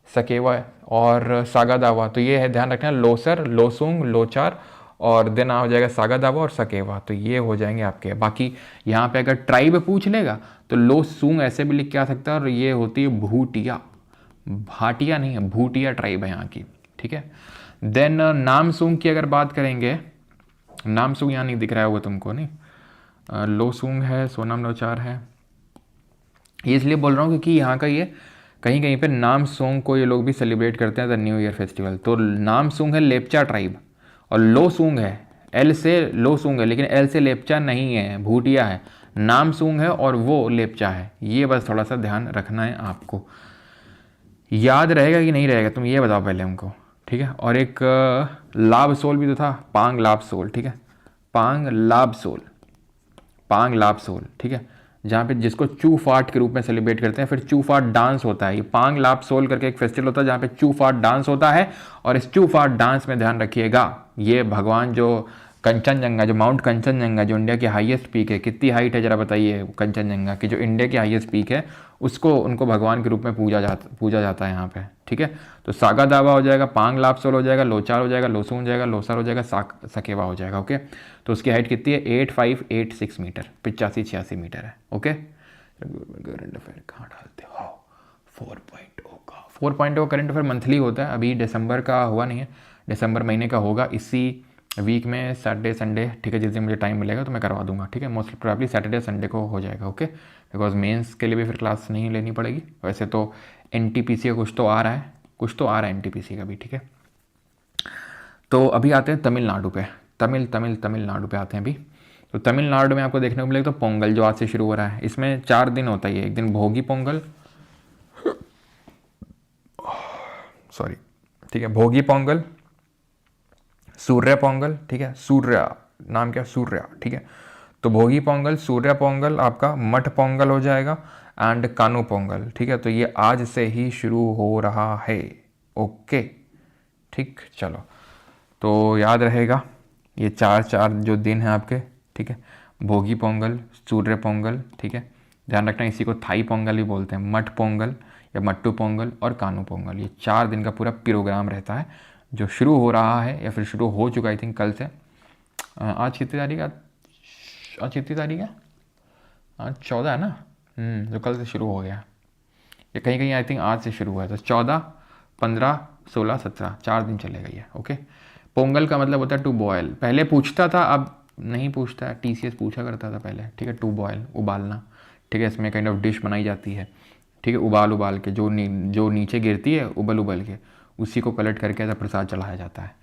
सकेवा और सागा दावा, तो ये है, ध्यान रखना, लोसर, लोसुंग, लोचार और देन हो जाएगा सागा दावा और सकेवा, तो ये हो जाएंगे आपके। बाकी यहाँ पे अगर ट्राइब पूछ लेगा तो लोसूंग ऐसे भी लिख के आ सकता है, और ये होती है भूटिया, भाटिया नहीं है, भूटिया ट्राइब है यहाँ की, ठीक है। देन नामसूंग की अगर बात करेंगे, नामसूंग यहाँ नहीं दिख रहा होगा तुमको, नहीं, लोसूंग है, सोनम लोचार है। ये इसलिए बोल रहा हूँ क्योंकि यहाँ का ये कहीं कहीं पे नामसूंग को ये लोग भी सेलिब्रेट करते हैं द न्यू ईयर फेस्टिवल। तो नामसूंग है लेपचा ट्राइब, और लोसूंग है, एल से लोसूंग है लेकिन एल से लेपचा नहीं है, भूटिया है। नामसूंग है और वो लेपचा है, ये बस थोड़ा सा ध्यान रखना है आपको। याद रहेगा कि नहीं रहेगा तुम ये बताओ पहले हमको, ठीक है। और एक लाभ सोल भी तो था, पांग लाभ सोल, ठीक है, पांग लाभ सोल, पांग लाभ सोल, ठीक है, जहाँ पे जिसको चू फाट के रूप में सेलिब्रेट करते हैं। फिर चू फाट डांस होता है, ये पांग लाभ सोल करके एक फेस्टिवल होता है जहाँ पे चू फाट डांस होता है। और इस चू फाट डांस में ध्यान रखिएगा, ये भगवान जो कंचनजंगा, जो माउंट कंचनजंगा जो इंडिया की हाईएस्ट पीक है, कितनी हाइट है जरा बताइए कंचनजंगा की, जो इंडिया की हाईएस्ट पीक है, उसको उनको भगवान के रूप में पूजा जाता है यहाँ पे, ठीक है। तो सागा दावा हो जाएगा, पांग लापसोल हो जाएगा, लोचार हो जाएगा, लोसून हो जाएगा, लोसार हो जाएगा, सकेवा हो जाएगा। ओके, तो उसकी हाइट कितनी है 8586 मीटर, 8586 मीटर है। ओके, करंट अफेयर कहाँ डालते हो, 4.0 का 4.0 करंट अफेयर मंथली होता है, अभी दिसंबर का हुआ नहीं है, दिसंबर महीने का होगा इसी वीक में, सैटरडे संडे, ठीक है, जिस दिन मुझे टाइम मिलेगा तो मैं करवा दूंगा, ठीक है। मोस्ट प्रोबेबली सैटरडे संडे को हो जाएगा। ओके, बिकॉज मेंस के लिए भी फिर क्लास नहीं लेनी पड़ेगी। वैसे तो एनटीपीसी का कुछ तो आ रहा है, एनटीपीसी का भी, ठीक है। तो अभी आते हैं तमिलनाडु पे, तमिलनाडु पे आते हैं अभी। तो तमिलनाडु में आपको देखने को मिलेगा तो पोंगल जो आज से शुरू हो रहा है, इसमें 4 दिन होता है। एक दिन भोगी पोंगल, सॉरी, ठीक है, भोगी पोंगल, सूर्य पोंगल, ठीक है, सूर्य नाम क्या, सूर्य, ठीक है। तो भोगी पोंगल, सूर्य पोंगल, आपका मठ पोंगल हो जाएगा, एंड कानू पोंगल, ठीक है। तो ये आज से ही शुरू हो रहा है। ओके, ठीक, चलो, तो याद रहेगा ये चार जो दिन हैं आपके, ठीक है। भोगी पोंगल, सूर्य पोंगल, ठीक है, ध्यान रखना इसी को थाई पोंगल भी बोलते हैं, मठ पोंगल या मट्टू पोंगल और कानू पोंगल। ये 4 दिन का पूरा प्रोग्राम रहता है जो शुरू हो रहा है या फिर शुरू हो चुका, आई थिंक कल से। आज कितनी तारीख है, आज कितनी तारीख है, आज 14 है ना, जो कल से शुरू हो गया, ये कहीं कहीं आई थिंक आज से शुरू हुआ है। तो 14, 15, 16, 17 4 दिन चलेगा ये। ओके, पोंगल का मतलब होता है टू बॉयल, पहले पूछता था, अब नहीं पूछता है, टीसीएस पूछा करता था पहले, ठीक है। टू बॉयल, उबालना, ठीक है, इसमें काइंड ऑफ डिश बनाई जाती है, ठीक है, उबाल के जो नीचे गिरती है उबल के उसी को कलेक्ट करके ऐसा प्रसाद चढ़ाया जाता है।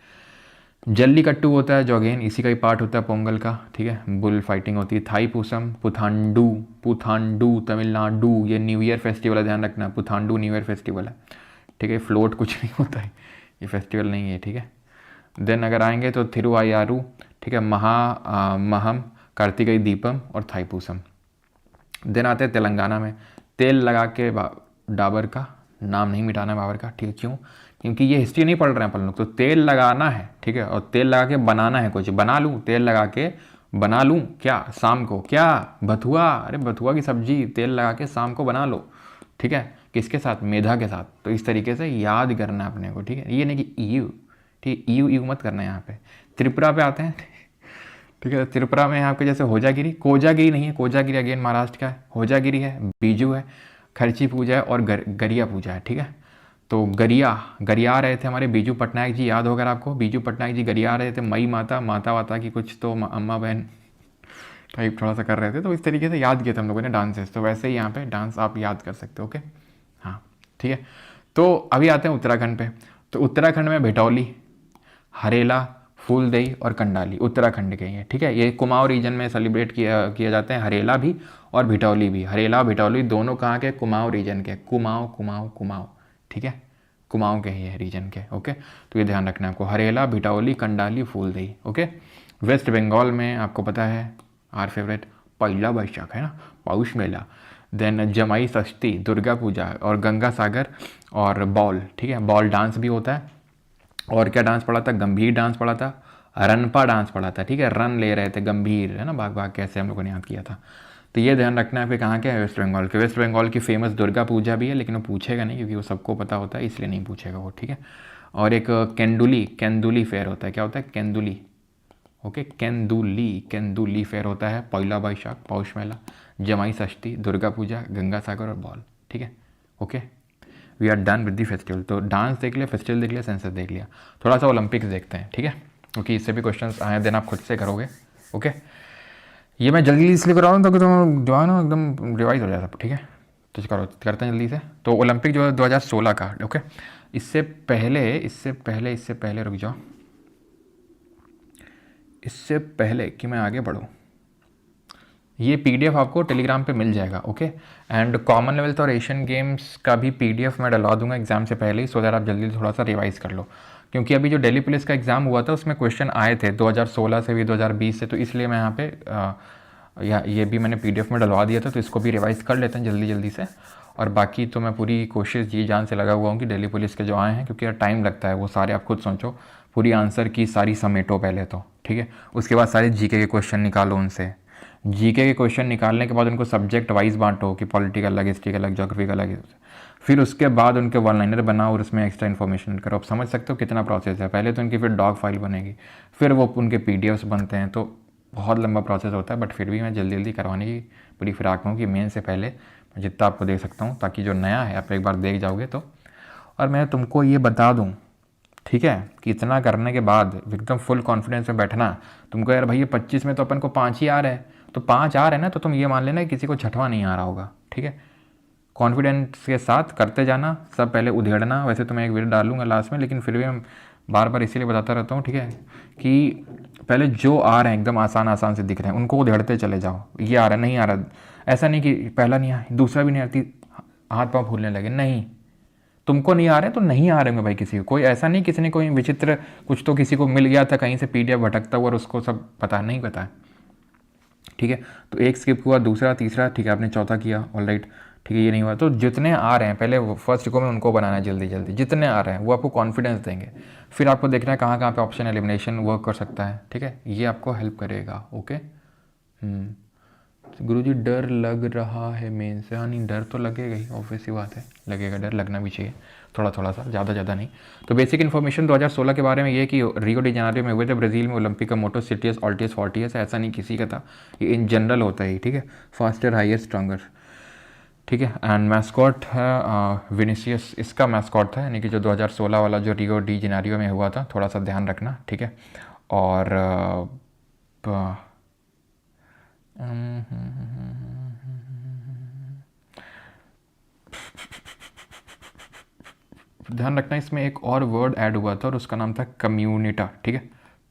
जल्लीकट्टू होता है जो अगेन इसी का ही पार्ट होता है पोंगल का, ठीक है। बुल फाइटिंग होती है। थाई पूसम, पुथांडू तमिलनाडु, ये न्यू ईयर फेस्टिवल है, ध्यान रखना, पुथांडू न्यू ईयर फेस्टिवल है, ठीक है। फ्लोट कुछ नहीं होता है, ये फेस्टिवल नहीं है, ठीक है। देन अगर आएंगे तो थिरुवायारू, ठीक है, महम, कार्तिकेय दीपम और थाईपूसम। देन आते हैं तेलंगाना में, तेल लगा के डाबर का, नाम नहीं मिटाना है बाबर का, ठीक है। क्यों? क्योंकि ये हिस्ट्री नहीं पढ़ रहे हैं अपन लोग, तो तेल लगाना है, ठीक है, और तेल लगा के बनाना है कुछ, बना लूँ, तेल लगा के बना लूँ क्या शाम को, क्या बथुआ, अरे बथुआ की सब्जी तेल लगा के शाम को बना लो, ठीक है। किसके साथ? मेधा के साथ। तो इस तरीके से याद करना है अपने को, ठीक है। ये नहीं कि ईयू, ठीक है, ईयू मत करना है यहाँ पे। त्रिपुरा पे आते हैं, ठीक है। त्रिपुरा में यहाँ पे जैसे होजागिरी, कोजागिरी नहीं है, कोजागिरी अगेन महाराष्ट्र का है, होजागिरी है, बीजू है, खर्ची पूजा है और गरिया पूजा है, ठीक है। तो गरिया रहे थे हमारे बीजू पटनायक जी, याद होगा आपको, बीजू पटनायक जी गरिया रहे थे, मई माता वाता की कुछ तो अम्मा बहन टाइप थोड़ा सा कर रहे थे, तो इस तरीके से याद किए थे हम लोगों ने डांसेस। तो वैसे ही यहाँ पे डांस आप याद कर सकते हो। ओके, हाँ, ठीक है। तो अभी आते हैं उत्तराखंड पे। तो उत्तराखंड में भिटौली, हरेला, फूलदेई और कंडाली उत्तराखंड के हैं, ठीक है। ये कुमाऊं रीजन में सेलिब्रेट किया जाते हैं, हरेला भी और भिटौली भी। हरेला भिटौली दोनों कहाँ के? कुमाऊं रीजन के, कुमाऊं, ठीक है, कुमाऊं के ही है रीजन के। ओके, तो ये ध्यान रखना है आपको, हरेला, भिटौली, कंडाली, फूलदेई। ओके, वेस्ट बंगाल में आपको पता है आर फेवरेट पहला बैशाख है ना, पौष मेला। देन जमाई षष्ठी, दुर्गा पूजा और गंगा सागर और बॉल, ठीक है, बॉल डांस भी होता है। और क्या डांस पढ़ा था? गंभीर डांस पढ़ा था, रनपा डांस पढ़ा था, ठीक है, रन ले रहे थे, गंभीर है ना, भाग कैसे हम लोगों ने याद किया था। तो ये ध्यान रखना है। फिर कहाँ के? वेस्ट बंगाल के। वेस्ट बंगाल की फेमस दुर्गा पूजा भी है, लेकिन वो पूछेगा नहीं क्योंकि वो सबको पता होता है, इसलिए नहीं पूछेगा वो, ठीक है। और एक केंदुली फेयर होता है। क्या होता है? केंदुली। ओके, केंदुली फेयर होता है, पहला बैशाख, पौष मेला, जमाई षष्ठी, दुर्गा पूजा, गंगा सागर और बॉल, ठीक है। Okay, we are done with the festival. तो डांस देख लिया, फेस्टिवल देख लिया, सेंसस देख लिया, थोड़ा सा ओलंपिक्स देखते हैं, ठीक है, क्योंकि इससे भी क्वेश्चंस आए, देन आप खुद से करोगे। ओके, ये मैं जल्दी इसलिए करा रहा हूँ ताकि तुम जो है ना एकदम रिवाइज हो जाए सब, ठीक है। तो करते हैं जल्दी से। तो ओलंपिक जो है 2016 का, ओके। इससे पहले रुक जाओ, इससे पहले कि मैं आगे बढ़ूँ, ये पीडीएफ आपको टेलीग्राम पे मिल जाएगा। ओके, एंड कॉमनवेल्थ और एशियन गेम्स का भी पीडीएफ मैं डलवा दूंगा एग्जाम से पहले ही, सो दैट आप जल्दी थोड़ा सा रिवाइज कर लो, क्योंकि अभी जो दिल्ली पुलिस का एग्ज़ाम हुआ था उसमें क्वेश्चन आए थे 2016 से भी, 2020 से, तो इसलिए मैं यहाँ पे ये भी मैंने पीडीएफ में डलवा दिया था, तो इसको भी रिवाइज कर लेते हैं जल्दी से। और बाकी तो मैं पूरी कोशिश जी जान से लगा हुआ हूँ कि दिल्ली पुलिस के जो आए हैं, क्योंकि यार टाइम लगता है, वो सारे आप खुद सोचो पूरी आंसर की सारी समेटो पहले तो, ठीक है। उसके बाद सारे जीके के क्वेश्चन निकालो उनसे। जीके के क्वेश्चन निकालने के बाद उनको सब्जेक्ट वाइज बांटो कि पॉलिटिकल अलग, हिस्ट्री का अलग, ज्योग्राफी का अलग। फिर उसके बाद उनके वन लाइनर बनाओ और उसमें एक्स्ट्रा इन्फॉर्मेशन करो। आप समझ सकते हो कितना प्रोसेस है। पहले तो उनकी फिर डॉग फाइल बनेगी, फिर वो उनके पीडीएफ्स बनते हैं, तो बहुत लंबा प्रोसेस होता है। बट फिर भी मैं जल्दी जल्दी करवाने की बड़ी फिराक हूँ कि मेन से पहले जितना आपको देख सकता हूँ, ताकि जो नया है आप एक बार देख जाओगे तो। और मैं तुमको ये बता दूँ, ठीक है, कि इतना करने के बाद एकदम फुल कॉन्फिडेंस में बैठना। तुमको यार भाई ये 25 में तो अपन को 5 ही आ रहा है, तो 5 आ रहे हैं ना, तो तुम ये मान लेना कि किसी को छठवां नहीं आ रहा होगा, ठीक है। कॉन्फिडेंस के साथ करते जाना, सब पहले उधेड़ना। वैसे तो मैं एक वीडियो डालूंगा लास्ट में, लेकिन फिर भी मैं बार बार इसीलिए बताता रहता हूँ, ठीक है, कि पहले जो आ रहे हैं एकदम आसान आसान से दिख रहे हैं उनको उधेड़ते चले जाओ। ये आ रहा नहीं आ रहा, ऐसा नहीं कि पहला नहीं आया दूसरा भी नहीं आती, हाथ पाँव फूलने लगे। नहीं, तुमको नहीं आ रहे तो नहीं आ रहे होंगे भाई किसी को। कोई ऐसा नहीं किसी ने कोई विचित्र कुछ तो किसी को मिल गया था कहीं से पीडीएफ भटकता हुआ और उसको सब पता नहीं पता है, ठीक है। तो एक स्किप हुआ, दूसरा, तीसरा, ठीक है, आपने चौथा किया, ऑलराइट, ठीक है, ये नहीं हुआ। तो जितने आ रहे हैं पहले फर्स्ट को में उनको बनाना है जल्दी जल्दी, जितने आ रहे हैं वो आपको कॉन्फिडेंस देंगे। फिर आपको देखना है कहाँ कहाँ पे ऑप्शन एलिमिनेशन वर्क कर सकता है, ठीक है, ये आपको हेल्प करेगा। ओके। गुरुजी डर लग रहा है मेन से। हाँ नहीं, डर तो लगेगा ही, ऑब्वियस ही बात है, लगेगा, डर लगना भी चाहिए थोड़ा थोड़ा सा, ज़्यादा नहीं। तो बेसिक इन्फॉर्मेशन 2016 के बारे में ये कि रियो डी जेनेरो में हुए थे ब्राज़ील में ओलंपिक का मोटो सिटीएस ऑल्टियस फॉर्टियस, ऐसा नहीं किसी का था, ये इन जनरल होता है, ठीक है, फास्टर हायर स्ट्रॉन्गर, ठीक है। एंड मैस्कॉट है विनिसियस, इसका मैस्कॉट था, यानी कि जो 2016 वाला जो रियो डी जेनेरो में हुआ था, थोड़ा सा ध्यान रखना, ठीक है। और ध्यान रखना इसमें एक और वर्ड ऐड हुआ था और उसका नाम था कम्यूनिटा, ठीक है,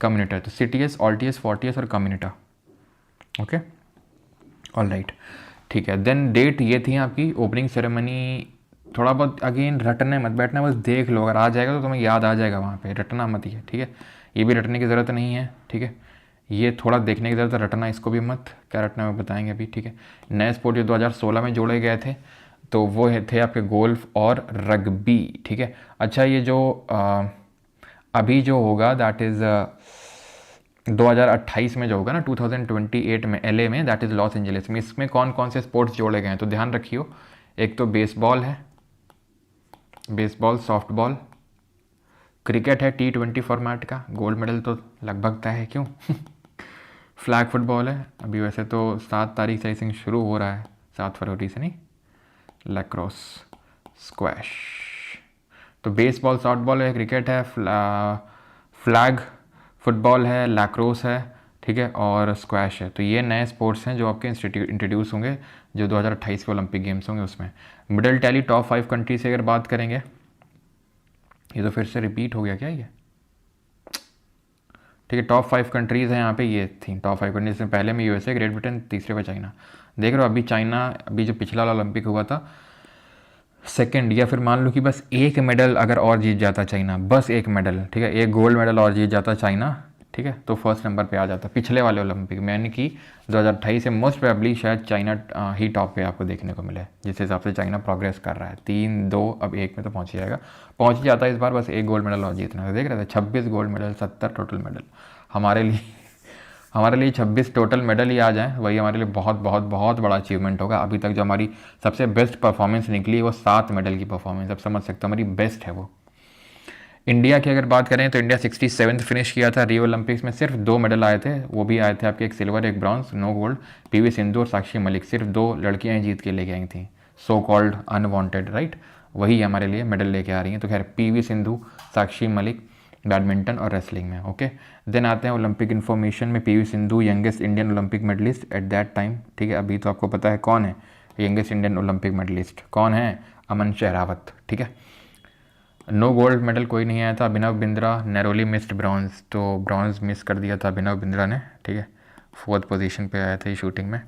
कम्यूनिटा। तो सिटीएस, ऑल्टियस, फॉर्टियस और कम्यूनिटा, ओके, ऑलराइट, ठीक है। देन डेट ये थी आपकी ओपनिंग सेरेमनी। थोड़ा बहुत अगेन रटने मत बैठना, बस देख लो, अगर आ जाएगा तो तुम्हें याद आ जाएगा वहाँ पे, रटना मत ही है, ठीक है। ये भी रटने की ज़रूरत नहीं है, ठीक है, ये थोड़ा देखने की ज़रूरत है, रटना इसको भी मत, क्या रटना है बताएंगे अभी, ठीक है। नए स्पोर्ट जो 2016 में जोड़े गए थे तो वो थे आपके गोल्फ और रग्बी, ठीक है। अच्छा, ये जो अभी जो होगा दैट इज़ 2028 में जो होगा ना, 2028 में एलए में, दैट इज़ लॉस एंजलिस में, इसमें कौन कौन से स्पोर्ट्स जोड़े गए हैं तो ध्यान रखियो। एक तो बेसबॉल है, बेसबॉल, सॉफ्टबॉल, क्रिकेट है T20 फॉर्मेट का, गोल्ड मेडल तो लगभग तय है, क्यों फ्लैग फुटबॉल है, अभी वैसे तो 7 तारीख से आई थिंक शुरू हो रहा है, 7 फरवरी से, नहीं, लैक्रोस, स्क्वैश। तो बेसबॉल, सॉफ्टबॉल है, क्रिकेट है, फ्लैग फुटबॉल है, लैक्रोस है, ठीक है, और स्क्वैश है। तो ये नए स्पोर्ट्स हैं जो आपके इंट्रोड्यूस होंगे जो 2028 के ओलंपिक गेम्स होंगे उसमें। मिडल टैली टॉप 5 कंट्री से अगर बात करेंगे, ये तो फिर से रिपीट हो गया क्या ये, ठीक है। टॉप 5 कंट्रीज़ हैं यहाँ पे, ये थी टॉप 5 कंट्रीज में। पहले में यूएसए, ग्रेट ब्रिटेन, तीसरे पे चाइना। देख रहे हो अभी चाइना, अभी जो पिछला वाला ओलंपिक हुआ था सेकंड, या फिर मान लो कि बस एक मेडल अगर और जीत जाता चाइना, बस एक मेडल, ठीक है, एक गोल्ड मेडल और जीत जाता चाइना, ठीक है, तो फर्स्ट नंबर पे आ जाता पिछले वाले ओलंपिक में, यानी कि 2028 से मोस्ट प्रोबेबली शायद चाइना ही टॉप पे आपको देखने को मिले, जिस हिसाब से चाइना प्रोग्रेस कर रहा है। 3-2 अब 1 में तो पहुंच जाएगा, पहुंच ही जाता है इस बार, बस एक गोल्ड मेडल और जीतना है। देख रहे थे 26 गोल्ड मेडल, 70 टोटल मेडल। हमारे लिए 26 टोटल मेडल ही आ जाएँ वही हमारे लिए बहुत बहुत बहुत बड़ा अचीवमेंट होगा। अभी तक जो हमारी सबसे बेस्ट परफॉर्मेंस निकली है वो 7 मेडल की परफॉर्मेंस, अब समझ सकते हो हमारी बेस्ट है वो। इंडिया की अगर बात करें तो इंडिया 67th फिनिश किया था। रियो ओलंपिक्स में सिर्फ 2 मेडल आए थे, वो भी आए थे आपके, एक सिल्वर एक bronze, no gold. PV Sindhu और साक्षी मलिक, सिर्फ 2 लड़कियां ही जीत के लेके आई थी, सो कॉल्ड अनवांटेड, राइट, वही हमारे लिए मेडल लेके आ रही हैं। तो खैर पीवी सिंधु, साक्षी मलिक बैडमिंटन और रेसलिंग में, ओके। देन आते हैं ओलंपिक इन्फॉर्मेशन में, PV Sindhu youngest Indian Olympic medalist at that time, ठीक है। अभी तो आपको पता है कौन है यंगेस्ट इंडियन ओलंपिक मेडलिस्ट, कौन है, अमन शेरावत, ठीक है। नो गोल्ड मेडल कोई नहीं आया था, Abhinav Bindra narrowly missed bronze, तो ब्रॉन्ज मिस कर दिया था अभिनव बिंद्रा ने, ठीक है, 4th पोजीशन पे आया था शूटिंग में।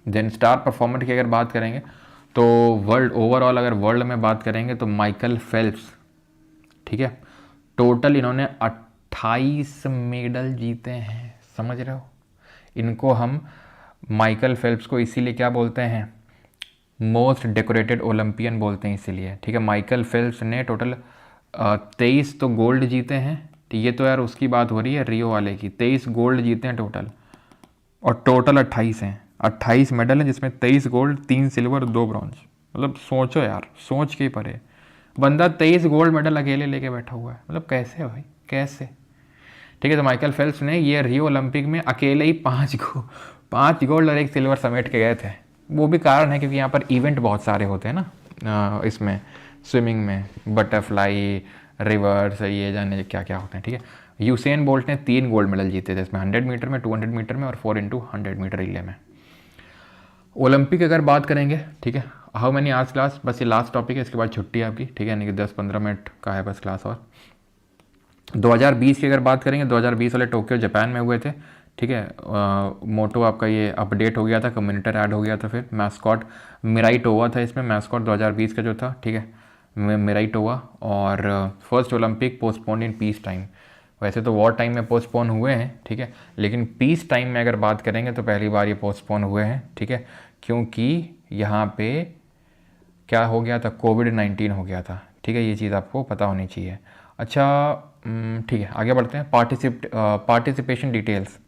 देन स्टार परफॉर्मर की अगर बात करेंगे तो वर्ल्ड ओवरऑल अगर वर्ल्ड में बात करेंगे तो माइकल फेल्प्स, ठीक है, टोटल इन्होंने 28 मेडल जीते हैं, समझ रहे हो। इनको हम माइकल फेल्प्स को इसीलिए क्या बोलते हैं, मोस्ट डेकोरेटेड ओलंपियन बोलते हैं इसीलिए, ठीक है। माइकल फेल्प्स ने टोटल 23 तो गोल्ड जीते हैं, तो ये तो यार उसकी बात हो रही है रियो वाले की, 23 गोल्ड जीते हैं टोटल, और टोटल 28 हैं, 28 मेडल हैं जिसमें 23 गोल्ड, 3 सिल्वर, 2 ब्रॉन्ज। मतलब सोचो यार, सोच के ही परे, बंदा 23 गोल्ड मेडल अकेले लेके बैठा हुआ है, मतलब कैसे भाई, कैसे। ठीक है, तो माइकल फेल्प्स ने ये रियो ओलंपिक में अकेले ही 5 गोल्ड और 1 सिल्वर समेट के गए थे। वो भी कारण है क्योंकि यहाँ पर इवेंट बहुत सारे होते हैं ना, इसमें स्विमिंग में बटरफ्लाई, रिवर्स, ये जाने क्या क्या होते हैं। ठीक है, यूसेन बोल्ट ने 3 गोल्ड मेडल जीते थे इसमें, 100 मीटर में, 200 मीटर में और 4x100 मीटर रिले में। ओलंपिक अगर बात करेंगे, ठीक है, हाउ मैनी आवर्स क्लास, बस ये लास्ट टॉपिक है, इसके बाद छुट्टी है आपकी। ठीक है, यानी कि 10-15 मिनट का है बस क्लास। और 2020 की अगर बात करेंगे, 2020 वाले टोक्यो जापान में हुए थे। ठीक है, मोटो आपका ये अपडेट हो गया था, कम्युनिटर ऐड हो गया था, फिर मैस्कॉट मिराई टोवा था इसमें, मैस्कॉट 2020 का जो था। ठीक है, मिराई टोवा। और first Olympic postpone in peace time, वैसे तो वॉर टाइम में पोस्टपोन हुए हैं, ठीक है, लेकिन पीस टाइम में अगर बात करेंगे तो पहली बार ये पोस्टपोन हुए हैं। ठीक है, क्योंकि यहाँ पे क्या हो गया था, कोविड-19 हो गया था। ठीक है, ये चीज़ आपको पता होनी चाहिए। अच्छा, ठीक है, आगे बढ़ते हैं। Participation details.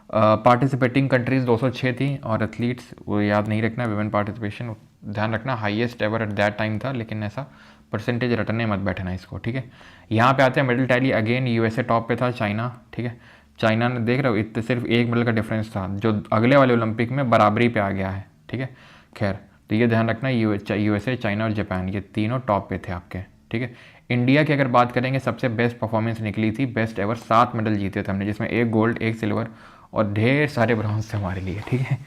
पार्टिसिपेटिंग कंट्रीज़ 206 थी, और एथलीट्स वो याद नहीं रखना, विमेन पार्टिसिपेशन ध्यान रखना, highest ever eight that time था, लेकिन ऐसा परसेंटेज रटने मत बैठना इसको। ठीक है, यहाँ पे आते हैं medal tally. Again USA top पे था, चाइना। ठीक है, चाइना ने, देख रहे हो, इतने सिर्फ 1 मेडल का डिफरेंस था, जो अगले वाले ओलंपिक में बराबरी पे आ गया है। ठीक है, खैर, तो ये ध्यान रखना, यूएसए, चाइना और जापान, ये तीनों टॉप पे थे आपके। ठीक है, इंडिया की अगर बात करेंगे, सबसे बेस्ट परफॉर्मेंस निकली थी, बेस्ट एवर 7 मेडल जीते थे हमने, जिसमें 1 गोल्ड, 1 सिल्वर और ढेर सारे ब्रॉन्ज थे हमारे लिए। ठीक है,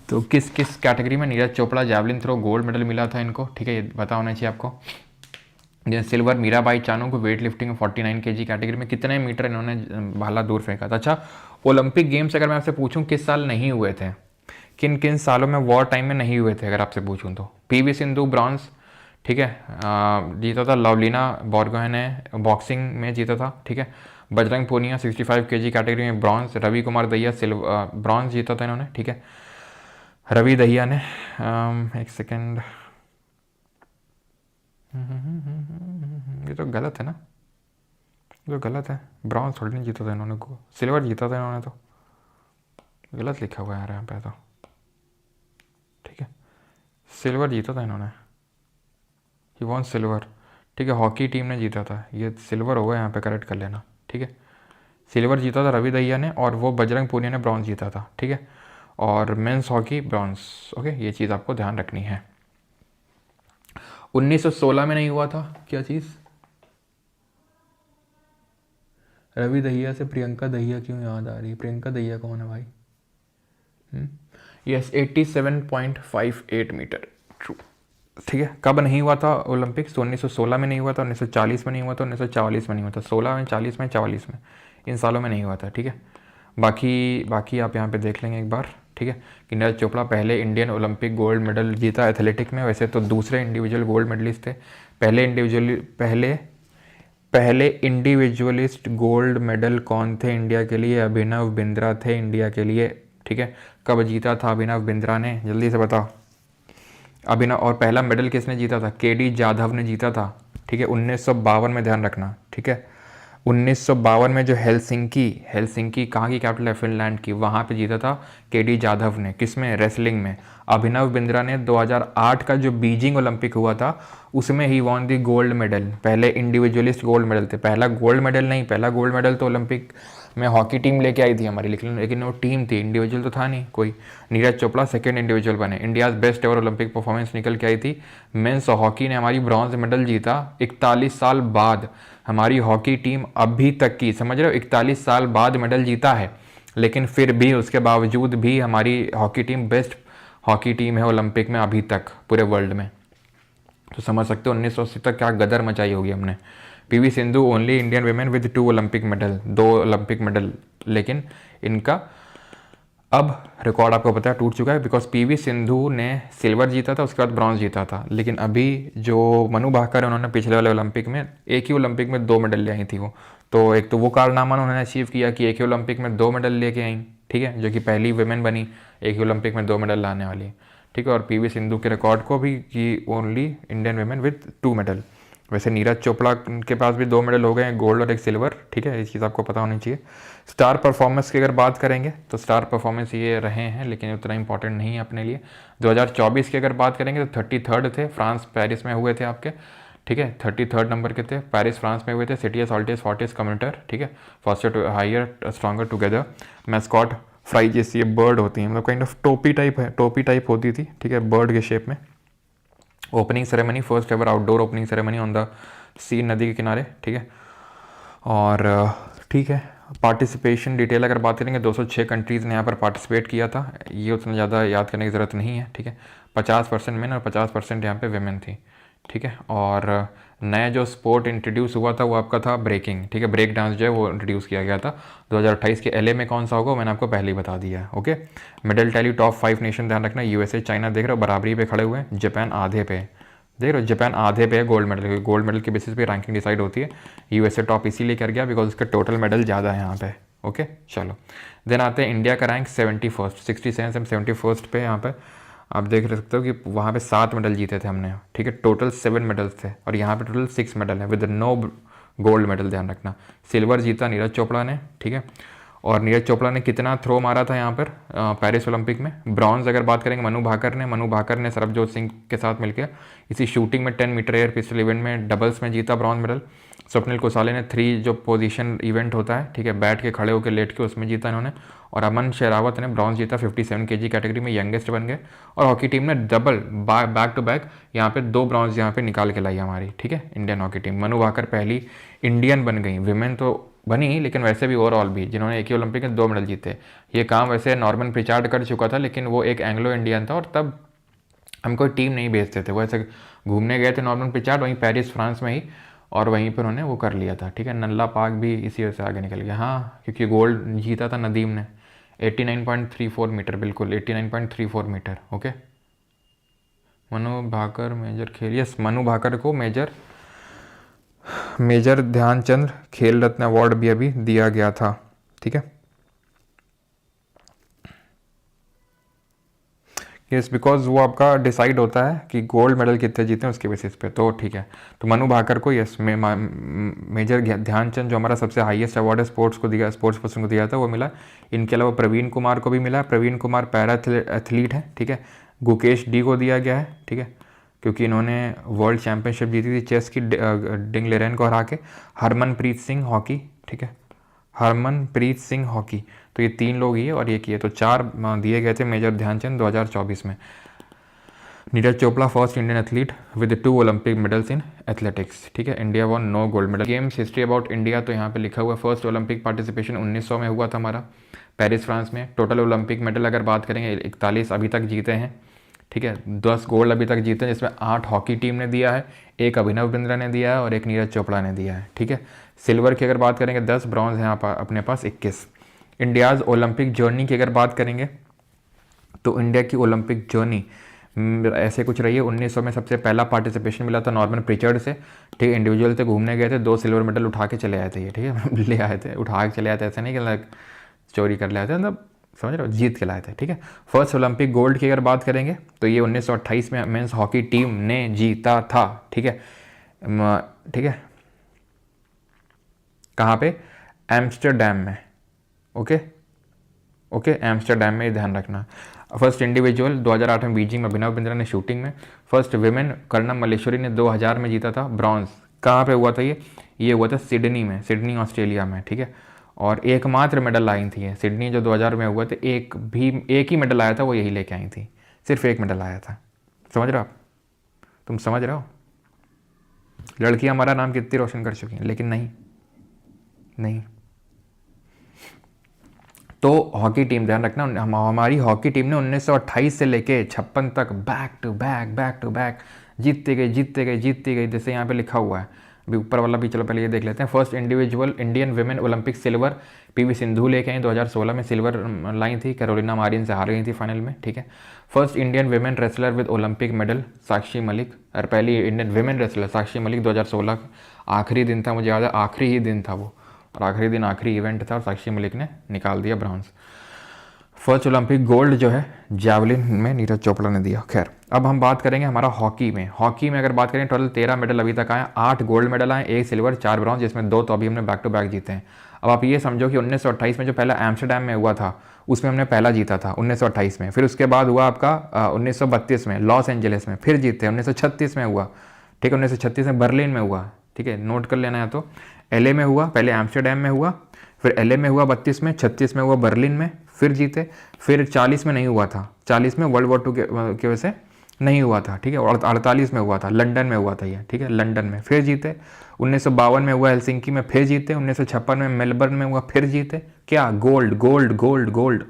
तो किस किस कैटेगरी में, Neeraj Chopra javelin throw gold medal मिला था इनको। ठीक है, ये पता होना चाहिए आपको। जैसे सिल्वर मीराबाई चानू को वेट लिफ्टिंग में 49 kg कैटेगरी में कितने मीटर इन्होंने भाला दूर फेंका था। अच्छा, ओलंपिक गेम्स अगर मैं आपसे पूछूं किस साल नहीं हुए थे, किन किन सालों में वॉर टाइम में नहीं हुए थे, अगर आपसे पूछूं तो पीवी सिंधु ब्रॉन्ज, ठीक है, जीता था। लवलीना बोरगोहेन ने बॉक्सिंग में जीता था। ठीक है, बजरंग पूनिया 65 kg कैटेगरी में bronze. Ravi Kumar Dahiya silver bronze जीता था इन्होंने। ठीक है, रवि दहिया ने, एक सेकेंड, ये तो गलत है ना, ये तो गलत है, ब्रॉन्ज थोड़ी नहीं जीता था इन्होंने, सिल्वर जीता था इन्होंने, तो गलत लिखा हुआ है यार यहाँ पे तो। ठीक है, सिल्वर जीता था इन्होंने, ही वॉन सिल्वर। ठीक है, हॉकी टीम ने जीता था, ये सिल्वर होगा यहाँ पे, करेक्ट कर लेना। ठीक है, सिल्वर जीता था रवि दहिया ने, और वो बजरंग पूनिया ने ब्रॉन्ज जीता था। ठीक है, और मेंस हॉकी ब्रॉन्ज। ओके, ये चीज़ आपको ध्यान रखनी है। 1916 में नहीं हुआ था, क्या चीज़, रवि दहिया से प्रियंका दहिया क्यों याद आ रही है, प्रियंका दहिया कौन है भाई। Yes, 87.58 metre, true. ठीक है, कब नहीं हुआ था ओलंपिक्स, तो 1916 में नहीं हुआ था, 1940 में नहीं हुआ था, 1944 में नहीं हुआ था, 16 में, 40 में, 44 में, इन सालों में नहीं हुआ था। ठीक है, बाकी आप यहाँ पे देख लेंगे एक बार। ठीक है, कि नीरज चोपड़ा पहले इंडियन ओलंपिक गोल्ड मेडल जीता एथलेटिक में, वैसे तो दूसरे इंडिविजुअल गोल्ड मेडलिस्ट थे। पहले इंडिविजुअलिस्ट गोल्ड मेडल कौन थे इंडिया के लिए, अभिनव बिंद्रा थे इंडिया के लिए। ठीक है, कब जीता था अभिनव बिंद्रा ने, जल्दी से बताओ अभिनव। और पहला मेडल किसने जीता था, केडी जाधव ने जीता था। ठीक है, 1952 में, ध्यान रखना। ठीक है, 1952 में जो हेलसिंकी कहाँ की कैपिटल है, फिनलैंड की, वहाँ पे जीता था केडी जाधव ने। किसमें, रेसलिंग में। अभिनव बिंद्रा ने 2008 का जो बीजिंग ओलंपिक हुआ था उसमें he won the gold medal, पहले इंडिविजुअलिस्ट गोल्ड मेडल थे, पहला गोल्ड मेडल नहीं, पहला गोल्ड मेडल तो ओलंपिक में हॉकी टीम लेके आई थी हमारी, लेकिन वो टीम थी, इंडिविजुअल तो था नहीं कोई। नीरज चोपड़ा सेकेंड इंडिविजुअल बने। India's best ever Olympic performance निकल के आई थी, मेंस हॉकी ने हमारी ब्रॉन्ज मेडल जीता 41 साल बाद। हमारी हॉकी टीम अभी तक की, समझ रहे हो, 41 साल बाद मेडल जीता है, लेकिन फिर भी उसके बावजूद भी हमारी hockey team best hockey team है ओलंपिक में अभी तक पूरे वर्ल्ड में। तो समझ सकते हो 1980 तक क्या गदर मचाई होगी हमने। PV Sindhu only Indian women with 2 Olympic medal, 2 Olympic medal, लेकिन इनका अब रिकॉर्ड आपको पता है टूट चुका है, बिकॉज पीवी सिंधु ने सिल्वर जीता था, उसके बाद ब्रॉन्ज जीता था, लेकिन अभी जो मनु भाकर है उन्होंने पिछले वाले ओलंपिक में, एक ही ओलंपिक में 2 मेडल ले आई थी वो। तो एक तो वो कारनामा उन्होंने अचीव किया कि एक ही ओलंपिक में 2 मेडल लेके आई, ठीक है, जो कि पहली वुमेन बनी एक ही ओलंपिक में 2 मेडल लाने वाली, ठीक है। और पीवी सिंधु के रिकॉर्ड को भी कि only Indian women with 2 medal, वैसे नीरज चोपड़ा के पास भी 2 मेडल हो गए हैं, गोल्ड और एक सिल्वर, ठीक है, ये चीज़ आपको पता होनी चाहिए। स्टार परफॉर्मेंस की अगर बात करेंगे तो स्टार परफॉर्मेंस ये रहे हैं, लेकिन उतना इंपॉर्टेंट नहीं है अपने लिए। 2024 की अगर बात करेंगे तो 33rd थे, फ्रांस पेरिस में हुए थे आपके, ठीक है, 33rd नंबर के थे, पेरिस फ्रांस में हुए थे। सिटीएस ऑल्टिस फोर्टिस कम्यूटर, ठीक है, faster to higher stronger together. Mascot फ्राई जैसी ये बर्ड होती है, मतलब काइंड ऑफ टोपी टाइप है, टोपी टाइप होती थी, ठीक है, बर्ड के शेप में। Opening ceremony, first ever outdoor opening ceremony on the sea, नदी के किनारे, ठीक है। और ठीक है, पार्टिसिपेशन डिटेल अगर बात करेंगे 206 कंट्रीज़ ने यहाँ पर पार्टिसिपेट किया था, ये उतना ज़्यादा याद करने की ज़रूरत नहीं है, ठीक है। 50% मेन और 50% यहाँ पे वेमेन थी, ठीक है। और नया जो स्पोर्ट इंट्रोड्यूस हुआ था वो आपका था ब्रेकिंग, ठीक है, ब्रेक डांस जो है वो इंट्रोड्यूस किया गया था। 2028 के एलए में कौन सा होगा मैंने आपको पहले ही बता दिया है, okay. Medal tally top 5 nation ध्यान रखना, यूएसए चाइना देख रहे हो बराबरी पे खड़े हुए हैं, जापान आधे पे है, देख रहे हो जापान आधे पे है गोल्ड मेडल, क्योंकि गोल्ड मेडल के बेसिस पे रैंकिंग डिसाइड होती है। यूएसए टॉप इसीलिए कर गया बिकॉज उसका टोटल मेडल ज़्यादा है यहाँ पे, ओके। चलो देन आते हैं इंडिया का रैंक 71st, 67 से 71st पे यहाँ पे आप देख सकते हो कि वहाँ पे 7 मेडल जीते थे हमने, ठीक है, टोटल 7 मेडल्स थे, और यहाँ पे टोटल 6 मेडल है विद नो गोल्ड मेडल, ध्यान रखना। सिल्वर जीता नीरज चोपड़ा ने, ठीक है। और नीरज चोपड़ा ने कितना थ्रो मारा था यहाँ पर पेरिस ओलंपिक में? ब्रॉन्ज अगर बात करेंगे मनु भाकर ने सरबजोत सिंह के साथ मिलकर इसी शूटिंग में 10 मीटर एयर पिस्टल इवेंट में डबल्स में जीता ब्रॉन्ज मेडल। स्वप्निल कोसाले ने 3 जो पोजीशन इवेंट होता है, ठीक है, बैठ के खड़े होकर लेट के, उसमें जीता इन्होंने। और अमन शेरावत ने ब्रॉन्ज जीता 57 kg कैटेगरी में, यंगेस्ट बन गए। और हॉकी टीम ने डबल बैक टू बैक यहाँ पे 2 ब्रॉन्ज यहाँ पे निकाल के लाई हमारी, ठीक है, Indian hockey team. Manu Bhaker पहली इंडियन बन गई, विमेन तो बनी लेकिन वैसे भी ओवरऑल भी, जिन्होंने एक ही ओलंपिक में 2 मेडल जीते। ये काम वैसे नॉर्मन प्रिचार्ड कर चुका था, लेकिन वो एक एंग्लो इंडियन था और तब हम कोई टीम नहीं भेजते थे, वो ऐसे घूमने गए थे नॉर्मन प्रिचार्ड वहीं पेरिस फ्रांस में ही, और वहीं पर उन्होंने वो कर लिया था, ठीक है। नल्ला पाक भी इसी वजह से आगे निकल गया, हाँ, क्योंकि गोल्ड जीता था नदीम ने 89.34 मीटर, बिल्कुल 89.34 metre, okay. Manu Bhaker major खेल, यस, मनु भाकर को मेजर ध्यानचंद खेल रत्न अवार्ड भी अभी दिया गया था, ठीक है। यस, बिकॉज वो आपका डिसाइड होता है कि गोल्ड मेडल कितने जीते हैं उसके बेसिस पे, तो ठीक है। तो मनु भाकर को यस मेजर ध्यानचंद जो हमारा सबसे हाईएस्ट अवार्ड है स्पोर्ट्स को दिया, स्पोर्ट्स पर्सन को दिया था, वो मिला। इनके अलावा प्रवीण कुमार को भी मिला, प्रवीण कुमार पैरा एथलीट है, ठीक है। गुकेश डी को दिया गया है, ठीक है, क्योंकि इन्होंने वर्ल्ड चैंपियनशिप जीती थी चेस की डिंग लेरेन को हरा के। हरमनप्रीत सिंह हॉकी, ठीक है, हरमनप्रीत सिंह हॉकी, तो ये 3 लोग ही है और ये किए, तो 4 दिए गए थे मेजर ध्यानचंद 2024 में। Neeraj Chopra first Indian athlete with 2 Olympic medals in athletics, ठीक है। India one no gold medal. Games history about India, तो यहाँ पे लिखा हुआ फर्स्ट ओलंपिक पार्टिसिपेशन 1900 में हुआ था हमारा पेरिस फ्रांस में। टोटल ओलंपिक मेडल अगर बात करेंगे 41 अभी तक जीते हैं, ठीक है, 10 गोल्ड अभी तक जीते हैं, जिसमें 8 हॉकी टीम ने दिया है, 1 अभिनव बिंद्रा ने दिया है और 1 नीरज चोपड़ा ने दिया है, ठीक है। सिल्वर की अगर बात करेंगे 10, ब्रॉन्ज है अपने पास 21। इंडियाज़ ओलंपिक जर्नी की अगर बात करेंगे तो इंडिया की ओलंपिक जर्नी ऐसे कुछ रही है। 1900 में सबसे पहला पार्टिसिपेशन मिला था नॉर्मन प्रिचर्ड से, ठीक है, इंडिविजुअल थे, घूमने गए थे, 2 सिल्वर मेडल उठा के चले आए थे ये, ठीक है, ले आए थे, उठा के चले आए थे, ऐसे नहीं कि चोरी कर ले आए थे, मतलब समझ रहे हो, जीत के लाए थे, ठीक है। फर्स्ट ओलंपिक गोल्ड की अगर बात करेंगे तो ये 1928 में मेंस हॉकी टीम ने जीता था, ठीक है, ठीक है, कहाँ पे? एम्स्टरडैम में, ओके ओके, एम्स्टरडैम में, ध्यान रखना। फर्स्ट इंडिविजुअल 2008 में बीजिंग में अभिनव बिंद्रा ने शूटिंग में। फर्स्ट विमेन कर्णम मल्लेश्वरी ने 2000 में जीता था ब्रॉन्ज। कहाँ पे हुआ था ये हुआ था सिडनी में, सिडनी ऑस्ट्रेलिया में, ठीक है। और एकमात्र मेडल आई थी सिडनी जो 2000 में हुआ था, एक ही मेडल आया था, वो यही लेके आई थी, सिर्फ 1 मेडल आया था, समझ रहे हो आप? तुम समझ रहे हो? लड़कियां हमारा नाम कितनी रोशन कर चुकी हैं, लेकिन नहीं। तो हॉकी टीम, ध्यान रखना, हमारी हॉकी टीम ने 1928 से लेके 56 तक बैक टू बैक जीतते गए, जैसे यहाँ पे लिखा हुआ है। अभी ऊपर वाला भी चलो पहले ये देख लेते हैं। First individual Indian women Olympic silver PV Sindhu लेके आई, 2016 में सिल्वर लाई थी, कैरोलिना मारिन से हार गई थी फाइनल में, ठीक है। First Indian women wrestler with Olympic medal Sakshi Malik, और पहली Indian women wrestler Sakshi Malik 2016 आखिरी दिन था, मुझे याद है, आखिरी ही दिन था वो, और आखिरी दिन आखिरी इवेंट था और साक्षी मलिक ने निकाल दिया ब्रॉन्ज। फर्स्ट ओलंपिक गोल्ड जो है जैवलिन में नीरज चोपड़ा ने दिया। खैर, अब हम बात करेंगे हमारा हॉकी में। हॉकी में अगर बात करें, टोटल 13 मेडल अभी तक आए, 8 गोल्ड मेडल आए, 1 सिल्वर, 4 ब्रॉन्ज, जिसमें 2 तो अभी हमने बैक टू बैक जीते हैं। अब आप ये समझो कि 1928 में जो पहला एम्स्टरडैम में हुआ था उसमें हमने पहला जीता था 1928 में, फिर उसके बाद हुआ आपका 1932 में लॉस एंजलिस में, फिर जीते 1936 में हुआ, ठीक है, 1936 में बर्लिन में हुआ, ठीक है, नोट कर लेना है। तो एलए में हुआ, पहले एम्स्टरडैम में हुआ, फिर एलए में हुआ 32 में, 36 में हुआ बर्लिन में, फिर जीते, फिर 40 में नहीं हुआ था, 40 में वर्ल्ड वॉर 2 की वजह से नहीं हुआ था, ठीक है, और 48 में हुआ था, लंदन में हुआ था ये, ठीक है, लंदन में, फिर जीते, 1952 में हुआ हेलसिंकी में, फिर जीते, 1956 में मेलबर्न में हुआ, फिर जीते, क्या गोल्ड गोल्ड गोल्ड गोल्ड,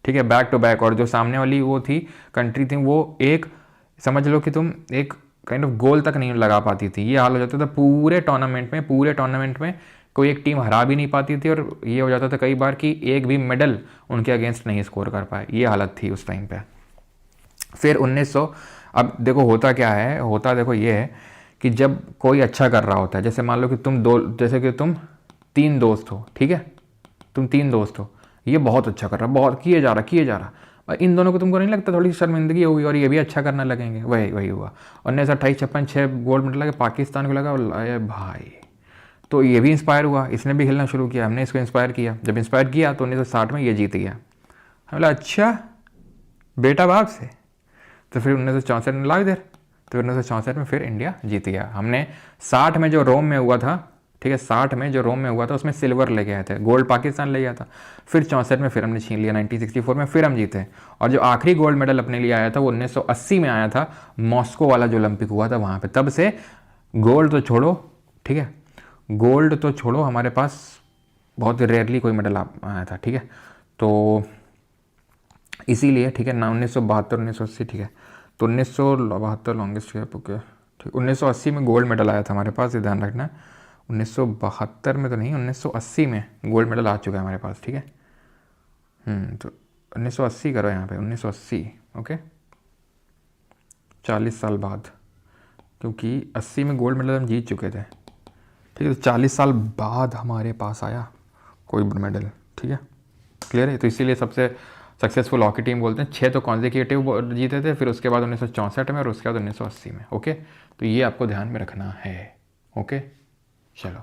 ठीक है, बैक टू बैक। और जो सामने वाली वो थी कंट्री थी, वो एक समझ लो कि तुम एक काइंड ऑफ गोल तक नहीं लगा पाती थी, ये हाल हो जाता था पूरे टूर्नामेंट में कोई एक टीम हरा भी नहीं पाती थी, और ये हो जाता था कई बार कि एक भी मेडल उनके अगेंस्ट नहीं स्कोर कर पाए, ये हालत थी उस टाइम पे। फिर 1900, अब देखो होता क्या है, होता देखो ये है कि जब कोई अच्छा कर रहा होता है, जैसे मान लो कि जैसे कि तुम 3 दोस्त हो, ठीक है, तुम 3 दोस्त हो, ये बहुत अच्छा कर रहा, बहुत किए जा रहा, और इन दोनों को तुमको नहीं लगता थोड़ी शर्मिंदगी होगी और ये भी अच्छा करने लगेंगे, वही वही हुआ। 1928-56 6 गोल्ड मेडल लगे, पाकिस्तान को लगा, अरे भाई, तो ये भी इंस्पायर हुआ, इसने भी खेलना शुरू किया, हमने इसको इंस्पायर किया, जब इंस्पायर किया तो 1960 में ये जीत गया। हम बोला अच्छा बेटा बाप से, तो फिर 1964 में ला इधर, तो 1964 में फिर इंडिया जीत गया। हमने 60 में जो रोम में हुआ था, ठीक है, 60 में जो रोम में हुआ था उसमें सिल्वर ले गए थे, गोल्ड पाकिस्तान ले गया था, फिर 64 में फिर हमने छीन लिया, 1964 में फिर हम जीते, और जो आखिरी गोल्ड मेडल अपने लिए आया था वो 1980 में आया था, मॉस्को वाला जो ओलंपिक हुआ था वहाँ पे। तब से गोल्ड तो छोड़ो, ठीक है, गोल्ड तो छोड़ो, हमारे पास बहुत रेयरली कोई मेडल आया था, ठीक है, तो इसीलिए, ठीक है ना, 1972 1980, ठीक है, तो 1972 लॉन्गेस्ट गैप, ओके, ठीक, 1980 में गोल्ड मेडल आया था हमारे पास, ये ध्यान रखना। 1972 में तो नहीं, 1980 में गोल्ड मेडल आ चुका है हमारे पास, ठीक है। तो 1980 करो यहाँ पे, 1980, ओके, 40 साल बाद, क्योंकि 80 में गोल्ड मेडल हम जीत चुके थे, ठीक है, तो 40 साल बाद हमारे पास आया कोई मेडल, ठीक है, क्लियर है। तो इसीलिए सबसे सक्सेसफुल हॉकी टीम बोलते हैं, 6 तो कॉन्जिक्यूटिव जीते थे, फिर उसके बाद 1964 में और उसके बाद 1980 में, ओके, तो ये आपको ध्यान में रखना है, ओके। चलो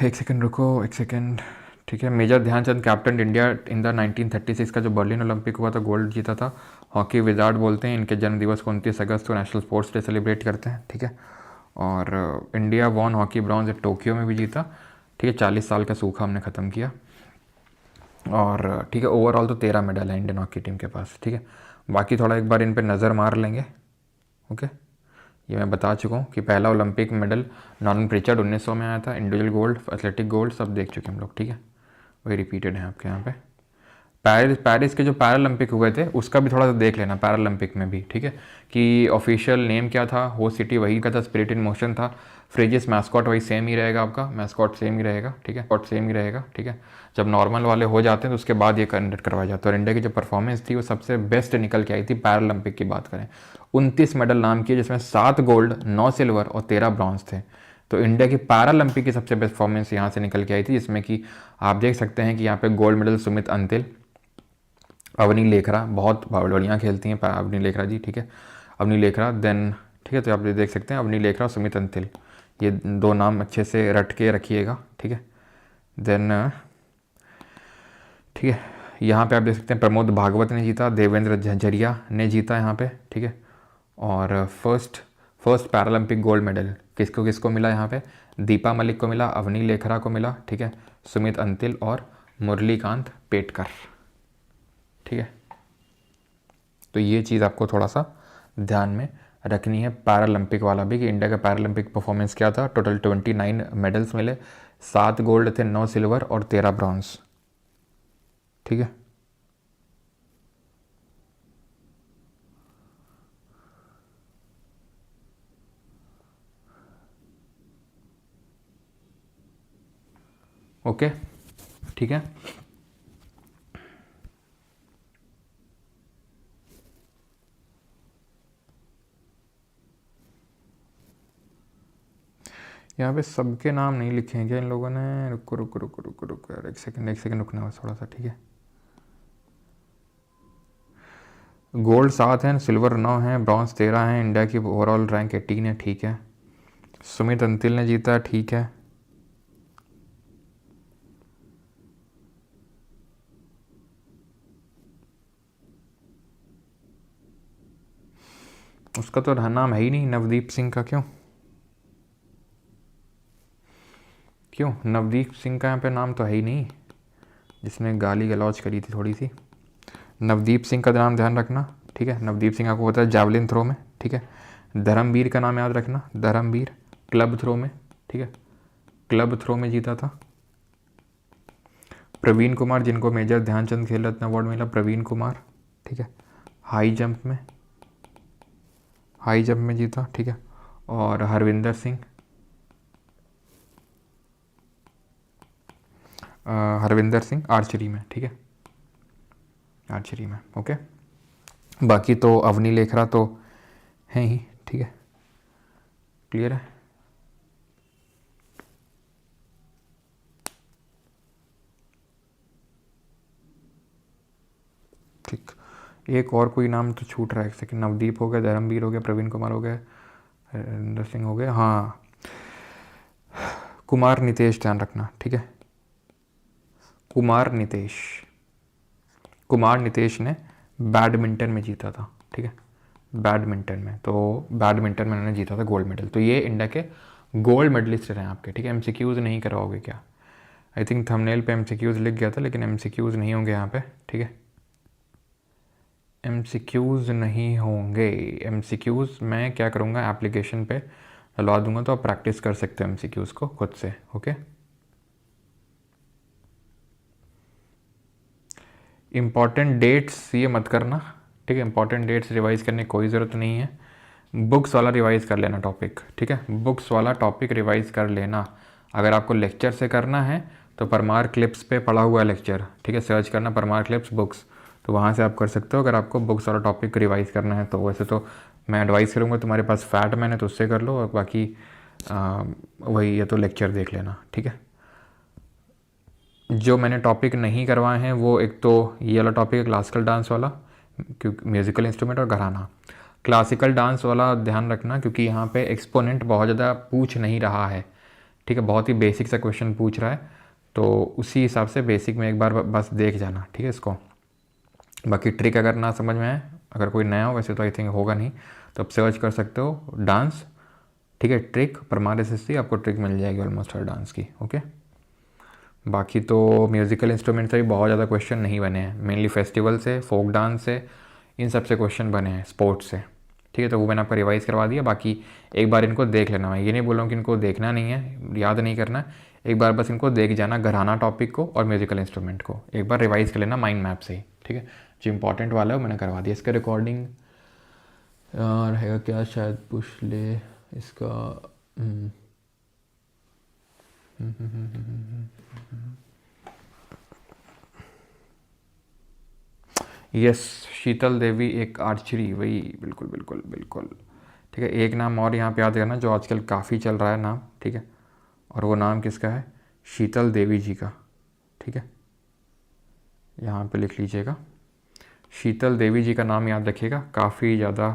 एक सेकंड रुको, एक सेकंड, ठीक है। Major Dhyan Chand captain India in the 1936 का जो बर्लिन ओलंपिक हुआ था, गोल्ड जीता था। हॉकी विजार्ड बोलते हैं, इनके जन्मदिवस को 29 अगस्त को नेशनल स्पोर्ट्स डे सेलिब्रेट करते हैं, ठीक है। और India won hockey bronze Tokyo में भी जीता, ठीक है, 40 साल का सूखा हमने ख़त्म किया, और ठीक है, ओवरऑल तो 13 मेडल है इंडियन हॉकी टीम के पास, ठीक है। बाकी थोड़ा एक बार इन पे नज़र मार लेंगे, ओके। ये मैं बता चुका हूँ कि पहला ओलंपिक मेडल नॉर्मन प्रिचर्ड 1900 में आया था, इंडिविजुअल गोल्ड, एथलेटिक गोल्ड सब देख चुके हम लोग, ठीक है, वही रिपीटेड है आपके यहाँ पे। पेरिस के जो पैरालंपिक हुए थे उसका भी थोड़ा सा देख लेना, पैरालंपिक में भी, ठीक है, कि ऑफिशियल नेम क्या था, होस्ट सिटी वही का था, स्पिरिट इन मोशन था, फ्रेजिस मैस्कॉट वही सेम ही रहेगा, आपका मैस्कॉट सेम ही रहेगा, ठीक है, कॉट सेम ही रहेगा, ठीक है। जब नॉर्मल वाले हो जाते हैं तो उसके बाद ये कंडक्ट करवाया जाता है, और इंडिया की जो परफॉर्मेंस थी वो सबसे बेस्ट निकल के आई थी पैरालंपिक की बात करें। 29 मेडल नाम किए, जिसमें 7 गोल्ड, 9 सिल्वर और 13 ब्रॉन्ज थे। तो इंडिया की पैरालंपिक की सबसे बेस्ट परफॉर्मेंस यहाँ से निकल के आई थी, जिसमें कि आप देख सकते हैं कि यहाँ पे गोल्ड मेडल सुमित अंतिल, अवनी लेखरा, बहुत बढ़िया खेलती हैं अवनी लेखरा जी, ठीक है, अवनी लेखरा, देन ठीक है, तो आप देख सकते हैं अवनी लेखरा और सुमित अंतिल, ये 2 नाम अच्छे से रट के रखिएगा, ठीक है। देन ठीक है, यहाँ पे आप देख सकते हैं प्रमोद भागवत ने जीता, देवेंद्र झंझरिया ने जीता यहाँ पे, ठीक है। और फर्स्ट पैरालंपिक गोल्ड मेडल किसको किसको मिला यहाँ पे, दीपा मलिक को मिला, अवनी लेखरा को मिला, ठीक है, सुमित अंतिल और मुरलीकांत पेटकर, ठीक है। तो ये चीज़ आपको थोड़ा सा ध्यान में रखनी है पैरालंपिक वाला भी, कि इंडिया का पैरालंपिक परफॉर्मेंस क्या था। टोटल 29 मेडल्स मिले, 7 गोल्ड थे, 9 सिल्वर और 13 ब्रॉन्ज, ठीक है। ओके, ठीक है। यहाँ पे सबके नाम नहीं लिखे हैं क्या इन लोगों ने, रुको रुको रुको रुको रुको यार, एक सेकंड रुकना बस थोड़ा सा, ठीक है। गोल्ड 7 है, सिल्वर 9 है, ब्रॉन्ज 13 है, इंडिया की ओवरऑल रैंक 18 है, ठीक है। सुमित अंतिल ने जीता, ठीक है। उसका तो नाम है ही नहीं, नवदीप सिंह का। क्यों क्यों नवदीप सिंह का यहाँ पे नाम तो है ही नहीं, जिसने गाली गलौज करी थी थोड़ी सी। नवदीप सिंह का नाम ध्यान रखना, ठीक है। नवदीप सिंह आपको पता है जावलिन थ्रो में, ठीक है। धर्मवीर का नाम याद रखना, धर्मवीर क्लब थ्रो में, ठीक है, क्लब थ्रो में जीता था। प्रवीण कुमार, जिनको मेजर ध्यानचंद खेल रत्न अवार्ड मिला, प्रवीण कुमार, ठीक है, हाई जंप में जीता, ठीक है। और हरविंदर सिंह, आर्चरी में, ठीक है, आर्चरी में, ओके। बाकी तो अवनी लेखरा तो हैं ही, ठीक है, क्लियर है। ठीक, एक और कोई नाम तो छूट रहा है, एक सेकंड। नवदीप हो गया, धर्मवीर हो गया, प्रवीण कुमार हो गया, हरिंदर सिंह हो गया, हाँ, कुमार नितेश ध्यान रखना, ठीक है। कुमार नितेश ने बैडमिंटन में जीता था, ठीक है, बैडमिंटन में। तो बैडमिंटन में उन्होंने जीता था गोल्ड मेडल। तो ये इंडिया के गोल्ड मेडलिस्ट रहे आपके, ठीक है। एमसीक्यूज़ नहीं करवाओगे क्या? आई थिंक थंबनेल पे एमसीक्यूज़ लिख गया था, लेकिन एमसीक्यूज़ नहीं होंगे यहाँ पे, ठीक है। एमसीक्यूज़ नहीं होंगे। एमसीक्यूज़ मैं क्या करूँगा, एप्लीकेशन पे डलवा दूंगा, तो आप प्रैक्टिस कर सकते हो एमसीक्यूज़ को खुद से, ओके। इम्पॉर्टेंट डेट्स ये मत करना, ठीक है। इंपॉर्टेंट डेट्स रिवाइज़ करने की कोई ज़रूरत नहीं है। बुक्स वाला रिवाइज़ कर लेना टॉपिक, ठीक है। बुक्स वाला टॉपिक रिवाइज़ कर लेना। अगर आपको लेक्चर से करना है तो परमार क्लिप्स पे पढ़ा हुआ है लेक्चर, ठीक है, सर्च करना परमार क्लिप्स बुक्स, तो वहाँ से आप कर सकते हो। अगर आपको बुक्स वाला टॉपिक रिवाइज़ करना है तो वैसे तो मैं एडवाइस करूँगा, तुम्हारे पास फैट मैन है तो उससे कर लो, और बाकी वही ये तो लेक्चर देख लेना, ठीक है। जो मैंने टॉपिक नहीं करवाए हैं वो एक तो ये वाला टॉपिक है क्लासिकल डांस वाला, क्योंकि म्यूज़िकल इंस्ट्रूमेंट और घराना। क्लासिकल डांस वाला ध्यान रखना, क्योंकि यहाँ पे एक्सपोनेंट बहुत ज़्यादा पूछ नहीं रहा है, ठीक है, बहुत ही बेसिक सा क्वेश्चन पूछ रहा है, तो उसी हिसाब से बेसिक में एक बार बस देख जाना, ठीक है इसको। बाकी ट्रिक अगर ना समझ में आए, अगर कोई नया हो, वैसे तो आई थिंक होगा नहीं, तो आप सर्च कर सकते हो डांस, ठीक है, ट्रिक परमार एसएससी, आपको ट्रिक मिल जाएगी ऑलमोस्ट हर डांस की, ओके। बाकी तो म्यूज़िकल इंस्ट्रूमेंट से भी बहुत ज़्यादा क्वेश्चन नहीं बने हैं, मेनली फेस्टिवल से, फोक डांस से, इन सब से क्वेश्चन बने हैं, स्पोर्ट्स से, ठीक है। तो वो मैंने आपका रिवाइज़ करवा दिया। बाकी एक बार इनको देख लेना, मैं ये नहीं बोल रहा हूँ कि इनको देखना नहीं है, याद नहीं करना, एक बार बस इनको देख जाना, घराना टॉपिक को और म्यूज़िकल इंस्ट्रूमेंट को एक बार रिवाइज़ कर लेना माइंड मैप से ही, ठीक है। जो इंपॉर्टेंट वाला है वो मैंने करवा दिया। इसका रिकॉर्डिंग रहेगा क्या, शायद पूछ ले इसका। यस, शीतल देवी एक आर्चरी, वही, बिल्कुल बिल्कुल बिल्कुल, ठीक है। एक नाम और यहाँ पे याद करना जो आजकल काफ़ी चल रहा है नाम, ठीक है, और वो नाम किसका है, शीतल देवी जी का, ठीक है, यहाँ पे लिख लीजिएगा, शीतल देवी जी का नाम याद रखिएगा। काफ़ी ज़्यादा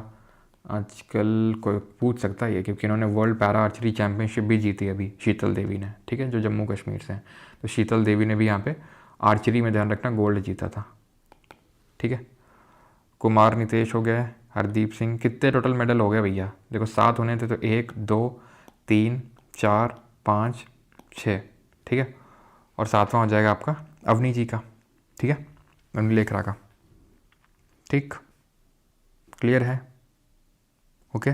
आजकल कोई पूछ सकता है ये, क्योंकि इन्होंने वर्ल्ड पैरा आर्चरी चैम्पियनशिप भी जीती अभी, शीतल देवी ने, ठीक है, जो जम्मू कश्मीर से हैं। तो शीतल देवी ने भी यहाँ पे आर्चरी में ध्यान रखना गोल्ड जीता था, ठीक है। कुमार नितेश हो गया, हरदीप सिंह, कितने टोटल मेडल हो गए भैया, देखो 7 होने थे, तो 1 2 3 4 5 6, ठीक है। और 7वां हो जाएगा आपका अवनी जी का, ठीक है, अवनी लेखरा का, ठीक, क्लियर है, ओके।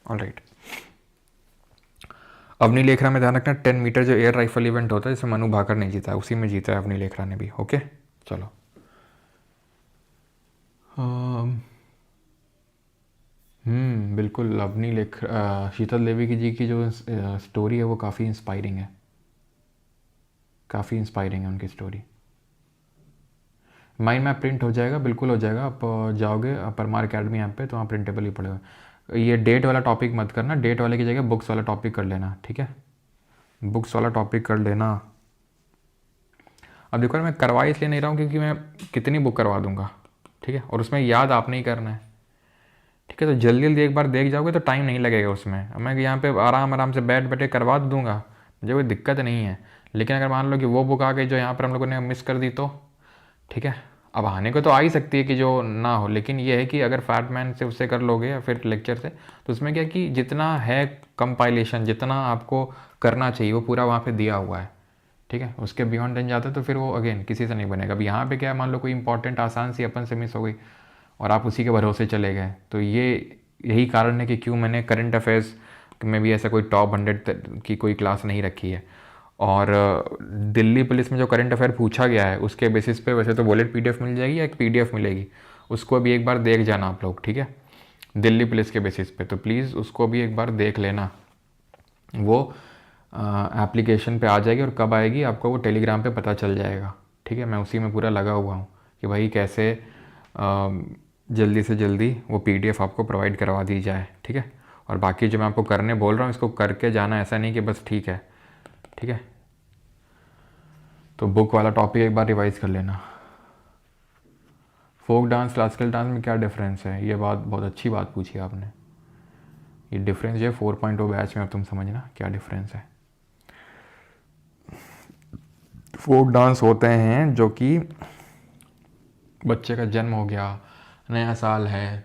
ऑलराइट, अवनी लेखरा में ध्यान रखना 10 मीटर जो एयर राइफल इवेंट होता है, जिसमें मनु भाकर नहीं जीता, उसी में जीता है अवनी लेखरा ने भी, ओके। चलो, बिल्कुल, अवनी लेख शीतल देवी की जी की जो स्टोरी है वो काफ़ी इंस्पायरिंग है, काफ़ी इंस्पायरिंग है उनकी स्टोरी। माइंड मैप प्रिंट हो जाएगा, बिल्कुल हो जाएगा। आप जाओगे परमार अकेडमी ऐप पे तो वहाँ प्रिंटेबल ही पड़ेगा। ये डेट वाला टॉपिक मत करना, डेट वाले की जगह बुक्स वाला टॉपिक कर लेना, ठीक है, बुक्स वाला टॉपिक कर लेना। अब देखो मैं करवा इसलिए नहीं रहा हूँ क्योंकि मैं कितनी बुक करवा दूंगा, ठीक है, और उसमें याद आपने ही करना है, ठीक है। तो जल्दी जल्दी एक बार देख जाओगे तो टाइम नहीं लगेगा उसमें। अब मैं यहाँ पे आराम आराम से बैठ बैठे करवा दूंगा, मुझे कोई दिक्कत नहीं है। लेकिन अगर मान लो कि वो बुक आ गई जो यहाँ पर हम लोगों ने मिस कर दी तो, ठीक है। अब आने को तो आ ही सकती है कि जो ना हो, लेकिन ये है कि अगर फैटमैन से उससे कर लोगे या फिर लेक्चर से, तो उसमें क्या है कि जितना है कंपाइलेशन, जितना आपको करना चाहिए वो पूरा वहाँ पे दिया हुआ है, ठीक है। उसके बियॉन्ड देन जाता है तो फिर वो अगेन किसी से नहीं बनेगा। अब यहाँ पे क्या है, मान लो कोई इंपॉर्टेंट आसान सी अपन से मिस हो गई और आप उसी के भरोसे चले गए, तो ये यही कारण है कि क्यों मैंने करंट अफेयर्स में भी ऐसा कोई टॉप 100 की कोई क्लास नहीं रखी है। और दिल्ली पुलिस में जो करंट अफेयर पूछा गया है उसके बेसिस पे वैसे तो बुलेट पीडीएफ मिल जाएगी या एक पीडीएफ मिलेगी, उसको भी एक बार देख जाना आप लोग, ठीक है, दिल्ली पुलिस के बेसिस पे। तो प्लीज़ उसको भी एक बार देख लेना, वो एप्लीकेशन पे आ जाएगी और कब आएगी आपको वो टेलीग्राम पे पता चल जाएगा, ठीक है। मैं उसी में पूरा लगा हुआ हूँ कि भाई कैसे जल्दी से जल्दी वो पीडीएफ आपको प्रोवाइड करवा दी जाए, ठीक है। और बाकी जो मैं आपको करने बोल रहा हूँ इसको करके जाना, ऐसा नहीं कि बस ठीक है, ठीक है। तो बुक वाला टॉपिक एक बार रिवाइज कर लेना। फोक डांस क्लासिकल डांस में क्या डिफरेंस है, ये बात बहुत अच्छी बात पूछी आपने। ये डिफरेंस जो है 4.0 बैच में अब तुम समझना क्या डिफरेंस है। फोक डांस होते हैं जो कि बच्चे का जन्म हो गया, नया साल है,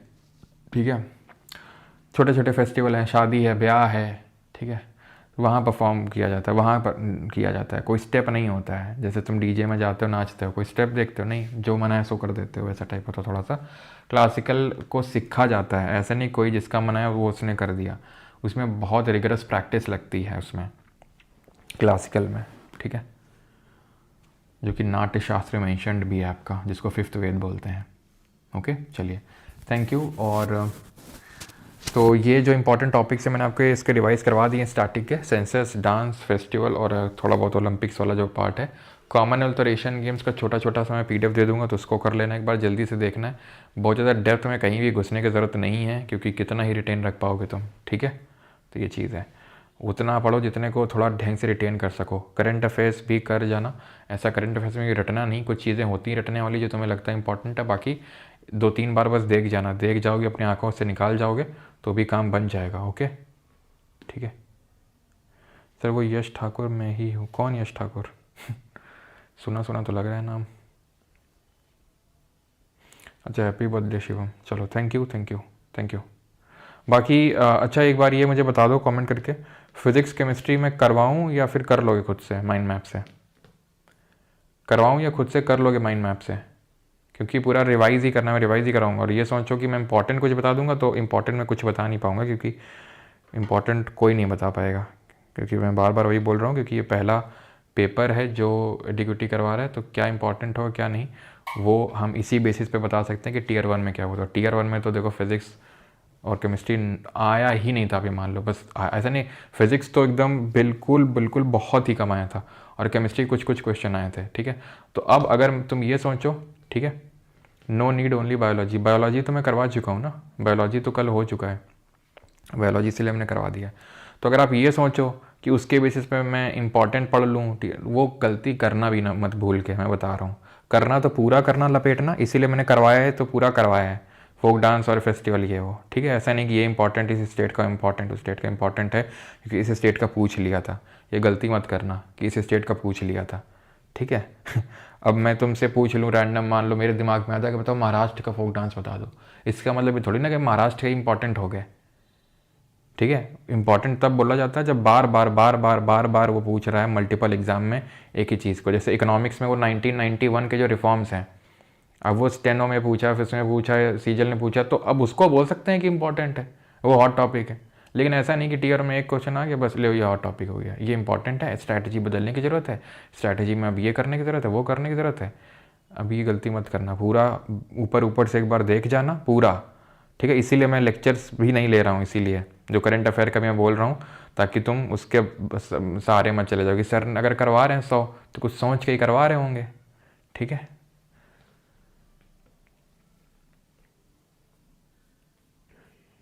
ठीक है, छोटे छोटे फेस्टिवल हैं, शादी है, ब्याह है, ठीक है, वहाँ परफॉर्म किया जाता है, वहाँ पर किया जाता है। कोई स्टेप नहीं होता है जैसे तुम डीजे में जाते हो नाचते हो, कोई स्टेप देखते हो नहीं, जो मना है सो कर देते हो, वैसा टाइप होता है थोड़ा सा। क्लासिकल को सीखा जाता है, ऐसा नहीं कोई जिसका मना है वो उसने कर दिया, उसमें बहुत रिगरस प्रैक्टिस लगती है उसमें क्लासिकल में, ठीक है, जो कि नाट्य शास्त्र में मेंशन्ड भी है आपका, जिसको 5th वेद बोलते हैं। ओके चलिए, थैंक यू। और तो ये जो इंपॉर्टेंट टॉपिक्स है मैंने आपको इसके रिवाइज करवा दिए स्टार्टिंग के, सेंसस, डांस, फेस्टिवल और थोड़ा बहुत ओलंपिक्स वाला जो पार्ट है। कॉमनवेल्थ और एशियन गेम्स का छोटा छोटा सा मैं पीडीएफ दे दूंगा, तो उसको कर लेना एक बार, जल्दी से देखना है। बहुत ज़्यादा डेप्थ में कहीं भी घुसने की ज़रूरत नहीं है क्योंकि कितना ही रिटेन रख पाओगे तुम, ठीक है। तो ये चीज़ है, उतना पढ़ो जितने को थोड़ा ढंग से रिटेन कर सको। करंट अफेयर्स भी कर जाना, ऐसा करंट अफेयर्स में रटना नहीं, कुछ चीज़ें होती हैं रटने वाली जो तुम्हें लगता है इंपॉर्टेंट है, बाकी 2-3 बार बस देख जाना, देख जाओगे अपनी आंखों से निकाल जाओगे तो भी काम बन जाएगा। ओके ठीक है सर, वो यश ठाकुर मैं ही हूँ। कौन यश ठाकुर? सुना सुना तो लग रहा है नाम। अच्छा, हैप्पी बर्थडे शिवम, चलो thank you thank you thank you. बाकी अच्छा एक बार ये मुझे बता दो कमेंट करके, फिज़िक्स केमिस्ट्री में करवाऊँ या फिर कर लोगे खुद से माइंड मैप से? करवाऊँ या खुद से कर लोगे माइंड मैप से? क्योंकि पूरा रिवाइज ही करना है, मैं रिवाइज ही कराऊंगा। और ये सोचो कि मैं इंपॉर्टेंट कुछ बता दूंगा तो इंपॉर्टेंट मैं कुछ बता नहीं पाऊंगा, क्योंकि इंपॉर्टेंट कोई नहीं बता पाएगा, क्योंकि मैं बार बार वही बोल रहा हूँ, क्योंकि ये पहला पेपर है जो डिग्यूटी करवा रहा है, तो क्या इंपॉर्टेंट हो क्या नहीं वो हम इसी बेसिस पे बता सकते हैं कि टीयर 1 में क्या होता है। टीयर 1 में तो देखो फिज़िक्स और केमिस्ट्री आया ही नहीं था, अभी मान लो, बस ऐसा नहीं, फिज़िक्स तो एकदम बिल्कुल बिल्कुल बहुत ही कम आया था और केमिस्ट्री कुछ कुछ क्वेश्चन आए थे, ठीक है। तो अब अगर तुम ये सोचो, ठीक है, no need only biology, biology तो मैं करवा चुका हूँ ना, बायोलॉजी तो कल हो चुका है, बायोलॉजी इसलिए मैंने करवा दिया। तो अगर आप ये सोचो कि उसके बेसिस पे मैं इंपॉर्टेंट पढ़ लूँ, वो गलती करना भी ना मत भूल के, मैं बता रहा हूँ, करना तो पूरा करना लपेटना, इसीलिए मैंने करवाया है तो पूरा करवाया है, फोक डांस और फेस्टिवल ये वो, ठीक है। ऐसा नहीं कि ये इंपॉर्टेंट इस स्टेट का इंपॉर्टेंट उस स्टेट का इंपॉर्टेंट है क्योंकि इस स्टेट का पूछ लिया था, ये गलती मत करना कि इस स्टेट का पूछ लिया था, ठीक है। अब मैं तुमसे पूछ लूँ रैंडम, मान लो मेरे दिमाग में आता है कि बताओ महाराष्ट्र का फोक डांस बता दो, इसका मतलब ये थोड़ी ना कि महाराष्ट्र के इंपॉर्टेंट हो गए, ठीक है। इंपॉर्टेंट तब बोला जाता है जब बार बार बार बार बार बार वो पूछ रहा है मल्टीपल एग्जाम में एक ही चीज़ को। जैसे इकोनॉमिक्स में वो 1991 के जो रिफॉर्म्स हैं, अब वो स्टेनो में पूछा, फिर उसमें पूछा, सीजल ने पूछा, तो अब उसको बोल सकते हैं कि इंपॉर्टेंट है, वो हॉट टॉपिक है। लेकिन ऐसा नहीं कि टीयर में एक क्वेश्चन आ गया बस ले ये हॉट टॉपिक हो गया, ये इंपॉर्टेंट है, स्ट्रैटेजी बदलने की ज़रूरत है, स्ट्रैटेजी में अब ये करने की ज़रूरत है, वो करने की ज़रूरत है। अब ये गलती मत करना, पूरा ऊपर ऊपर से एक बार देख जाना पूरा, ठीक है। इसीलिए मैं लेक्चर्स भी नहीं ले रहा हूँ, इसीलिए जो करंट अफेयर का मैं बोल रहा हूँ, ताकि तुम उसके सहारे मत चले जाओ कि सर अगर करवा रहे हैं 100 तो कुछ सोच के ही करवा रहे होंगे, ठीक है।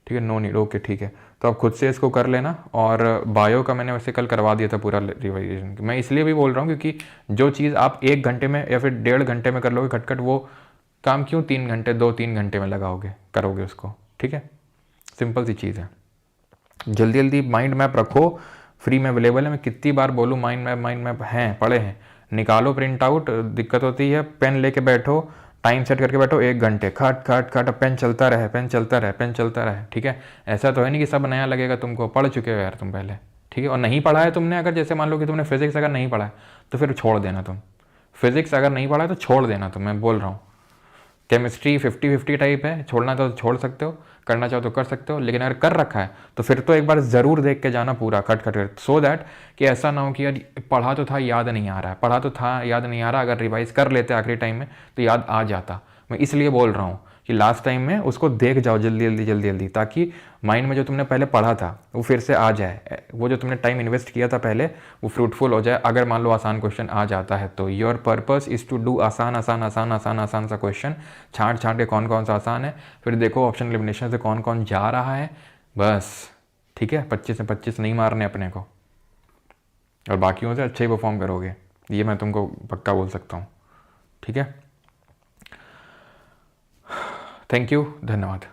ठीक है, नो नीड, ओके ठीक है। तो आप खुद से इसको कर लेना। और बायो का मैंने वैसे कल करवा दिया था पूरा रिवाइजेशन। मैं इसलिए भी बोल रहा हूँ क्योंकि जो चीज़ आप 1 घंटे में या फिर 1.5 घंटे में कर लोगे खटखट, वो काम क्यों 3 घंटे 2-3 घंटे में लगाओगे, करोगे उसको। ठीक है, सिंपल सी चीज़ है। जल्दी जल्दी माइंड मैप रखो, फ्री में अवेलेबल है। मैं कितनी बार बोलूँ, माइंड मैप हैं, पड़े हैं, निकालो प्रिंट आउट। दिक्कत होती है, पेन लेके बैठो, टाइम सेट करके बैठो 1 घंटे, खट खट खट, पेन चलता रहे, पेन चलता रहे, पेन चलता रहे। ठीक है, ऐसा तो है नहीं कि सब नया लगेगा तुमको, पढ़ चुके हो यार तुम पहले। ठीक है, और नहीं पढ़ा है तुमने, अगर जैसे मान लो कि तुमने फिजिक्स अगर नहीं पढ़ा है तो फिर छोड़ देना तुम। फिजिक्स अगर नहीं पढ़ा है तो छोड़ देना तुम, मैं बोल रहा हूँ। केमिस्ट्री 50-50 टाइप है, छोड़ना तो छोड़ सकते हो, करना चाहो तो कर सकते हो, लेकिन अगर कर रखा है तो फिर तो एक बार ज़रूर देख के जाना पूरा खट खट, सो दैट कि ऐसा ना हो कि यार पढ़ा तो था याद नहीं आ रहा है, पढ़ा तो था याद नहीं आ रहा, अगर रिवाइज कर लेते आखिरी टाइम में तो याद आ जाता। मैं इसलिए बोल रहा हूँ कि लास्ट टाइम में उसको देख जाओ जल्दी जल्दी जल्दी जल्दी, ताकि माइंड में जो तुमने पहले पढ़ा था वो फिर से आ जाए, वो जो तुमने टाइम इन्वेस्ट किया था पहले वो फ्रूटफुल हो जाए। अगर मान लो आसान क्वेश्चन आ जाता है तो your purpose is to do आसान आसान आसान आसान आसान सा क्वेश्चन, छांट छांट के कौन कौन सा आसान है, फिर देखो ऑप्शन एलिमिनेशन से कौन कौन जा रहा है, बस। ठीक है, 25 से 25 नहीं मारने अपने को, और बाकियों से अच्छे ही परफॉर्म करोगे, ये मैं तुमको पक्का बोल सकता हूँ। ठीक है, थैंक यू, धन्यवाद।